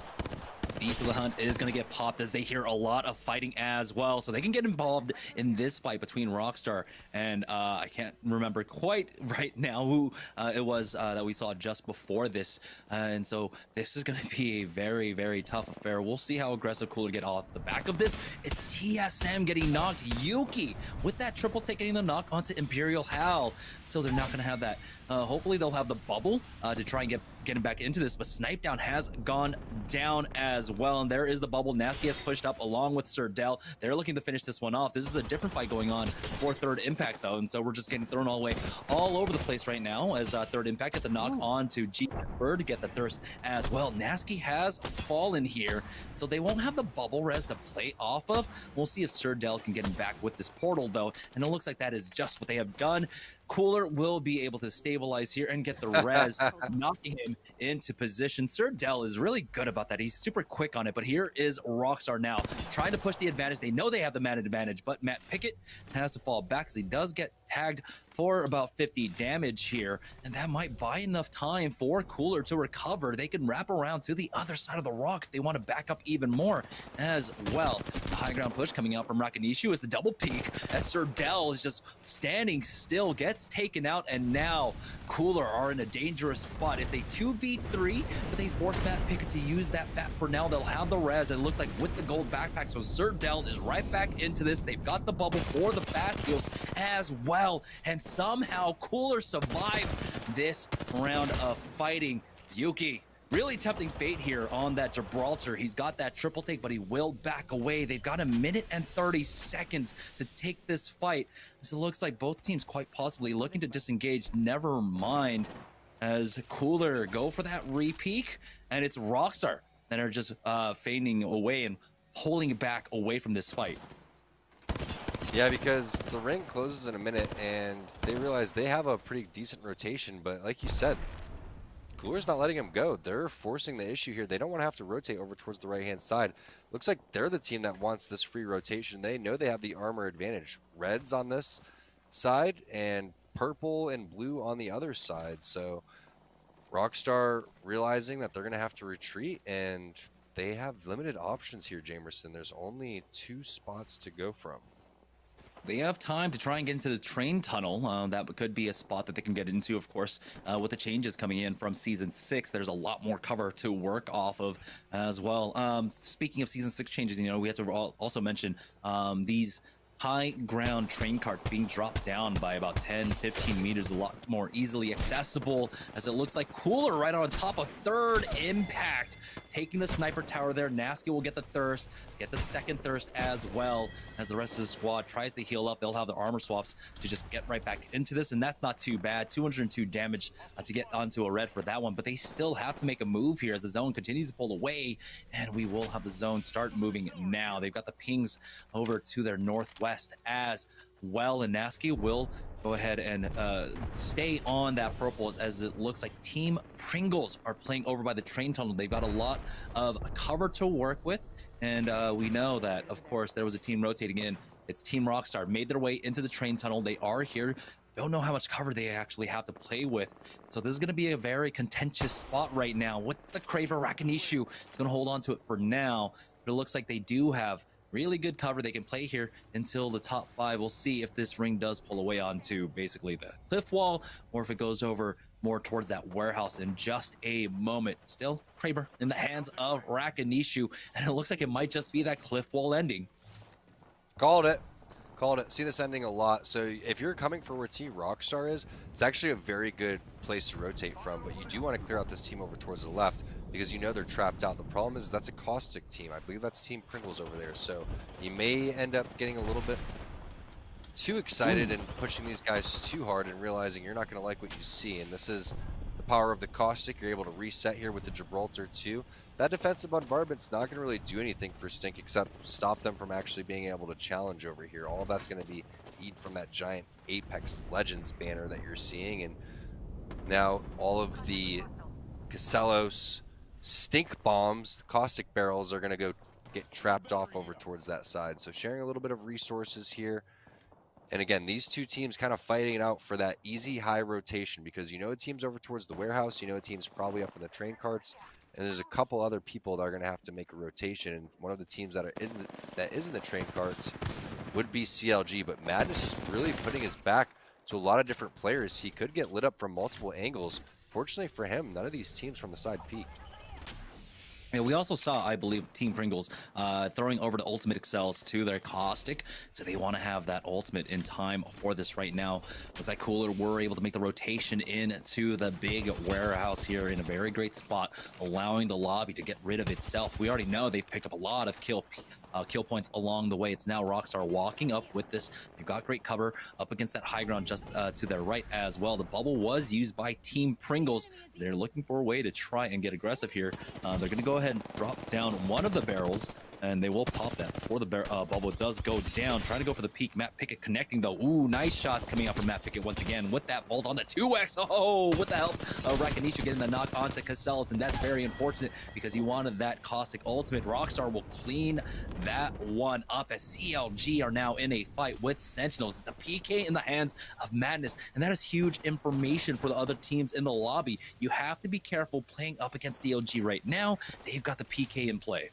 Beast of the Hunt is going to get popped as they hear a lot of fighting as well. So they can get involved in this fight between Rockstar and I can't remember quite right now who it was that we saw just before this. And so this is going to be a very, very tough affair. We'll see how aggressive Cooler get off the back of this. It's TSM getting knocked. Yuki with that triple take getting the knock onto Imperial Hal. So they're not going to have that. Hopefully they'll have the bubble to try and get him back into this, but Snipe Down has gone down as well, and there is the bubble. Nasty has pushed up along with Sir Del. They're looking to finish this one off. This is a different fight going on for Third Impact though, and so we're just getting thrown all the way all over the place right now as Third Impact get the knock on to G Bird to get the thirst as well. Nasty has fallen here, so they won't have the bubble res to play off of. We'll see if Sir Del can get him back with this portal though, and it looks like that is just what they have done. Cooler will be able to stabilize here and get the res, knocking him into position. Sir Del is really good about that. He's super quick on it, but here is Rockstar now trying to push the advantage. They know they have the man advantage, but Matt Pickett has to fall back because he does get tagged for about 50 damage here, and that might buy enough time for Cooler to recover. They can wrap around to the other side of the rock if they want to back up even more as well. The high ground push coming out from Rakanishu is the double peak as Sir Del is just standing still, gets taken out, and now Cooler are in a dangerous spot. It's a 2v3, but they force Matt Pickett to use that bat for now. They'll have the res, and it looks like with the gold backpack, so Sir Del is right back into this. They've got the bubble for the fast deals as well, and somehow Cooler survived this round of fighting. Yuki really tempting fate here on that Gibraltar. He's got that triple take, but he will back away. They've got 1 minute and 30 seconds to take this fight. So it looks like both teams quite possibly looking to disengage. Never mind as Cooler go for that re-peak, and it's Rockstar that are just fading away and pulling back away from this fight. Yeah, because the ring closes in a minute, and they realize they have a pretty decent rotation, but like you said, Cooler's not letting him go. They're forcing the issue here. They don't want to have to rotate over towards the right-hand side. Looks like they're the team that wants this free rotation. They know they have the armor advantage. Red's on this side, and purple and blue on the other side. So Rockstar realizing that they're going to have to retreat, and they have limited options here, Jamerson. There's only 2 spots to go from. They have time to try and get into the train tunnel. That could be a spot that they can get into, of course, with the changes coming in from Season 6. There's a lot more cover to work off of as well. Speaking of Season 6 changes, you know, we have to also mention these high ground train carts being dropped down by about 10-15 meters, a lot more easily accessible, as it looks like Cooler right on top of Third Impact taking the sniper tower there. Nasky will get the thirst, get the second thirst as well, as the rest of the squad tries to heal up. They'll have the armor swaps to just get right back into this, and that's not too bad. 202 damage to get onto a red for that one, but they still have to make a move here as the zone continues to pull away, and we will have the zone start moving now. They've got the pings over to their northwest as well, and Nasky will go ahead and stay on that purple as it looks like Team Pringles are playing over by the train tunnel. They've got a lot of cover to work with, and we know that, of course, there was a team rotating in. It's Team Rockstar made their way into the train tunnel. They are here. Don't know how much cover they actually have to play with. So this is going to be a very contentious spot right now with the Craver Rakanishu. It's going to hold on to it for now, but it looks like they do have really good cover. They can play here until the top 5. We'll see if this ring does pull away onto basically the cliff wall, or if it goes over more towards that warehouse in just a moment. Still, Kraber in the hands of Rakanishu, and it looks like it might just be that cliff wall ending. Called it. Called it. See this ending a lot. So if you're coming for where Team Rockstar is, it's actually a very good place to rotate from, but you do want to clear out this team over towards the left, because you know they're trapped out. The problem is that's a caustic team. I believe that's Team Pringles over there. So you may end up getting a little bit too excited and pushing these guys too hard and realizing you're not going to like what you see. And this is the power of the caustic. You're able to reset here with the Gibraltar too. That defensive bombardment's not going to really do anything for Stink except stop them from actually being able to challenge over here. All of that's going to be eaten from that giant Apex Legends banner that you're seeing. And now all of the Casellos stink bombs, caustic barrels, are going to go get trapped off over towards that side. So sharing a little bit of resources here. And again, these two teams kind of fighting it out for that easy high rotation because you know a team's over towards the warehouse, you know a team's probably up in the train carts, and there's a couple other people that are going to have to make a rotation. And one of the teams that is in the train carts would be CLG, but Madness is really putting his back to a lot of different players. He could get lit up from multiple angles. Fortunately for him, none of these teams from the side peaked. And we also saw, I believe, Team Pringles throwing over the ultimate excels to their caustic, so they want to have that ultimate in time for this right now. Was that Cooler were able to make the rotation into the big warehouse here in a very great spot, allowing the lobby to get rid of itself. We already know they've picked up a lot of kill points along the way. It's now Rockstar walking up with this. They've got great cover up against that high ground just to their right as well. The bubble was used by Team Pringles. They're looking for a way to try and get aggressive here. They're going to go ahead and drop down one of the barrels, and they will pop that before the bubble does go down. Trying to go for the peak. Matt Pickett connecting though. Ooh, nice shots coming out from Matt Pickett once again with that bolt on the 2x. Oh, with the help of Rakanisha getting the knock onto Casellas, and that's very unfortunate because he wanted that caustic ultimate. Rockstar will clean that one up as CLG are now in a fight with Sentinels. It's the PK in the hands of Madness, and that is huge information for the other teams in the lobby. You have to be careful playing up against CLG right now. They've got the PK in play.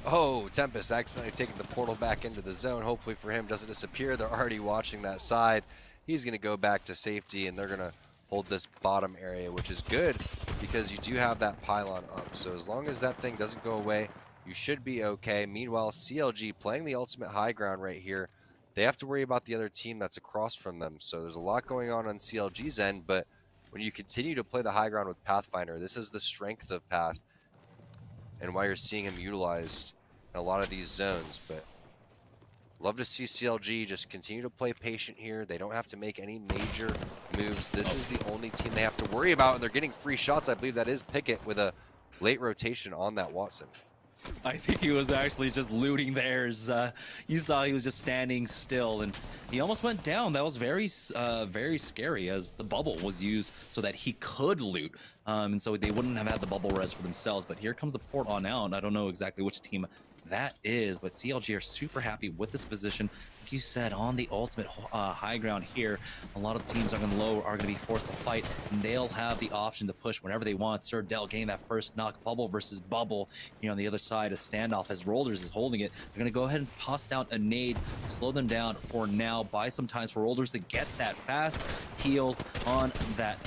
Oh, Tempest accidentally taking the portal back into the zone. Hopefully for him doesn't disappear. They're already watching that side. He's going to go back to safety, and they're going to hold this bottom area, which is good because you do have that pylon up. So as long as that thing doesn't go away, you should be okay. Meanwhile, CLG playing the ultimate high ground right here. They have to worry about the other team that's across from them. So there's a lot going on CLG's end, but when you continue to play the high ground with Pathfinder, this is the strength of Path and why you're seeing him utilized in a lot of these zones. But love to see CLG just continue to play patient here. They don't have to make any major moves. This is the only team they have to worry about, and they're getting free shots. I believe that is Pickett with a late rotation on that Watson. I think he was actually just looting theirs. You saw he was just standing still, and he almost went down. That was very scary as the bubble was used so that he could loot. And so they wouldn't have had the bubble res for themselves. But here comes the port on out. I don't know exactly which team that is, but CLG are super happy with this position. Like you said, on the ultimate high ground here, a lot of the teams are going to be forced to fight, and they'll have the option to push whenever they want. Sir Dell getting that first knock, bubble versus bubble. You know, on the other side, a standoff as Rolders is holding it. They're going to go ahead and toss down a nade, slow them down for now, buy some time for Rolders to get that fast heal on that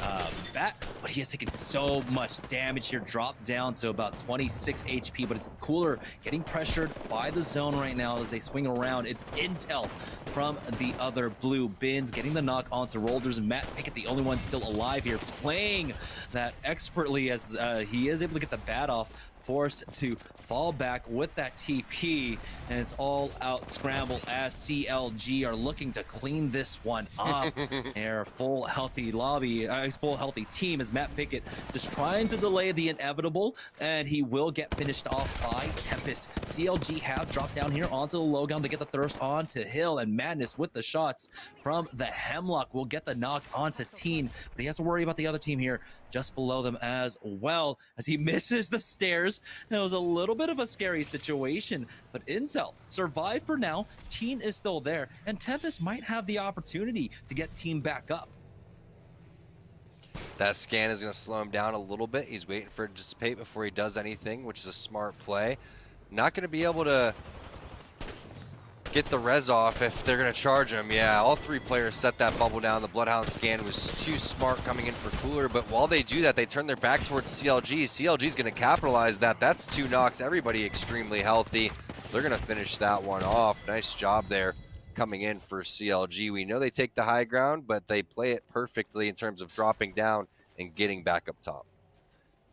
bat. But he has taken so much damage here, dropped down to about 26 HP, but it's Cooler getting pressured by the zone right now as they swing around. It's intel from the other blue bins, getting the knock onto Rolders, and Matt Pickett, the only one still alive here, playing that expertly as he is able to get the bat off, forced to fall back with that TP, and it's all out scramble as CLG are looking to clean this one up. Their full healthy lobby, full healthy team is Matt Pickett just trying to delay the inevitable, and he will get finished off by Tempest. CLG have dropped down here onto the low ground to get the thirst onto Hill, and Madness with the shots from the Hemlock will get the knock onto Teen, but he has to worry about the other team here just below them as well as he misses the stairs. It was a little bit of a scary situation, but Intel survived for now. Teen is still there, and Tempest might have the opportunity to get Team back up. That scan is going to slow him down a little bit. He's waiting for it to dissipate before he does anything, which is a smart play. Not going to be able to get the res off if they're going to charge him. Yeah, all three players set that bubble down. The Bloodhound scan was too smart coming in for Cooler, but while they do that, they turn their back towards CLG. CLG's going to capitalize that. That's 2 knocks. Everybody extremely healthy. They're going to finish that one off. Nice job there coming in for CLG. We know they take the high ground, but they play it perfectly in terms of dropping down and getting back up top.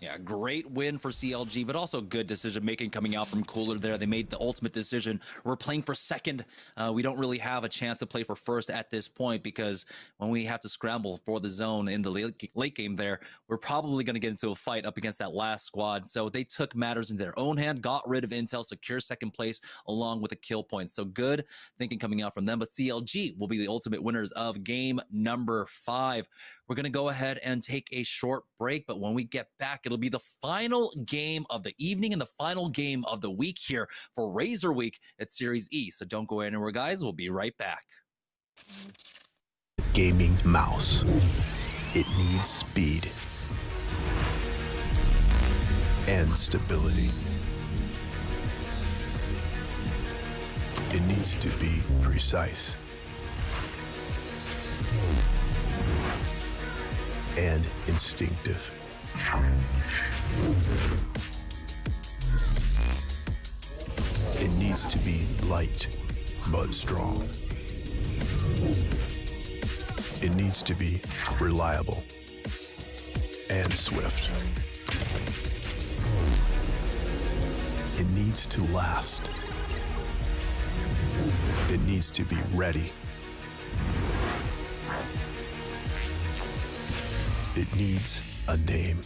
Yeah, great win for CLG, but also good decision-making coming out from Cooler there. They made the ultimate decision. We're playing for second. We don't really have a chance to play for first at this point because when we have to scramble for the zone in the late game there, we're probably going to get into a fight up against that last squad. So they took matters in their own hand, got rid of Intel, secure second place along with a kill point. So good thinking coming out from them, but CLG will be the ultimate winners of game number 5. we're going to go ahead and take a short break. But when we get back, it'll be the final game of the evening and the final game of the week here for Razer Week at Series E. So don't go anywhere, guys. We'll be right back. Gaming mouse. It needs speed and stability. It needs to be precise and instinctive. It needs to be light but strong. It needs to be reliable and swift. It needs to last. It needs to be ready. It needs a name.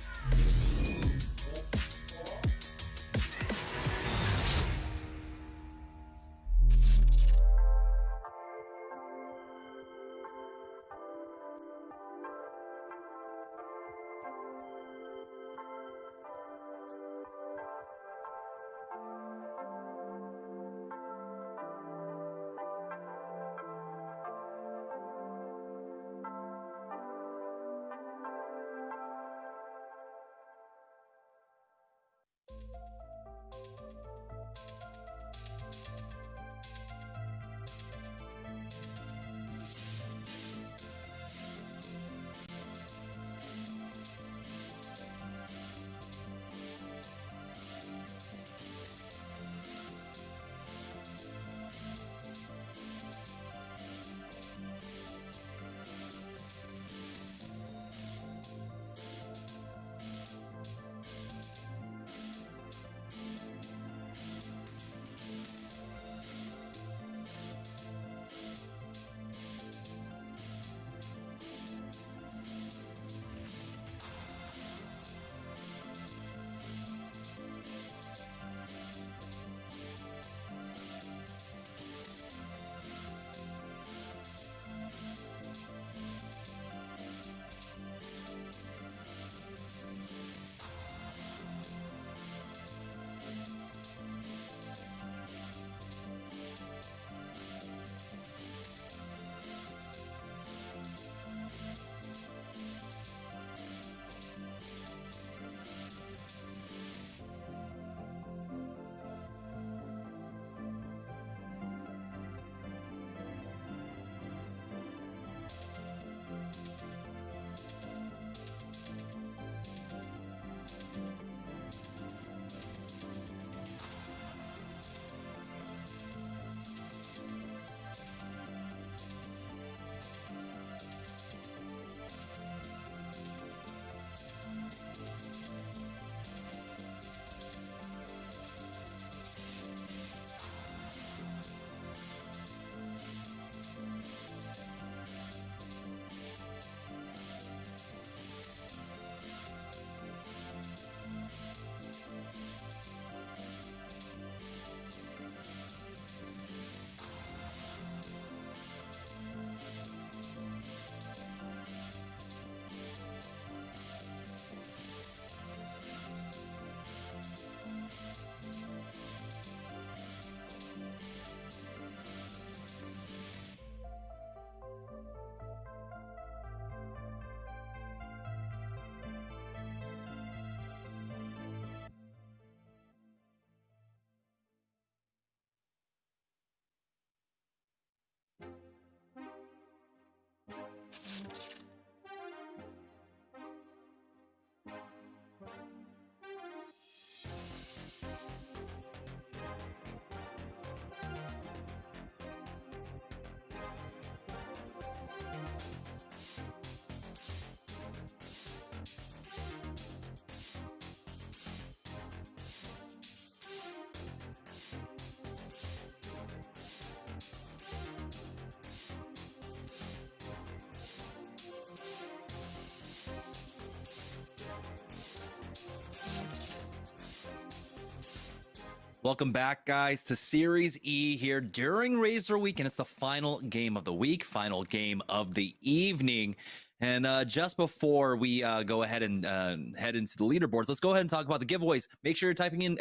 Welcome back, guys, to Series E here during Razer Week, and it's the final game of the week, final game of the evening. And just before we go ahead and head into the leaderboards, let's go ahead and talk about the giveaways. Make sure you're typing in !!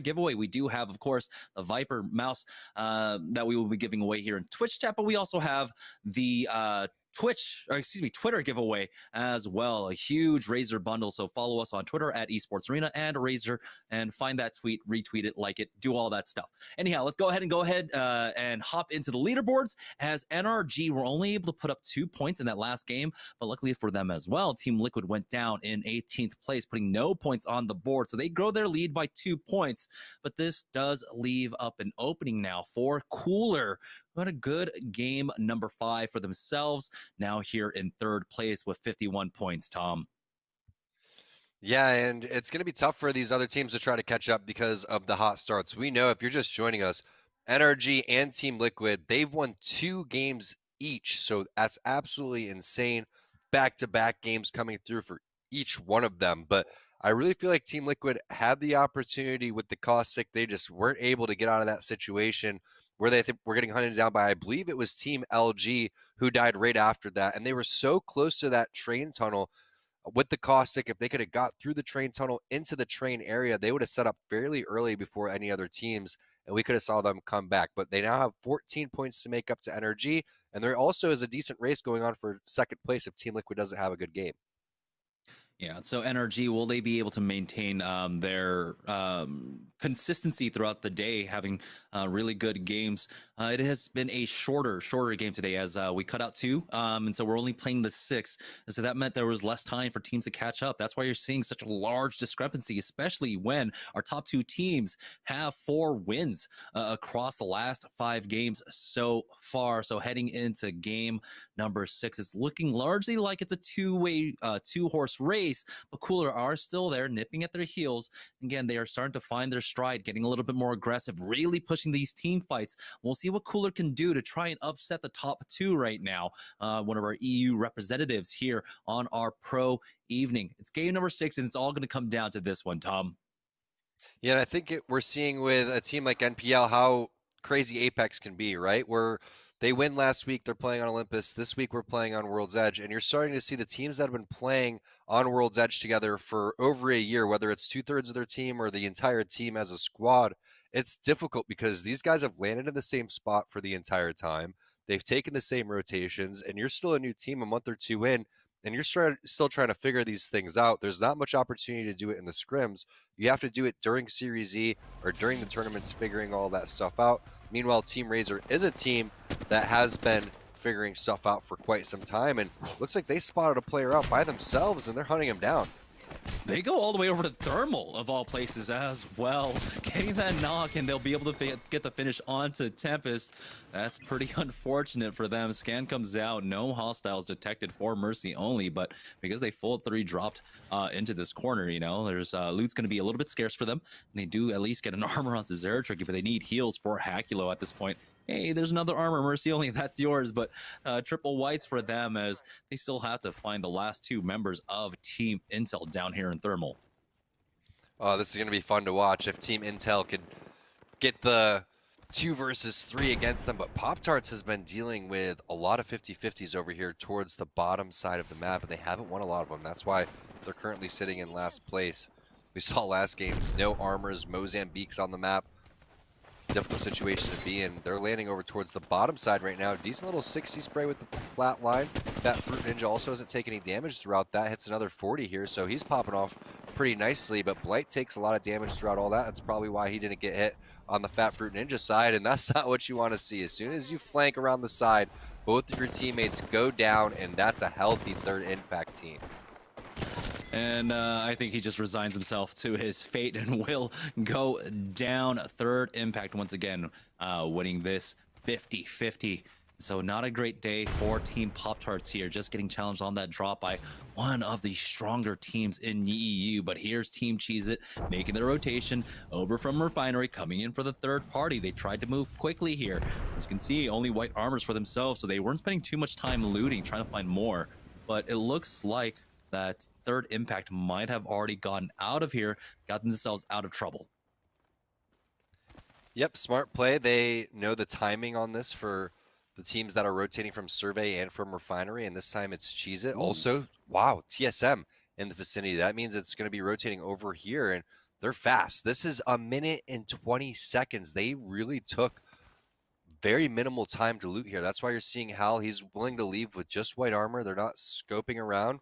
Giveaway. We do have, of course, the Viper mouse that we will be giving away here in Twitch chat, but we also have the Twitter giveaway as well. A huge Razer bundle. So follow us on Twitter at Esports Arena and Razer and find that tweet, retweet it, like it, do all that stuff. Anyhow, let's go ahead and hop into the leaderboards. As NRG were only able to put up 2 points in that last game, but luckily for them as well, Team Liquid went down in 18th place, putting no points on the board. So they grow their lead by 2 points, but this does leave up an opening now for Cooler, who had a good game number 5 for themselves, now here in 3rd place with 51 points, Tom. Yeah, and it's going to be tough for these other teams to try to catch up because of the hot starts. We know, if you're just joining us, NRG and Team Liquid, they've won 2 games each, so that's absolutely insane. Back-to-back games coming through for each one of them, but I really feel like Team Liquid had the opportunity with the caustic. They just weren't able to get out of that situation where they were getting hunted down by, I believe it was Team LG, who died right after that. And they were so close to that train tunnel with the caustic. If they could have got through the train tunnel into the train area, they would have set up fairly early before any other teams, and we could have saw them come back. But they now have 14 points to make up to NRG, and there also is a decent race going on for 2nd place if Team Liquid doesn't have a good game. Yeah, so NRG, will they be able to maintain their consistency throughout the day, having really good games? It has been a shorter game today, as we cut out 2, and so we're only playing the 6, and so that meant there was less time for teams to catch up. That's why you're seeing such a large discrepancy, especially when our top 2 teams have 4 wins across the last 5 games so far. So heading into game number 6, it's looking largely like it's a two-horse race, but Cooler are still there, nipping at their heels. Again, they are starting to find their stride, getting a little bit more aggressive, really pushing these team fights. We'll see what Cooler can do to try and upset the top 2 right now. One of our EU representatives here on our pro evening. It's game number 6, and it's all going to come down to this one, Tom. Yeah, and I think we're seeing with a team like NPL how crazy Apex can be, right? Where they win last week, they're playing on Olympus. This week, we're playing on World's Edge. And you're starting to see the teams that have been playing on World's Edge together for over a year, whether it's 2/3 of their team or the entire team as a squad, it's difficult because these guys have landed in the same spot for the entire time. They've taken the same rotations, and you're still a new team a month or 2 in, and you're still trying to figure these things out. There's not much opportunity to do it in the scrims. You have to do it during Series E or during the tournaments, figuring all that stuff out. Meanwhile, Team Razer is a team that has been figuring stuff out for quite some time, and looks like they spotted a player out by themselves, and they're hunting him down. They go all the way over to Thermal, of all places, as well. Getting that knock, and they'll be able to get the finish onto Tempest. That's pretty unfortunate for them. Scan comes out, no hostiles detected for Mercy only, but because they full 3 dropped into this corner, you know, there's loot's going to be a little bit scarce for them. And they do at least get an armor onto Zeratricky, but they need heals for Hakulo at this point. Hey, there's another armor, Mercy only, that's yours, but triple whites for them, as they still have to find the last 2 members of Team Intel down here in Thermal. Oh, this is going to be fun to watch if Team Intel could get the 2 versus 3 against them, but Pop-Tarts has been dealing with a lot of 50-50s over here towards the bottom side of the map, and they haven't won a lot of them. That's why they're currently sitting in last place. We saw last game, no armors, Mozambique's on the map. Difficult situation to be in. They're landing over towards the bottom side right now. Decent little 60 spray with the flat line. That Fruit Ninja also doesn't take any damage throughout that. Hits another 40 here, so he's popping off pretty nicely, but Blight takes a lot of damage throughout all that. That's probably why he didn't get hit on the Fat Fruit Ninja side, and that's not what you want to see. As soon as you flank around the side, both of your teammates go down, and that's a healthy 3rd impact team. And I think he just resigns himself to his fate and will go down. 3rd impact once again, winning this 50-50. So not a great day for Team Pop-Tarts here, just getting challenged on that drop by one of the stronger teams in the EU. But here's Team Cheez-It making their rotation over from Refinery, coming in for the 3rd party. They tried to move quickly here. As you can see, only white armors for themselves, so they weren't spending too much time looting, trying to find more. But it looks like that 3rd impact might have already gotten out of here, got themselves out of trouble. Yep, smart play. They know the timing on this for the teams that are rotating from Survey and from Refinery, and this time it's Cheez It. Also, wow, TSM in the vicinity. That means it's going to be rotating over here, and they're fast. This is a minute and 20 seconds. They really took very minimal time to loot here. That's why you're seeing Hal. He's willing to leave with just white armor. They're not scoping around,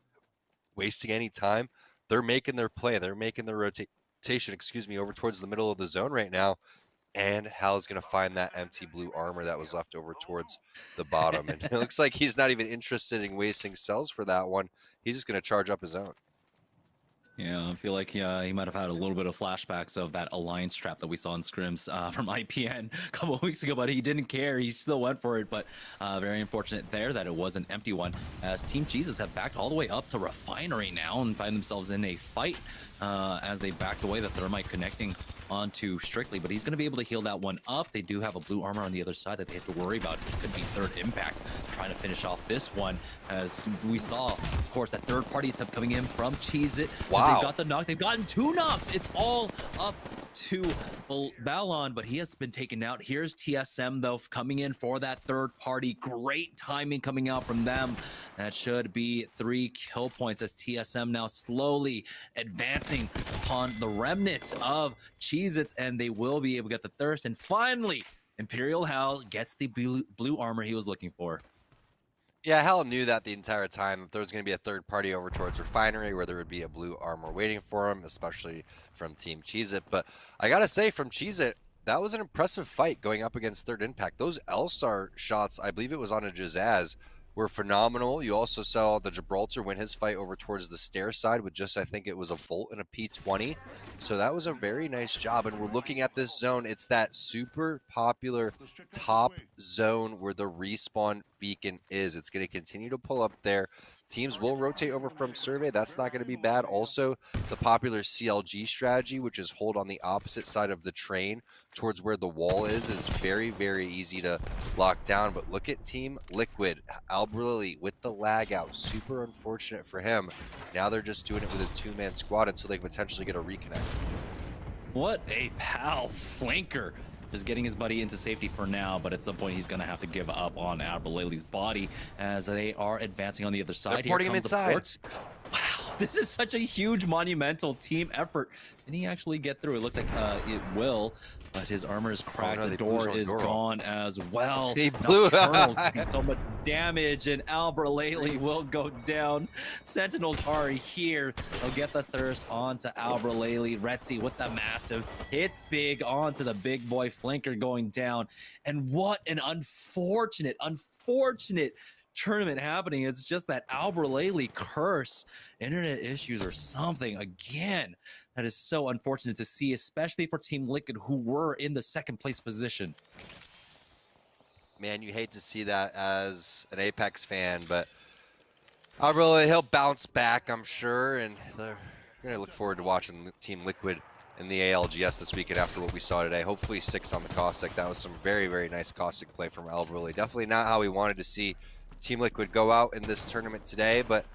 wasting any time. They're making their play. They're making their rotation, over towards the middle of the zone right now. And Hal's going to find that empty blue armor that was left over towards the bottom. And it looks like he's not even interested in wasting cells for that one. He's just going to charge up his own. Yeah, I feel like he might have had a little bit of flashbacks of that alliance trap that we saw in scrims from IPN a couple of weeks ago, but he didn't care. He still went for it, but very unfortunate there that it was an empty one, as Team Jesus have backed all the way up to Refinery now and find themselves in a fight as they backed away. The Thermite connecting onto Strictly, but he's going to be able to heal that one up. They do have a blue armor on the other side that they have to worry about. This could be third impact trying to finish off this one, as we saw, of course, that third party attempt coming in from Cheez It. Wow. They've got the knock. They've gotten 2 knocks. It's all up to Balon, but he has been taken out. Here's TSM, though, coming in for that third party. Great timing coming out from them. That should be 3 kill points, as TSM now slowly advancing upon the remnants of Cheez-Its, and they will be able to get the thirst. And finally, Imperial Hal gets the blue armor he was looking for. Yeah, Hal knew that the entire time. If there was going to be a third party over towards Refinery, where there would be a blue armor waiting for him, especially from Team Cheez It. But I got to say, from Cheez It, that was an impressive fight going up against third impact. Those L-Star shots, I believe it was on a Jazaz, were phenomenal. You also saw the Gibraltar win his fight over towards the stair side with just, I think it was a Volt and a P20. So that was a very nice job. And we're looking at this zone. It's that super popular top zone where the respawn beacon is. It's going to continue to pull up there. Teams will rotate over from Survey. That's not going to be bad. Also, the popular CLG strategy, which is hold on the opposite side of the train towards where the wall is very, very easy to lock down. But look at Team Liquid. Albrili with the lag out. Super unfortunate for him. Now they're just doing it with a 2-man squad until they can potentially get a reconnect. What a pal flanker. Just getting his buddy into safety for now, but at some point he's going to have to give up on Albrili's body as they are advancing on the other side. They're porting him inside. Wow, this is such a huge, monumental team effort. Can he actually get through? It looks like it will, but his armor is cracked. Oh, no, the door is gone as well. He blew it. So much damage, and Albrili will go down. Sentinels are here. They'll get the thirst onto Albrili. Retzi with the massive hits big onto the big boy flanker going down. And what an unfortunate tournament happening. It's just that Albrili curse, internet issues or something again. That is so unfortunate to see, especially for Team Liquid, who were in the second place position. Man, you hate to see that as an Apex fan, but Albrili, he'll bounce back, I'm sure, and they're going to look forward to watching Team Liquid in the ALGS this weekend after what we saw today. Hopefully 6 on the Caustic. That was some very, very nice Caustic play from Albrili. Definitely not how we wanted to see Team Liquid go out in this tournament today, but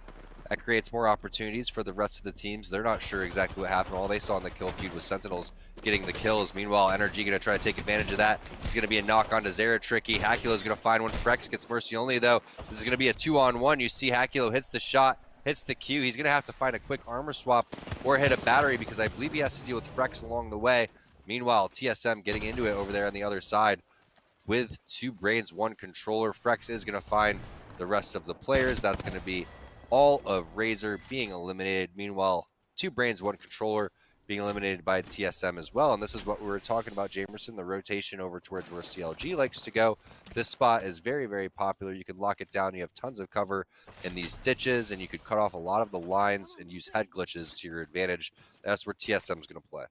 that creates more opportunities for the rest of the teams. They're not sure exactly what happened. All they saw in the kill feed was Sentinels getting the kills. Meanwhile, Energy going to try to take advantage of that. It's going to be a knock onto Zera Tricky. Hakulo's going to find one. Frex gets Mercy only, though. This is going to be a 2-on-1. You see Hakulo hits the shot, hits the Q. He's going to have to find a quick armor swap or hit a battery because I believe he has to deal with Frex along the way. Meanwhile, TSM getting into it over there on the other side with 2 brains, 1 controller. Frex is going to find the rest of the players. That's going to be all of Razer being eliminated. Meanwhile, 2 brains, 1 controller being eliminated by TSM as well. And this is what we were talking about, Jamerson, the rotation over towards where CLG likes to go. This spot is very, very popular. You can lock it down. You have tons of cover in these ditches, and you could cut off a lot of the lines and use head glitches to your advantage. That's where TSM is going to play.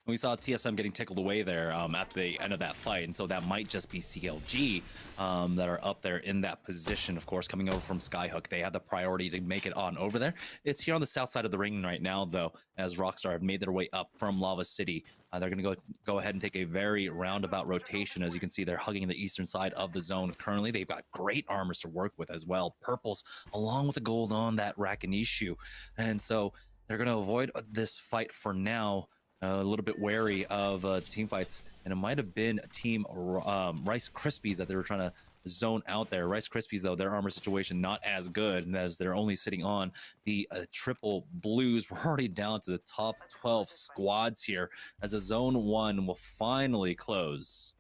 We saw TSM getting tickled away there at the end of that fight, and so that might just be CLG that are up there in that position, of course, coming over from Skyhook. They had the priority to make it on over there. It's here on the south side of the ring right now, though, as Rockstar have made their way up from Lava City. They're going to go ahead and take a very roundabout rotation. As you can see, they're hugging the eastern side of the zone currently. They've got great armors to work with as well. Purples, along with the gold on that Rakinishu. And so they're going to avoid this fight for now. A little bit wary of team fights, and it might have been Team Rice Krispies that they were trying to zone out there. Rice Krispies, though, their armor situation not as good as they're only sitting on the triple blues. We're already down to the top 12 squads here as a zone 1 will finally close.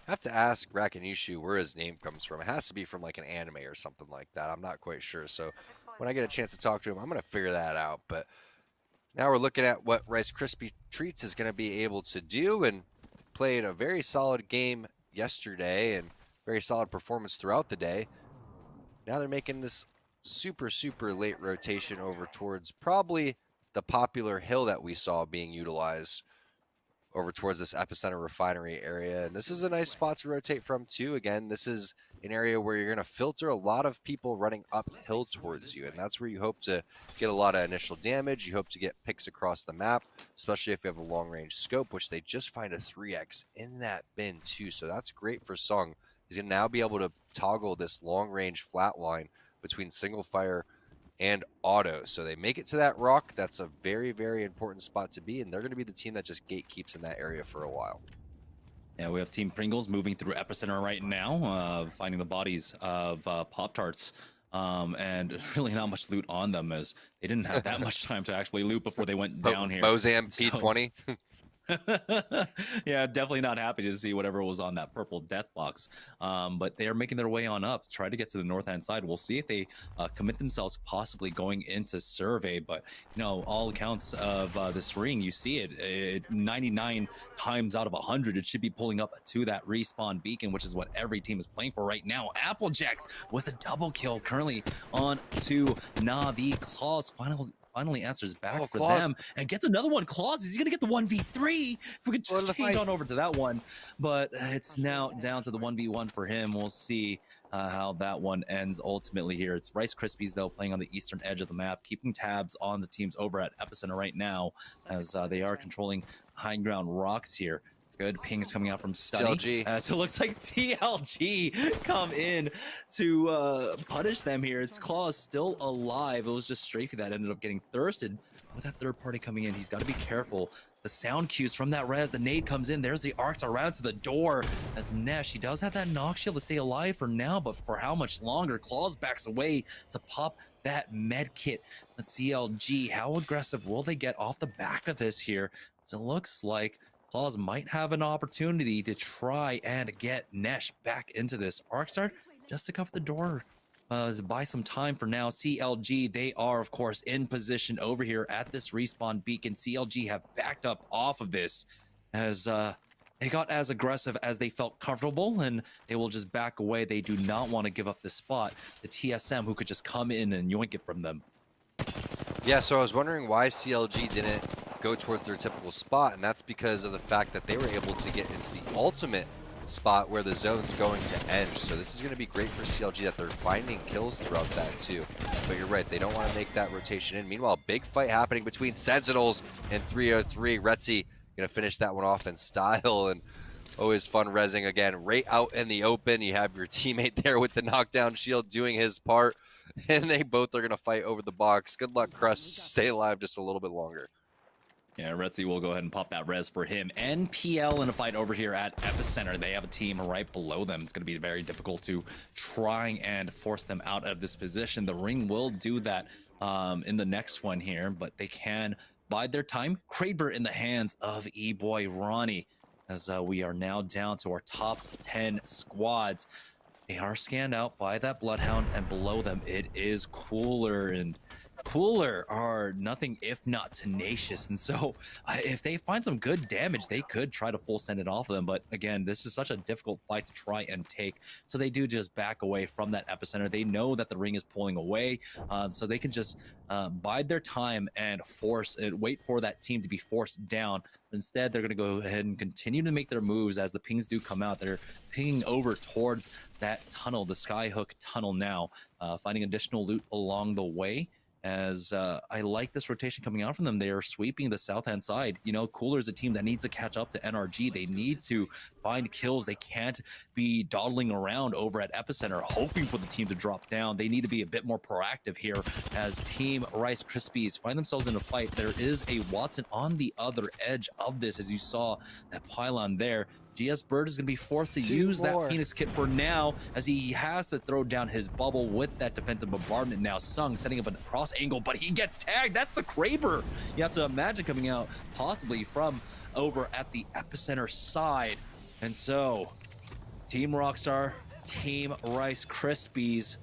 I have to ask Rakanushu where his name comes from. It has to be from like an anime or something like that. I'm not quite sure. So when I get a chance to talk to him, I'm going to figure that out. But now we're looking at what Rice Krispie Treats is going to be able to do, and played a very solid game yesterday and very solid performance throughout the day. Now they're making this super late rotation over towards probably the popular hill that we saw being utilized over towards this epicenter refinery area. And this is a nice spot to rotate from too. Again, this is an area where you're going to filter a lot of people running uphill towards you, and that's where you hope to get a lot of initial damage. You hope to get picks across the map, especially if you have a long range scope, which they just find a 3x in that bin too. So that's great for Sung. He's going to now be able to toggle this long range flat line between single fire and auto. So they make it to that rock. That's a very important spot to be, and they're going to be the team that just gatekeeps in that area for a while. Yeah, we have Team Pringles moving through epicenter right now, finding the bodies of Pop-Tarts, and really not much loot on them, as they didn't have that much time to actually loot before they went down here. Bozam P20. Yeah, definitely not happy to see whatever was on that purple death box. But they are making their way on up, try to get to the north hand side. We'll see if they commit themselves possibly going into survey. But you know, all accounts of this ring, you see it 99 times out of 100, it should be pulling up to that respawn beacon, which is what every team is playing for right now. Applejacks with a double kill currently on to Navi. Claws finally answers back for them and gets another one. Claus, is he gonna get the 1v3? If we could just change on over to that one, but it's now down to the 1v1 for him. We'll see how that one ends ultimately here. It's Rice Krispies, though, playing on the eastern edge of the map, keeping tabs on the teams over at epicenter right now, as they are controlling high ground rocks here. Good pings coming out from Stunny. So it looks like CLG come in to punish them here. It's Claws still alive. It was just Strafey that ended up getting thirsted. With that third party coming in, he's got to be careful. The sound cues from that res, the nade comes in. There's the arcs around to the door. As Nesh, he does have that knock shield to stay alive for now, but for how much longer? Claws backs away to pop that med kit. Let's CLG, how aggressive will they get off the back of this here? So it looks like Claws might have an opportunity to try and get Nesh back into this arc start just to cover the door, to buy some time for now. CLG, they are of course in position over here at this respawn beacon. CLG have backed up off of this as they got as aggressive as they felt comfortable, and they will just back away. They do not want to give up this spot. The TSM who could just come in and yoink it from them. Yeah, so I was wondering why CLG didn't go towards their typical spot, and that's because of the fact that they were able to get into the ultimate spot where the zone's going to end. So this is going to be great for CLG that they're finding kills throughout that too. But you're right, they don't want to make that rotation in. Meanwhile, big fight happening between Sentinels and 303. Retzi going to finish that one off in style, and always fun rezzing again right out in the open. You have your teammate there with the knockdown shield doing his part, and they both are going to fight over the box. Good luck, Crust. Stay alive just a little bit longer. Yeah, Retzi will go ahead and pop that res for him. NPL in a fight over here at epicenter. They have a team right below them. It's going to be very difficult to try and force them out of this position. The ring will do that in the next one here, but they can bide their time. Kraber in the hands of E-Boy Ronnie, as we are now down to our top 10 squads. They are scanned out by that Bloodhound, and below them it is Cooler, and Cooler are nothing if not tenacious, and so if they find some good damage, they could try to full send it off of them. But again, this is such a difficult fight to try and take, so they do just back away from that epicenter. They know that the ring is pulling away, so they can just bide their time and force it, wait for that team to be forced down. But instead, they're going to go ahead and continue to make their moves as the pings do come out. They're pinging over towards that tunnel, the Skyhook tunnel now, finding additional loot along the way. As I like this rotation coming out from them. They are sweeping the south hand side. You know, Cooler is a team that needs to catch up to NRG. They need to find kills. They can't be dawdling around over at epicenter hoping for the team to drop down. They need to be a bit more proactive here as Team Rice Krispies find themselves in a fight. There is a Watson on the other edge of this, as you saw that pylon there. NRG, as Bird is going to be forced to use that Phoenix kit for now, as he has to throw down his bubble with that defensive bombardment now. Sung setting up a cross angle, but he gets tagged. That's the Kraber. You have to imagine coming out possibly from over at the epicenter side. And so, Team Rockstar, Team Rice Krispies,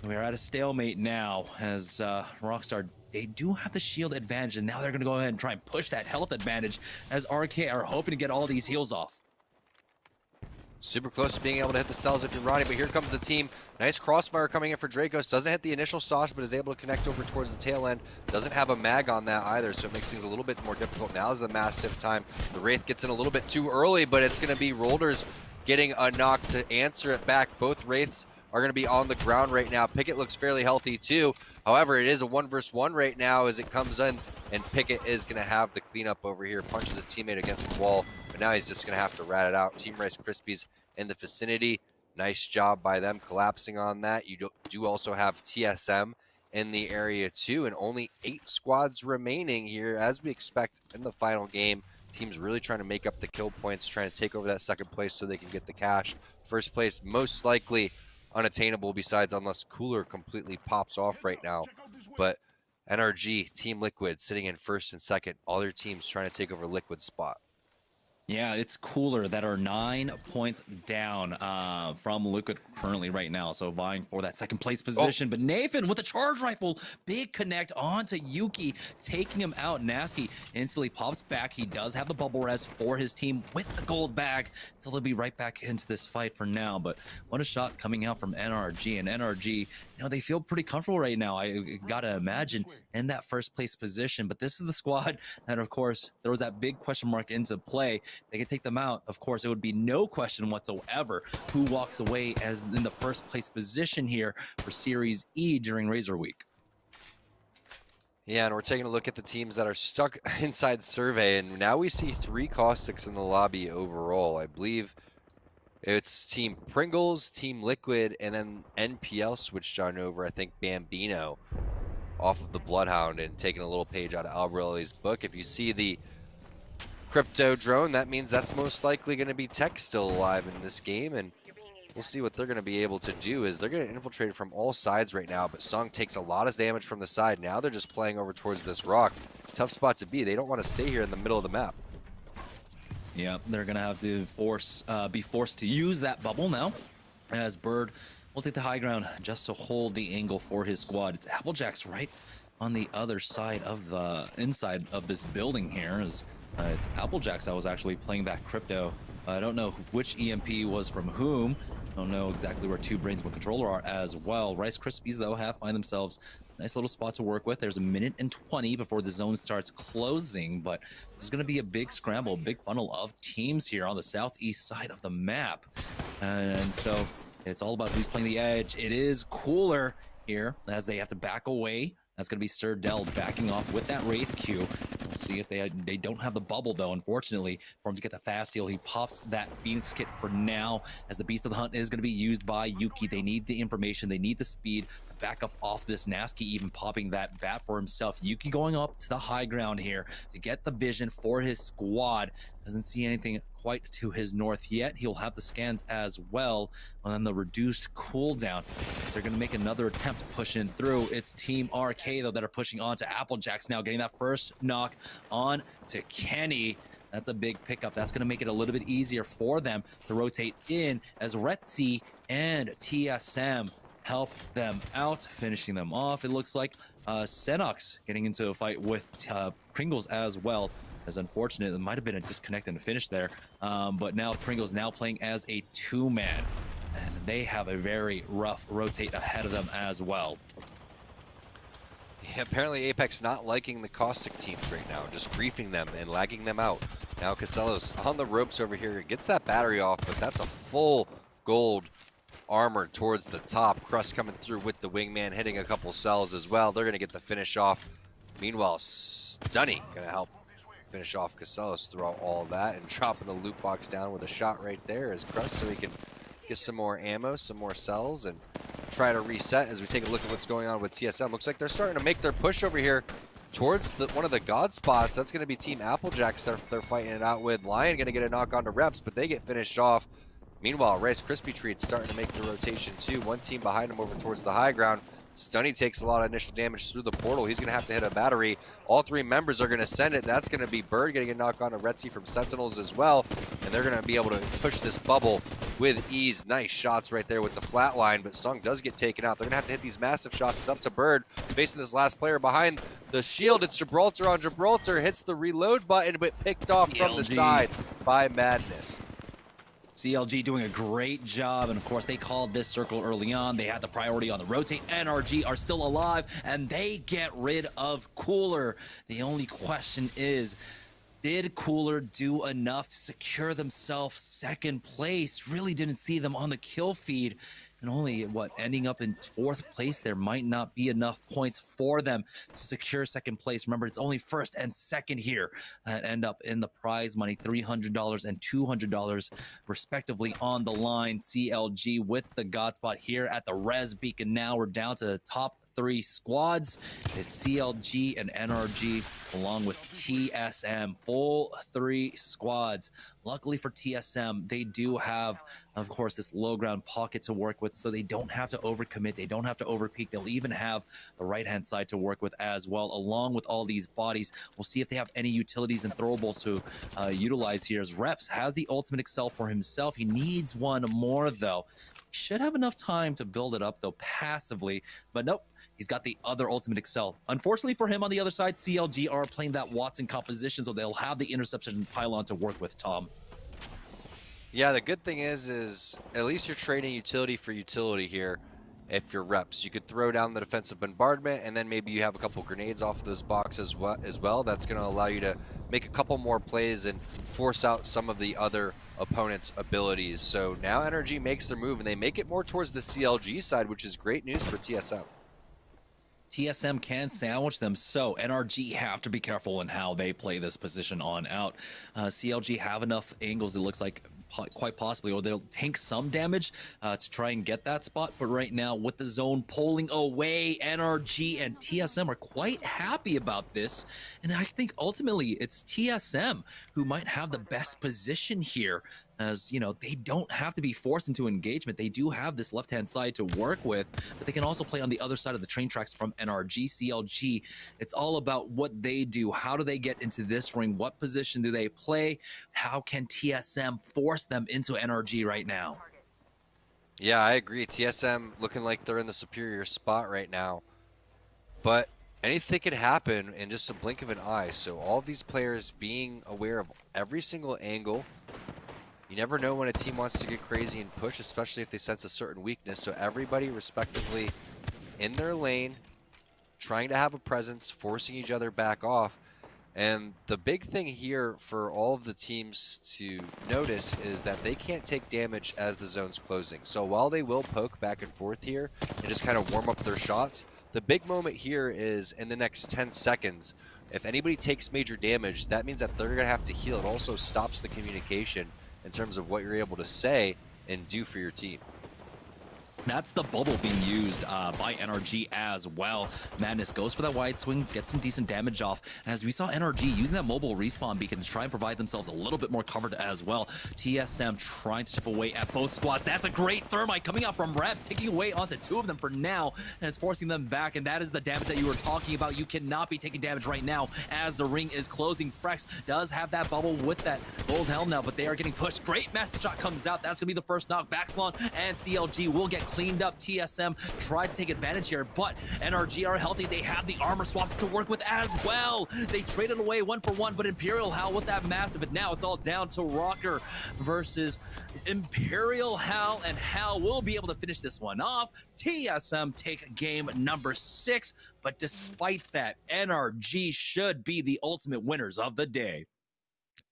we are at a stalemate now, as Rockstar, they do have the shield advantage, and now they're going to go ahead and try and push that health advantage, as RK are hoping to get all these heals off. Super close to being able to hit the cells if you're Ronnie, but here comes the team. Nice crossfire coming in for Dracos. Doesn't hit the initial sauce, but is able to connect over towards the tail end. Doesn't have a mag on that either, so it makes things a little bit more difficult. Now is the massive time. The Wraith gets in a little bit too early, but it's going to be Rolders getting a knock to answer it back. Both Wraiths are going to be on the ground right now. Pickett looks fairly healthy too. However, it is a 1v1 right now as it comes in, and Pickett is going to have the cleanup over here. Punches his teammate against the wall, but now he's just going to have to rat it out. Team Rice Krispies in the vicinity. Nice job by them collapsing on that. You do also have TSM in the area too, and only 8 squads remaining here as we expect in the final game. Teams really trying to make up the kill points, trying to take over that second place so they can get the cash. First place most likely unattainable, besides unless Cooler completely pops off right now. But NRG, Team Liquid sitting in first and second. All their teams trying to take over Liquid's spot. Yeah, it's Cooler that are 9 points down from Liquid currently right now, so vying for that second place position. But Nathan with a charge rifle, big connect onto Yuki, taking him out. Nasky instantly pops back. He does have the bubble res for his team with the gold bag, so they'll be right back into this fight for now. But what a shot coming out from NRG, and NRG, you know, they feel pretty comfortable right now, I gotta imagine, in that first place position. But this is the squad that, of course, there was that big question mark into play. They can take them out. Of course, it would be no question whatsoever who walks away as in the first place position here for Series E during Razer Week. Yeah, and we're taking a look at the teams that are stuck inside survey, and now we see 3 caustics in the lobby overall. I believe it's Team Pringles, Team Liquid, and then NPL switched on over, I think, Bambino off of the Bloodhound and taking a little page out of Albrelli's book. If you see the crypto drone, that means that's most likely going to be Tech still alive in this game, and we'll see what they're going to be able to do. Is they're going to infiltrate from all sides right now, but Sung takes a lot of damage from the side. Now they're just playing over towards this rock. Tough spot to be. They don't want to stay here in the middle of the map. Yeah, they're going to have to be forced to use that bubble now, as Bird will take the high ground just to hold the angle for his squad. It's Applejack's right on the other side of the inside of this building here. It's Applejack's that was actually playing that crypto. I don't know which EMP was from whom. I don't know exactly where Two Brains with controller are as well. Rice Krispies, though, find themselves a nice little spot to work with. There's 1:20 before the zone starts closing, but there's going to be a big scramble, big funnel of teams here on the southeast side of the map. And so it's all about who's playing the edge. It is Cooler here as they have to back away. That's going to be Sir Dell backing off with that Wraith Q. We'll see if they don't have the bubble, though, unfortunately, for him to get the fast heal. He pops that Phoenix kit for now, as the Beast of the Hunt is going to be used by Yuki. They need the information. They need the speed to back up off this. Nasky even popping that bat for himself. Yuki going up to the high ground here to get the vision for his squad. Doesn't see anything quite to his north yet. He'll have the scans as well, and then the reduced cooldown. So they're going to make another attempt to push in through. It's Team RK, though, that are pushing on to Applejacks now, getting that first knock on to Kenny. That's a big pickup. That's going to make it a little bit easier for them to rotate in, as Retzi and TSM help them out, finishing them off. It looks like Senox getting into a fight with Pringles as well. As unfortunate, it might have been a disconnect and a finish there. But now Pringles now playing as a 2-man. And they have a very rough rotate ahead of them as well. Yeah, apparently Apex not liking the caustic teams right now, just griefing them and lagging them out. Now Casellos on the ropes over here, gets that battery off, but that's a full gold armor towards the top. Crust coming through with the wingman, hitting a couple cells as well. They're going to get the finish off. Meanwhile, Stunny going to help finish off Casellos throughout all that, and dropping the loot box down with a shot right there as Crust, so he can get some more ammo, some more cells, and try to reset as we take a look at what's going on with TSM. Looks like they're starting to make their push over here. towards one of the god spots. That's going to be Team Applejacks. They're fighting it out with. Lion going to get a knock on to Reps, but they get finished off. Meanwhile, Rice Krispy Treat's starting to make the rotation too. One team behind him over towards the high ground. Stunny takes a lot of initial damage through the portal. He's going to have to hit a battery. All three members are going to send it. That's going to be Bird getting a knock on to Retzi from Sentinels as well. And they're going to be able to push this bubble with ease. Nice shots right there with the flat line, but Sung does get taken out. They're going to have to hit these massive shots. It's up to Bird facing this last player behind the shield. It's Gibraltar on Gibraltar. Hits the reload button, but picked off from the side by Madness. CLG doing a great job, and of course they called this circle early on. They had the priority on the rotate. NRG are still alive, and they get rid of Cooler. The only question is, did Cooler do enough to secure themselves second place? Really didn't see them on the kill feed. And only, ending up in 4th place, there might not be enough points for them to secure second place. Remember, it's only first and second here that end up in the prize money, $300 and $200 respectively on the line. CLG with the God spot here at the Res Beacon. Now we're down to the top 3 squads. It's CLG and NRG along with TSM, full 3 squads. Luckily for TSM, they do have, of course, this low ground pocket to work with, so they don't have to overcommit, they don't have to overpeak. They'll even have the right hand side to work with as well, along with all these bodies. We'll see if they have any utilities and throwables to utilize here, as Reps has the ultimate Excel for himself. He needs one more though. Should have enough time to build it up though passively, but nope. He's got the other ultimate Excel. Unfortunately for him, on the other side, CLG are playing that Watson composition, so they'll have the interception pylon to work with, Tom. Yeah, the good thing is at least you're trading utility for utility here. If you're Reps, you could throw down the defensive bombardment, and then maybe you have a couple grenades off of those boxes as well. That's going to allow you to make a couple more plays and force out some of the other opponent's abilities. So now NRG makes their move, and they make it more towards the CLG side, which is great news for TSM. TSM can sandwich them, so NRG have to be careful in how they play this position on out. CLG have enough angles, it looks like, quite possibly, or they'll tank some damage to try and get that spot. But right now, with the zone pulling away, NRG and TSM are quite happy about this. And I think ultimately it's TSM who might have the best position here. As you know, they don't have to be forced into engagement. They do have this left-hand side to work with, but they can also play on the other side of the train tracks from NRG. CLG, it's all about what they do. How do they get into this ring? What position do they play? How can TSM force them into NRG right now? Yeah, I agree. TSM looking like they're in the superior spot right now, but anything could happen in just a blink of an eye. So all of these players being aware of every single angle. You never know when a team wants to get crazy and push, especially if they sense a certain weakness. So everybody respectively in their lane, trying to have a presence, forcing each other back off. And the big thing here for all of the teams to notice is that they can't take damage as the zone's closing. So while they will poke back and forth here and just kind of warm up their shots, the big moment here is in the next 10 seconds. If anybody takes major damage, that means that they're going to have to heal. It also stops the communication in terms of what you're able to say and do for your team. That's the bubble being used by NRG as well. Madness goes for that wide swing, gets some decent damage off. As we saw NRG using that mobile respawn beacon to try and provide themselves a little bit more covered as well. TSM trying to chip away at both squads. That's a great thermite coming out from Reps, taking away onto 2 of them for now, and it's forcing them back, and that is the damage that you were talking about. You cannot be taking damage right now as the ring is closing. Frex does have that bubble with that gold helm now, but they are getting pushed. Great master shot comes out. That's going to be the first knock. Backslon and CLG will get cleaned up. TSM tried to take advantage here, but NRG are healthy. They have the armor swaps to work with as well. They traded away 1 for 1, but Imperial Hal with that massive, and now it's all down to Rocker versus Imperial Hal, and Hal will be able to finish this one off. TSM take game number 6, but despite that, NRG should be the ultimate winners of the day.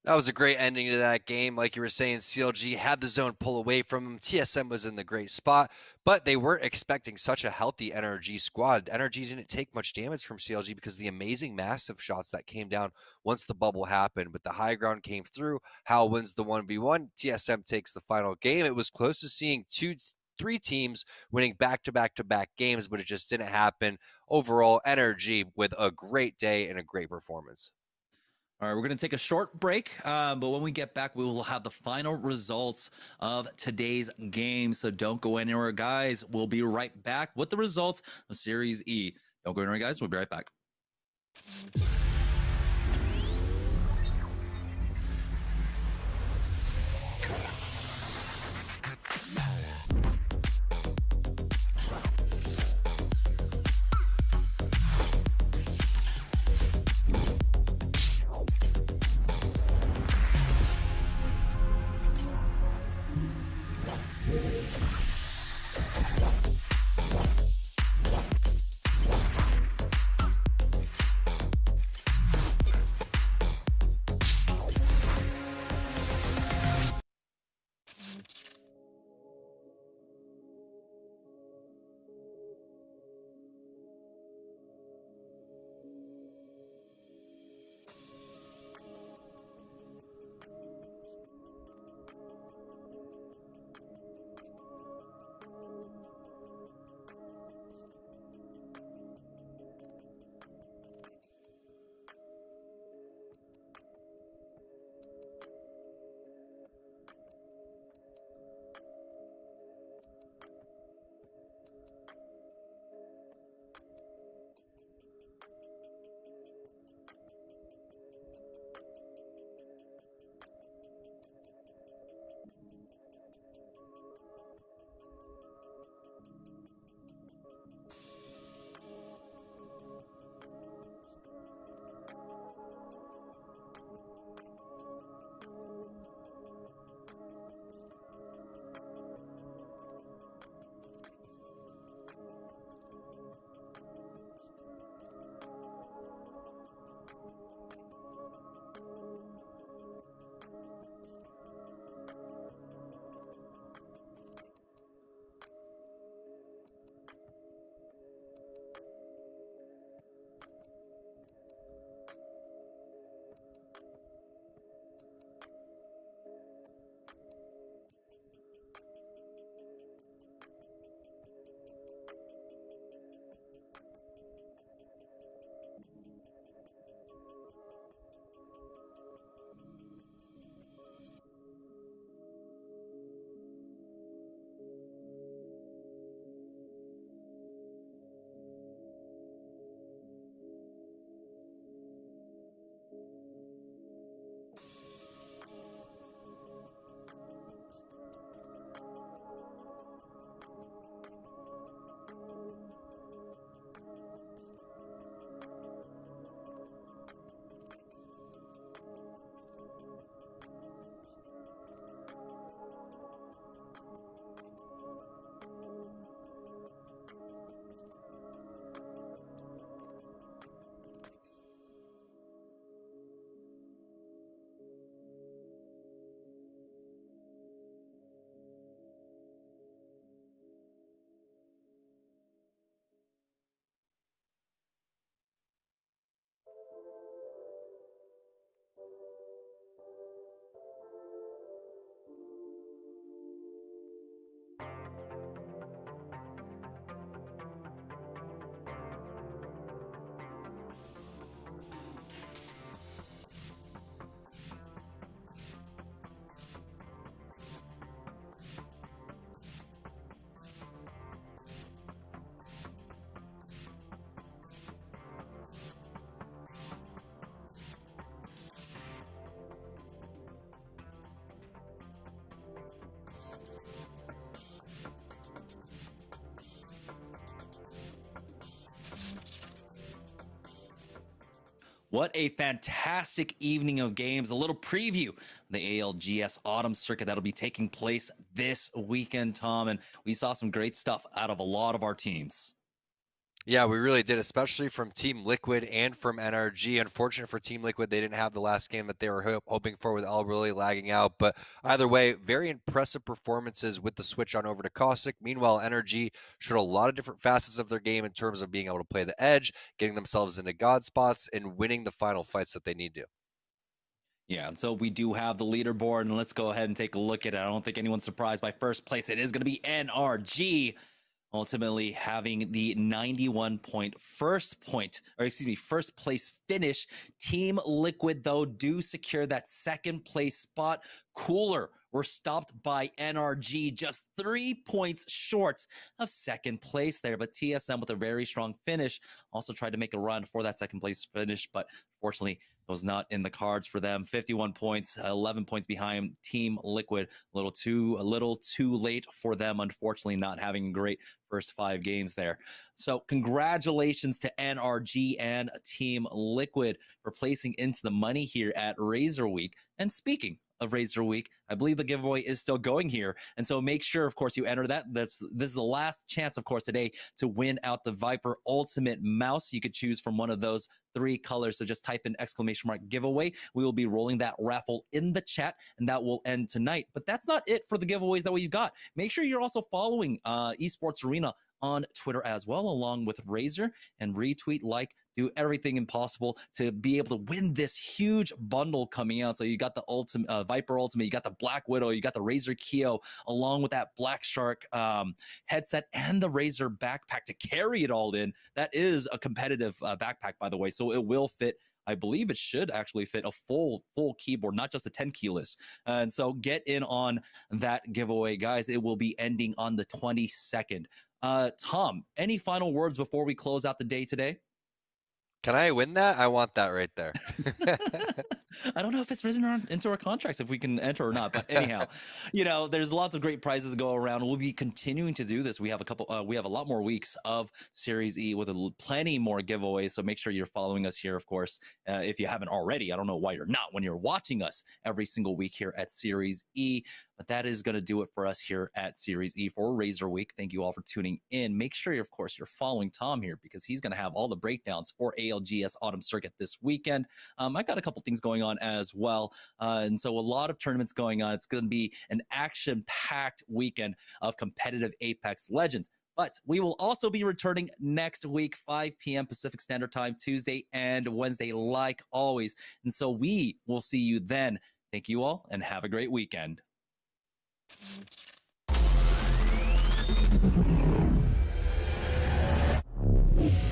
That was a great ending to that game. Like you were saying, CLG had the zone pull away from them. TSM was in the great spot, but they weren't expecting such a healthy NRG squad. NRG didn't take much damage from CLG because of the amazing massive shots that came down once the bubble happened. But the high ground came through. Hal wins the 1v1. TSM takes the final game. It was close to seeing two 3 teams winning back-to-back-to-back games, but it just didn't happen. Overall, NRG with a great day and a great performance. All right, we're going to take a short break, but when we get back, we will have the final results of today's game. So don't go anywhere, guys. We'll be right back with the results of Series E. Don't go anywhere, guys. We'll be right back. What a fantastic evening of games. A little preview of the ALGS Autumn Circuit that'll be taking place this weekend, Tom. And we saw some great stuff out of a lot of our teams. Yeah, we really did, especially from Team Liquid and from NRG. Unfortunate for Team Liquid, they didn't have the last game that they were hoping for with El really lagging out. But either way, very impressive performances with the switch on over to Caustic. Meanwhile, NRG showed a lot of different facets of their game in terms of being able to play the edge, getting themselves into God spots, and winning the final fights that they need to. Yeah, and so we do have the leaderboard, and let's go ahead and take a look at it. I don't think anyone's surprised by first place. It is going to be NRG, ultimately having the 91 first place finish. Team Liquid, though, do secure that second place spot. Cooler were stopped by NRG, just 3 points short of second place there. But TSM with a very strong finish also tried to make a run for that second place finish, but fortunately it was not in the cards for them. 51 points, 11 points behind Team Liquid. A little too late for them, unfortunately, not having a great first 5 games there. So congratulations to NRG and Team Liquid for placing into the money here at Razer Week. And speaking of Razer Week, I believe the giveaway is still going here. And so make sure, of course, you enter that. This is the last chance, of course, today to win out the Viper Ultimate mouse. You could choose from one of those 3 colors. So just type in !giveaway. We will be rolling that raffle in the chat, and that will end tonight. But that's not it for the giveaways that we've got. Make sure you're also following Esports Arena on Twitter as well, along with Razer, and retweet, like, do everything impossible to be able to win this huge bundle coming out. So you got the ultimate Viper Ultimate, you got the Black Widow, you got the Razer Keo, along with that Black Shark headset and the Razer backpack to carry it all in. That is a competitive backpack, by the way, so it will fit. I believe it should actually fit a full keyboard, not just a 10 keyless. And so get in on that giveaway, guys. It will be ending on the 22nd. Tom, any final words before we close out the day today? Can I win that? I want that right there. I don't know if it's written into our contracts if we can enter or not, but anyhow, you know, there's lots of great prizes go around. We'll be continuing to do this. We have a lot more weeks of Series E with plenty more giveaways. So make sure you're following us here, of course, if you haven't already. I don't know why you're not when you're watching us every single week here at Series E. But that is going to do it for us here at Series E for Razer Week. Thank you all for tuning in. Make sure, of course, you're following Tom here because he's going to have all the breakdowns for ALGS Autumn Circuit this weekend. I got a couple things going on as well. And so a lot of tournaments going on. It's going to be an action-packed weekend of competitive Apex Legends. But we will also be returning next week, 5 p.m. Pacific Standard Time, Tuesday and Wednesday, like always. And so we will see you then. Thank you all, and have a great weekend. Mm-hmm.